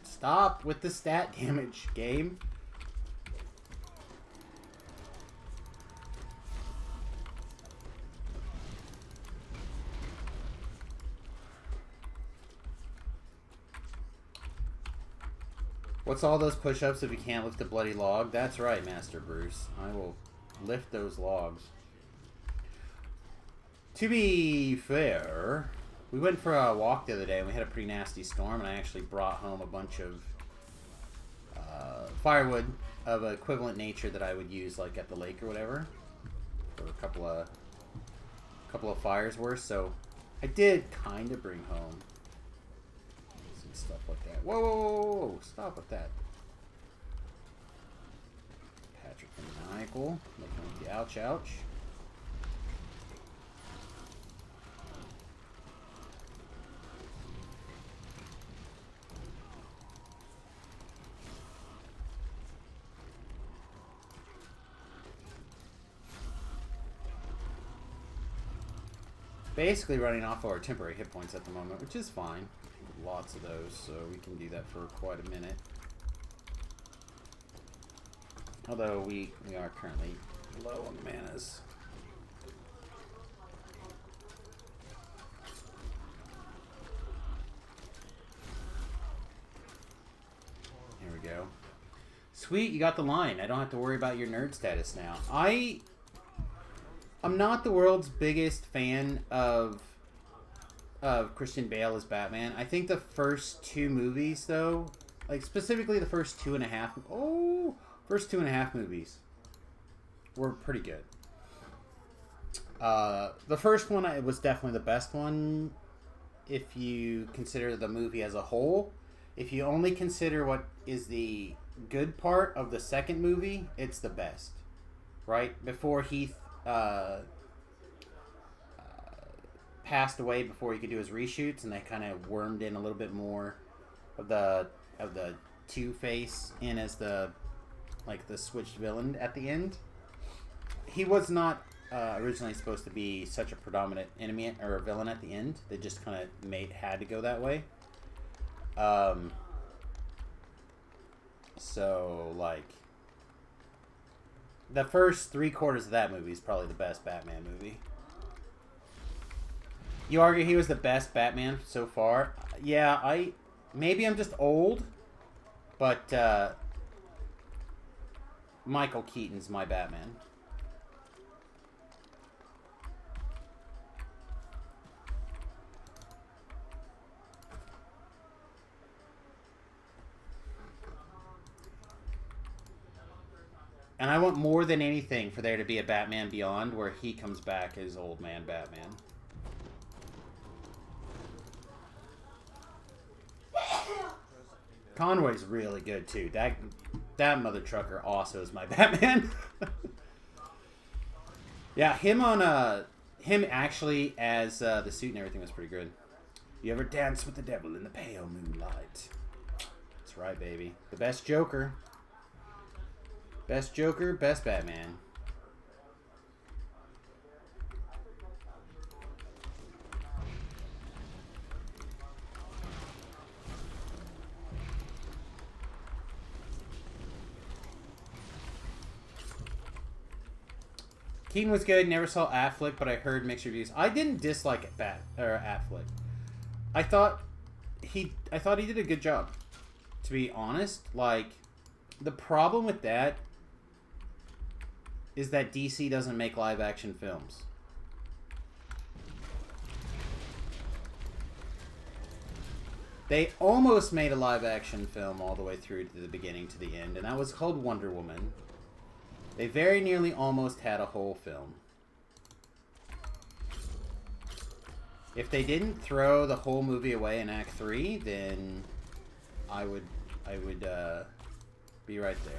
Stop with the stat damage, game. What's all those push-ups if you can't lift a bloody log? That's right, Master Bruce. I will lift those logs. To be fair, we went for a walk the other day and we had a pretty nasty storm, and I actually brought home a bunch of firewood of equivalent nature that I would use like at the lake or whatever for a couple of fires worth. So I did kind of bring home some stuff like that. Whoa, whoa, whoa, whoa. Stop with that. Patrick and Michael looking at the ouch, ouch. Basically running off our temporary hit points at the moment, which is fine. Lots of those, so we can do that for quite a minute. Although we are currently low on the manas. Here we go. Sweet, you got the line. I don't have to worry about your nerd status now. I'm not the world's biggest fan of Christian Bale as Batman. I think the first two movies, though, like specifically the first two and a half movies were pretty good. The first one was definitely the best one if you consider the movie as a whole. If you only consider what is the good part of the second movie, it's the best. Right? Before Heath passed away, before he could do his reshoots, and they kind of wormed in a little bit more of the Two-Face in as the switched villain at the end. He was not originally supposed to be such a predominant enemy or a villain at the end. They just kind of had to go that way. So like the first 3/4 of that movie is probably the best Batman movie. You argue he was the best Batman so far? Yeah, maybe I'm just old, but Michael Keaton's my Batman. And I want more than anything for there to be a Batman Beyond where he comes back as old man Batman. Conway's really good too. That mother trucker also is my Batman. Yeah, him actually as the suit and everything was pretty good. You ever dance with the devil in the pale moonlight? That's right, baby. The best Joker. Best Joker, best Batman. Keaton was good. Never saw Affleck, but I heard mixed reviews. I didn't dislike Affleck. I thought he did a good job. To be honest, like the problem with that is that DC doesn't make live action films. They almost made a live-action film all the way through to the beginning to the end, and that was called Wonder Woman. They very nearly almost had a whole film. If they didn't throw the whole movie away in Act 3, then I would be right there.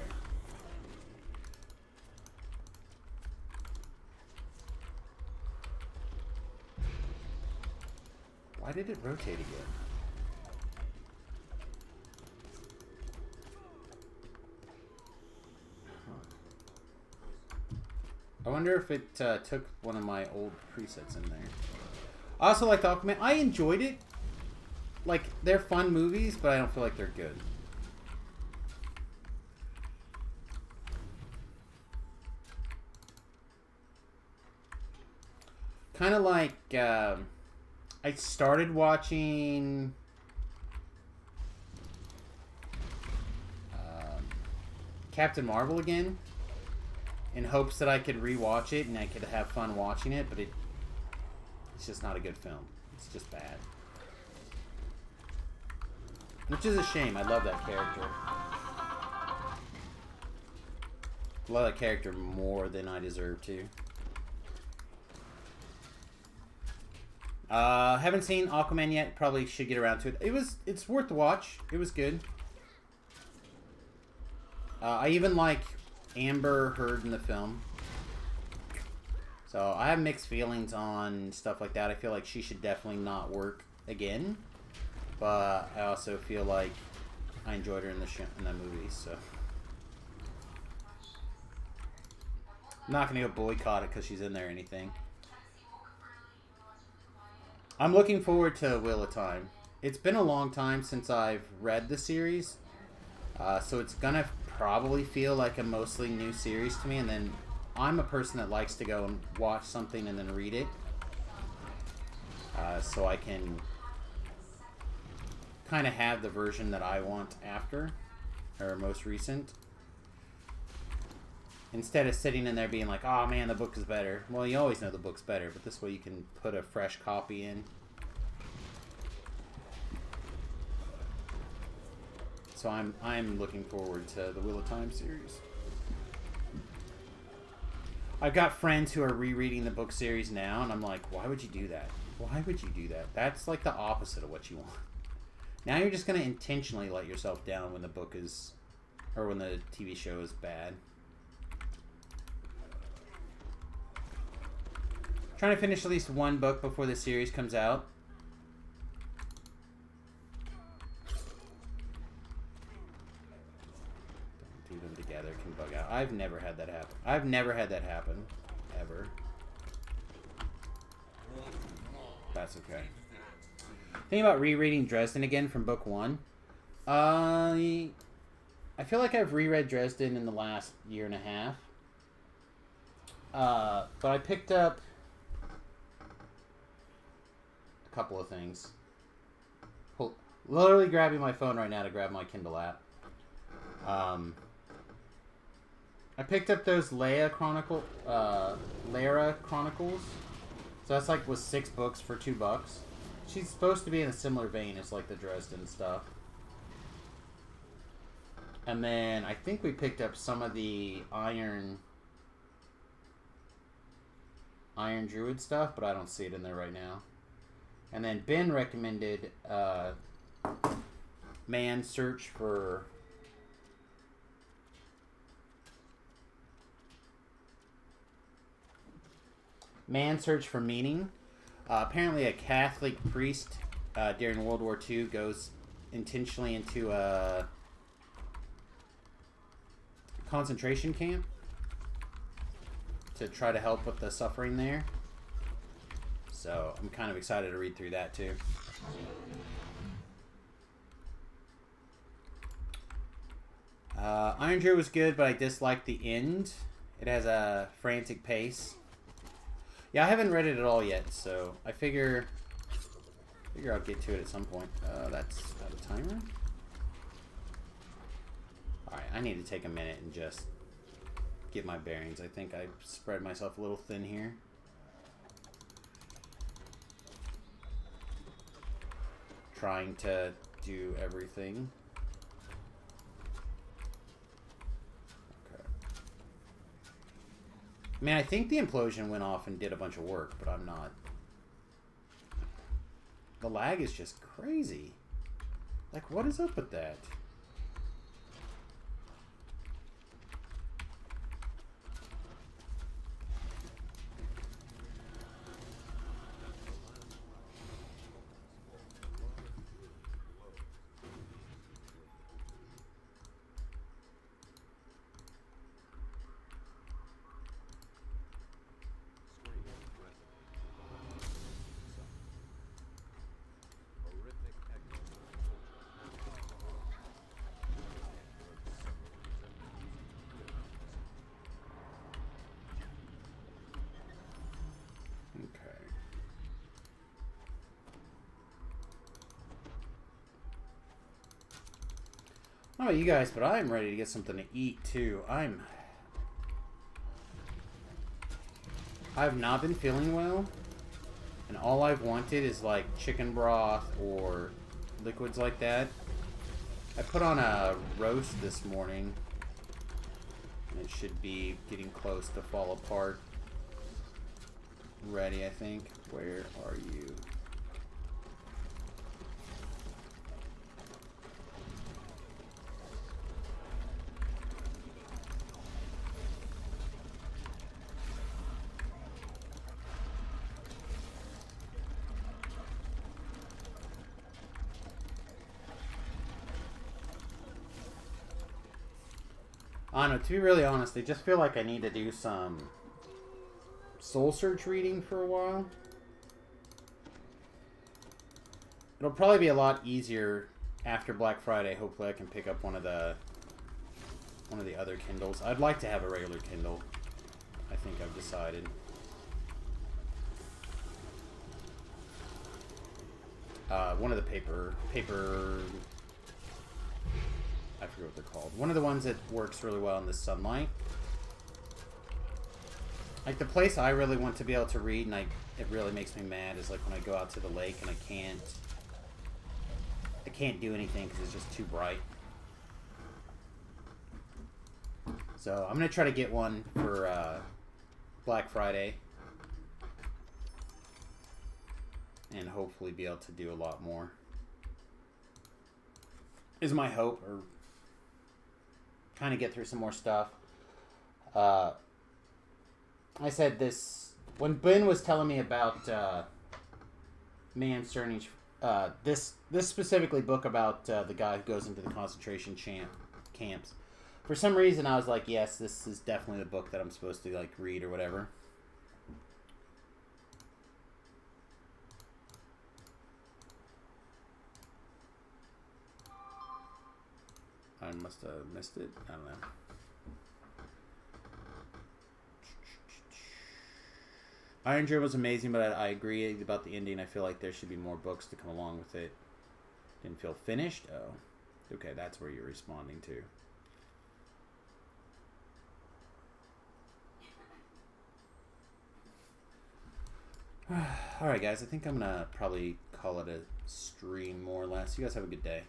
Why did it rotate again? I wonder if it took one of my old presets in there. I also like Aquaman. I enjoyed it. Like, they're fun movies, but I don't feel like they're good. Kind of like, I started watching Captain Marvel again in hopes that I could rewatch it and I could have fun watching it, but it's just not a good film. It's just bad. Which is a shame. I love that character. I love that character more than I deserve to. Haven't seen Aquaman yet. Probably should get around to it. It's worth the watch. It was good. I even like Amber Heard in the film. So I have mixed feelings on stuff like that. I feel like she should definitely not work again. But I also feel like I enjoyed her in that movie, so I'm not gonna go boycott it because she's in there or anything. I'm looking forward to Wheel of Time. It's been a long time since I've read the series, so it's gonna probably feel like a mostly new series to me. And then I'm a person that likes to go and watch something and then read it, so I can kind of have the version that I want after, or most recent, instead of sitting in there being like, oh man, the book is better. Well, you always know the book's better, but this way you can put a fresh copy in. So I'm looking forward to the Wheel of Time series. I've got friends who are rereading the book series now, and I'm like, why would you do that? Why would you do that? That's like the opposite of what you want. Now you're just going to intentionally let yourself down when the book is, or when the TV show is bad. Trying to finish at least one book before the series comes out. Don't do them together, can bug out. I've never had that happen. I've never had that happen. Ever. That's okay. Thinking about rereading Dresden again from book 1. I feel like I've reread Dresden in the last year and a half. But I picked up a couple of things. Literally grabbing my phone right now to grab my Kindle app. I picked up those Lara Chronicles. So that's like was 6 books for $2. She's supposed to be in a similar vein as like the Dresden stuff. And then I think we picked up some of the Iron Druid stuff, but I don't see it in there right now. And then Ben recommended Man's Search for Meaning. Apparently a Catholic priest during World War II goes intentionally into a concentration camp to try to help with the suffering there. So I'm kind of excited to read through that too. Iron Druid was good, but I disliked the end. It has a frantic pace. Yeah, I haven't read it at all yet, so I figure I'll get to it at some point. That's out of timer. Alright, I need to take a minute and just get my bearings. I think I spread myself a little thin here. Trying to do everything. Okay. I mean, I think the implosion went off and did a bunch of work, but I'm not. The lag is just crazy. Like, what is up with that? Horrific echoes of Okay. I don't know about you guys, but I'm ready to get something to eat too. I've not been feeling well, and all I've wanted is like chicken broth or liquids like that. I put on a roast this morning, and it should be getting close to fall apart. Ready, I think. Where are you? I don't know, to be really honest, I just feel like I need to do some Soul Search reading for a while. It'll probably be a lot easier after Black Friday. Hopefully I can pick up one of the other Kindles. I'd like to have a regular Kindle. I think I've decided. One of the paper I forget what they're called. One of the ones that works really well in the sunlight. Like, the place I really want to be able to read, and it really makes me mad, is like when I go out to the lake and I can't do anything because it's just too bright. So I'm gonna try to get one for Black Friday, and hopefully be able to do a lot more. Is my hope, or kind of get through some more stuff. I said this when Ben was telling me about Man's Journey. This specifically book about the guy who goes into the concentration camps. For some reason, I was like, yes, this is definitely the book that I'm supposed to like read or whatever. I must have missed it. I don't know. Iron Dream was amazing, but I agree about the ending. I feel like there should be more books to come along with it. Didn't feel finished? Oh. Okay, that's where you're responding to. Alright, guys. I think I'm going to probably call it a stream, more or less. You guys have a good day.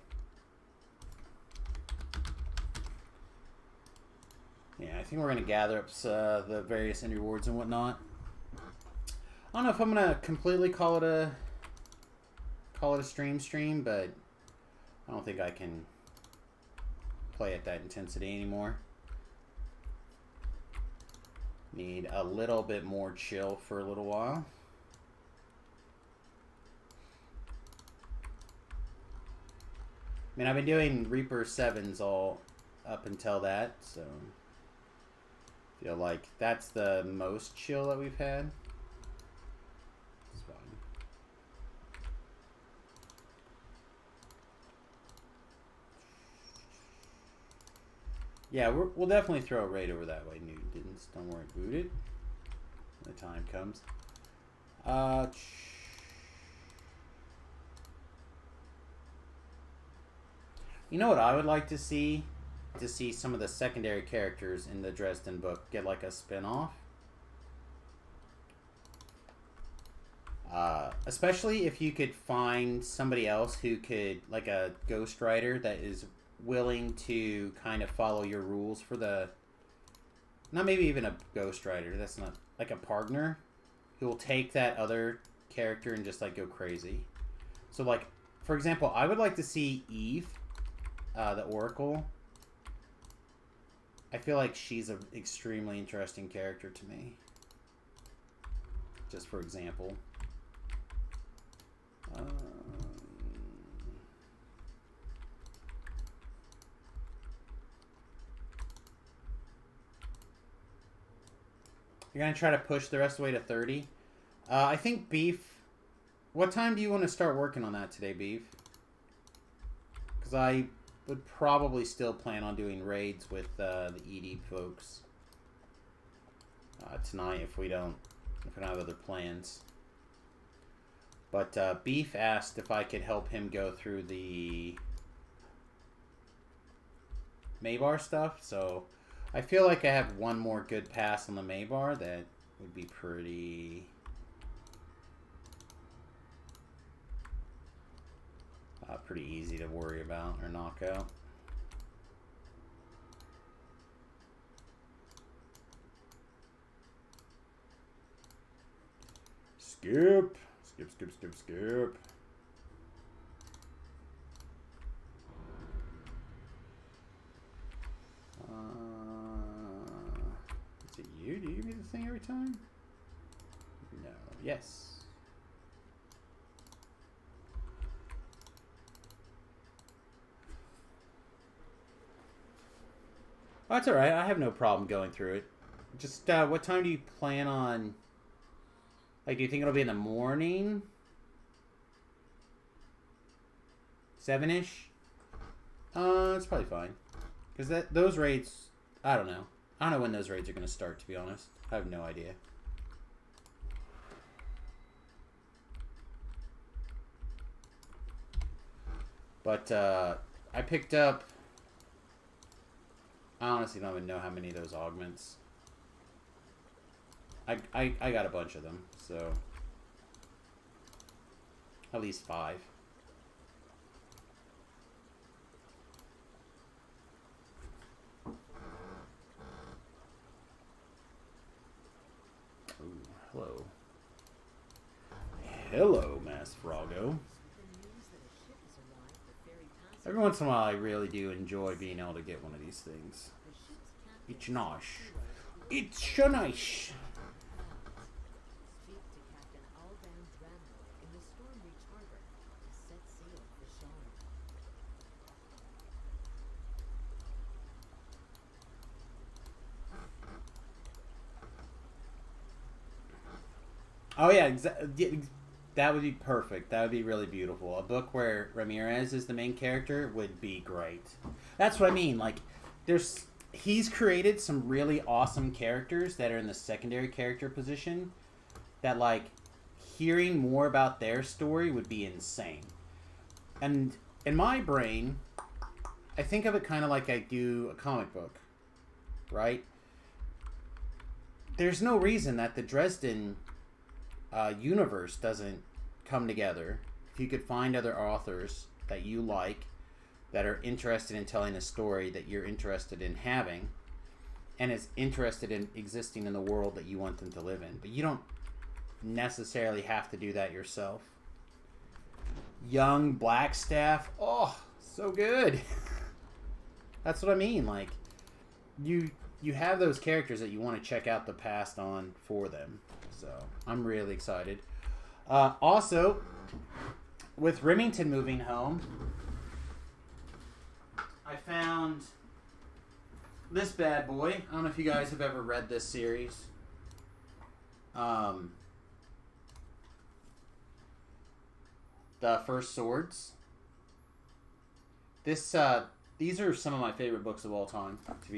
Yeah, I think we're going to gather up the various end rewards and whatnot. I don't know if I'm going to completely call it a stream, but I don't think I can play at that intensity anymore. Need a little bit more chill for a little while. I mean, I've been doing Reaper 7s all up until that, so feel like that's the most chill that we've had. It's fine. Yeah, we'll definitely throw a raid over that way, Newtons. Don't worry, boot it when the time comes. You know what I would like to see? To see some of the secondary characters in the Dresden book get like a spin-off. Especially if you could find somebody else who could, like a ghostwriter that is willing to kind of follow your rules for the... Not maybe even a ghostwriter, that's not... Like a partner who will take that other character and just, like, go crazy. So, like, for example, I would like to see Eve, the Oracle. I feel like she's an extremely interesting character to me. Just for example. You're going to try to push the rest of the way to 30? I think Beef... What time do you want to start working on that today, Beef? Because I would probably still plan on doing raids with the ED folks tonight if we don't have other plans. But Beef asked if I could help him go through the Maybar stuff, so I feel like I have one more good pass on the Maybar that would be pretty... pretty easy to worry about or knock out. Skip. Skip. Is it you? Do you give me the thing every time? No. Yes. Oh, that's alright. I have no problem going through it. Just, what time do you plan on... Like, do you think it'll be in the morning? 7-ish? It's probably fine. Because those raids... I don't know. I don't know when those raids are going to start, to be honest. I have no idea. But, I picked up... I honestly don't even know how many of those augments. I got a bunch of them, so... At least 5. Ooh, hello. Hello, Mass Frogo. Every once in a while, I really do enjoy being able to get one of these things. It's nice. It's nice. Oh yeah, that would be perfect. That would be really beautiful. A book where Ramirez is the main character would be great. That's what I mean. Like, he's created some really awesome characters that are in the secondary character position that, like, hearing more about their story would be insane. And in my brain, I think of it kind of like I do a comic book, right? There's no reason that the Dresden universe doesn't come together. If you could find other authors that you like that are interested in telling a story that you're interested in having and is interested in existing in the world that you want them to live in, but you don't necessarily have to do that yourself. Young Blackstaff, oh, so good. That's what I mean. Like, you have those characters that you want to check out the past on for them. So I'm really excited. Also, with Remington moving home, I found this bad boy. I don't know if you guys have ever read this series. The First Swords. These are some of my favorite books of all time. To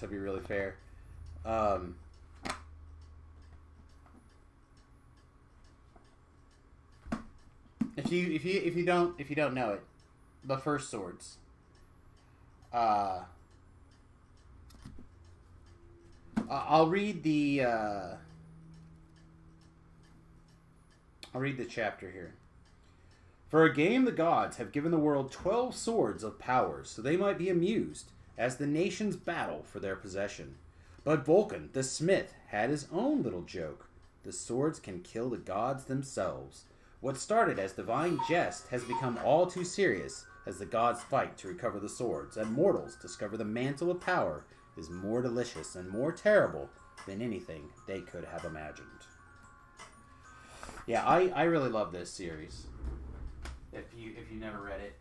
be really fair. If you don't know it, The First Swords. I'll read the I'll read the chapter here. For a game the gods have given the world 12 swords of power, so they might be amused as the nations battle for their possession. But Vulcan, the smith, had his own little joke. The swords can kill the gods themselves. What started as divine jest has become all too serious as the gods fight to recover the swords, and mortals discover the mantle of power is more delicious and more terrible than anything they could have imagined. Yeah, I really love this series. If you never read it.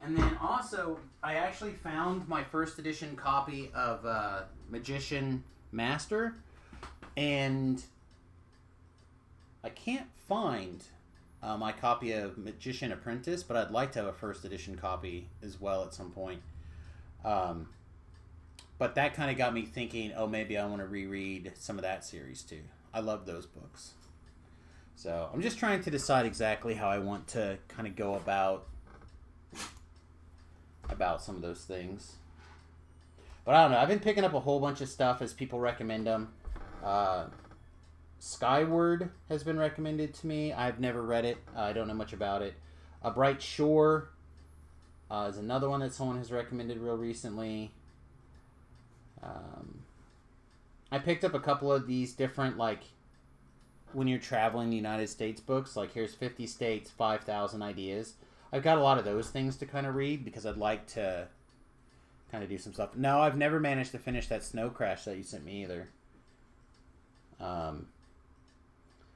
And then also, I actually found my first edition copy of Magician Master, and I can't find my copy of Magician Apprentice, but I'd like to have a first edition copy as well at some point. But that kind of got me thinking, oh, maybe I want to reread some of that series too. I love those books. So I'm just trying to decide exactly how I want to kind of go about some of those things. But I don't know. I've been picking up a whole bunch of stuff as people recommend them. Skyward has been recommended to me. I've never read it. I don't know much about it. A Bright Shore is another one that someone has recommended real recently. I picked up a couple of these different, like, when you're traveling the United States books. Like, here's 50 states, 5,000 ideas. I've got a lot of those things to kind of read because I'd like to kind of do some stuff. No, I've never managed to finish that Snow Crash that you sent me either.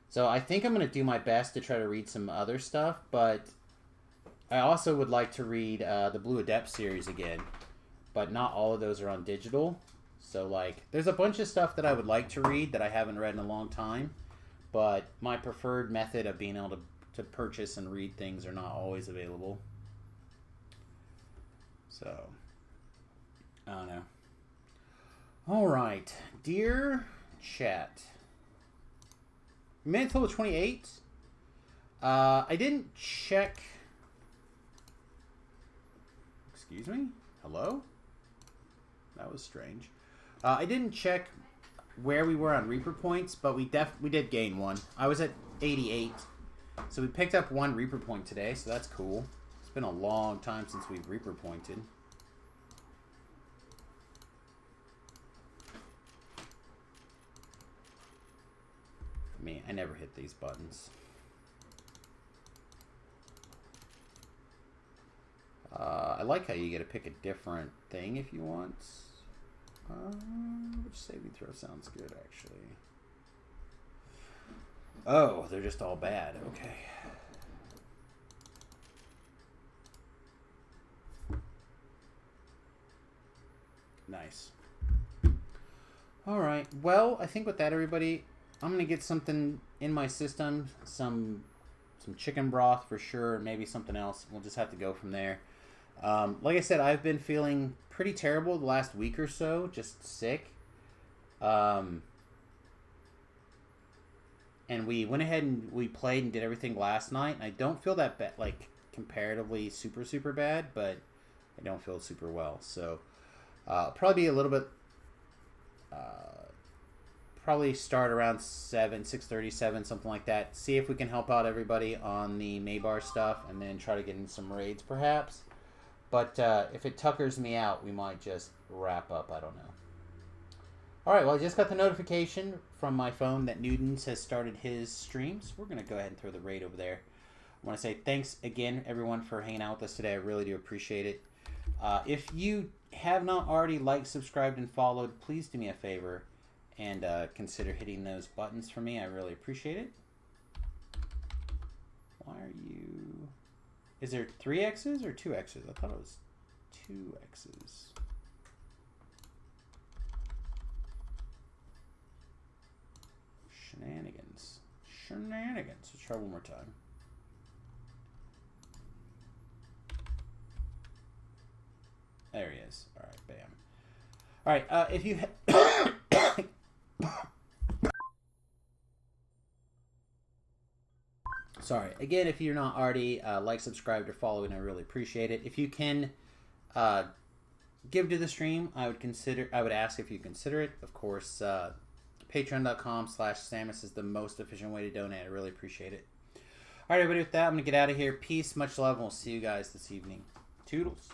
So I think I'm going to do my best to try to read some other stuff, but I also would like to read the Blue Adept series again, but not all of those are on digital. So, like, there's a bunch of stuff that I would like to read that I haven't read in a long time, but my preferred method of being able to purchase and read things are not always available. So, I don't know. All right, dear chat. We made it till the 28th. I didn't check. Excuse me? Hello? That was strange. I didn't check where we were on Reaper points, but we did gain one. I was at 88. So we picked up one Reaper point today, so that's cool. It's been a long time since we've Reaper pointed. Me, I never hit these buttons. I like how you get to pick a different thing if you want. Which saving throw sounds good, actually. Oh, they're just all bad. Okay. Nice. All right. Well, I think with that, everybody, I'm going to get something in my system. Some chicken broth for sure. Maybe something else. We'll just have to go from there. Like I said, I've been feeling pretty terrible the last week or so. Just sick. And we went ahead and we played and did everything last night. I don't feel that bad, like comparatively super bad, but I don't feel super well. So probably be a little bit. Probably start around 6:37, something like that. See if we can help out everybody on the Maybar stuff, and then try to get in some raids, perhaps. But if it tuckers me out, we might just wrap up. I don't know. All right, well, I just got the notification from my phone that Nudens has started his streams. We're going to go ahead and throw the raid over there. I want to say thanks again, everyone, for hanging out with us today. I really do appreciate it. If you have not already liked, subscribed, and followed, please do me a favor and consider hitting those buttons for me. I really appreciate it. Why are you... Is there 3 X's or 2 X's? I thought it was 2 X's. Shenanigans. Shenanigans. Let's try one more time. There he is. All right, bam. All right, if you... Sorry. Again, if you're not already like, subscribed, or following, I really appreciate it. If you can give to the stream, I would ask if you consider it. Of course, Patreon.com/Samus is the most efficient way to donate. I really appreciate it. All right, everybody, with that, I'm going to get out of here. Peace, much love, and we'll see you guys this evening. Toodles.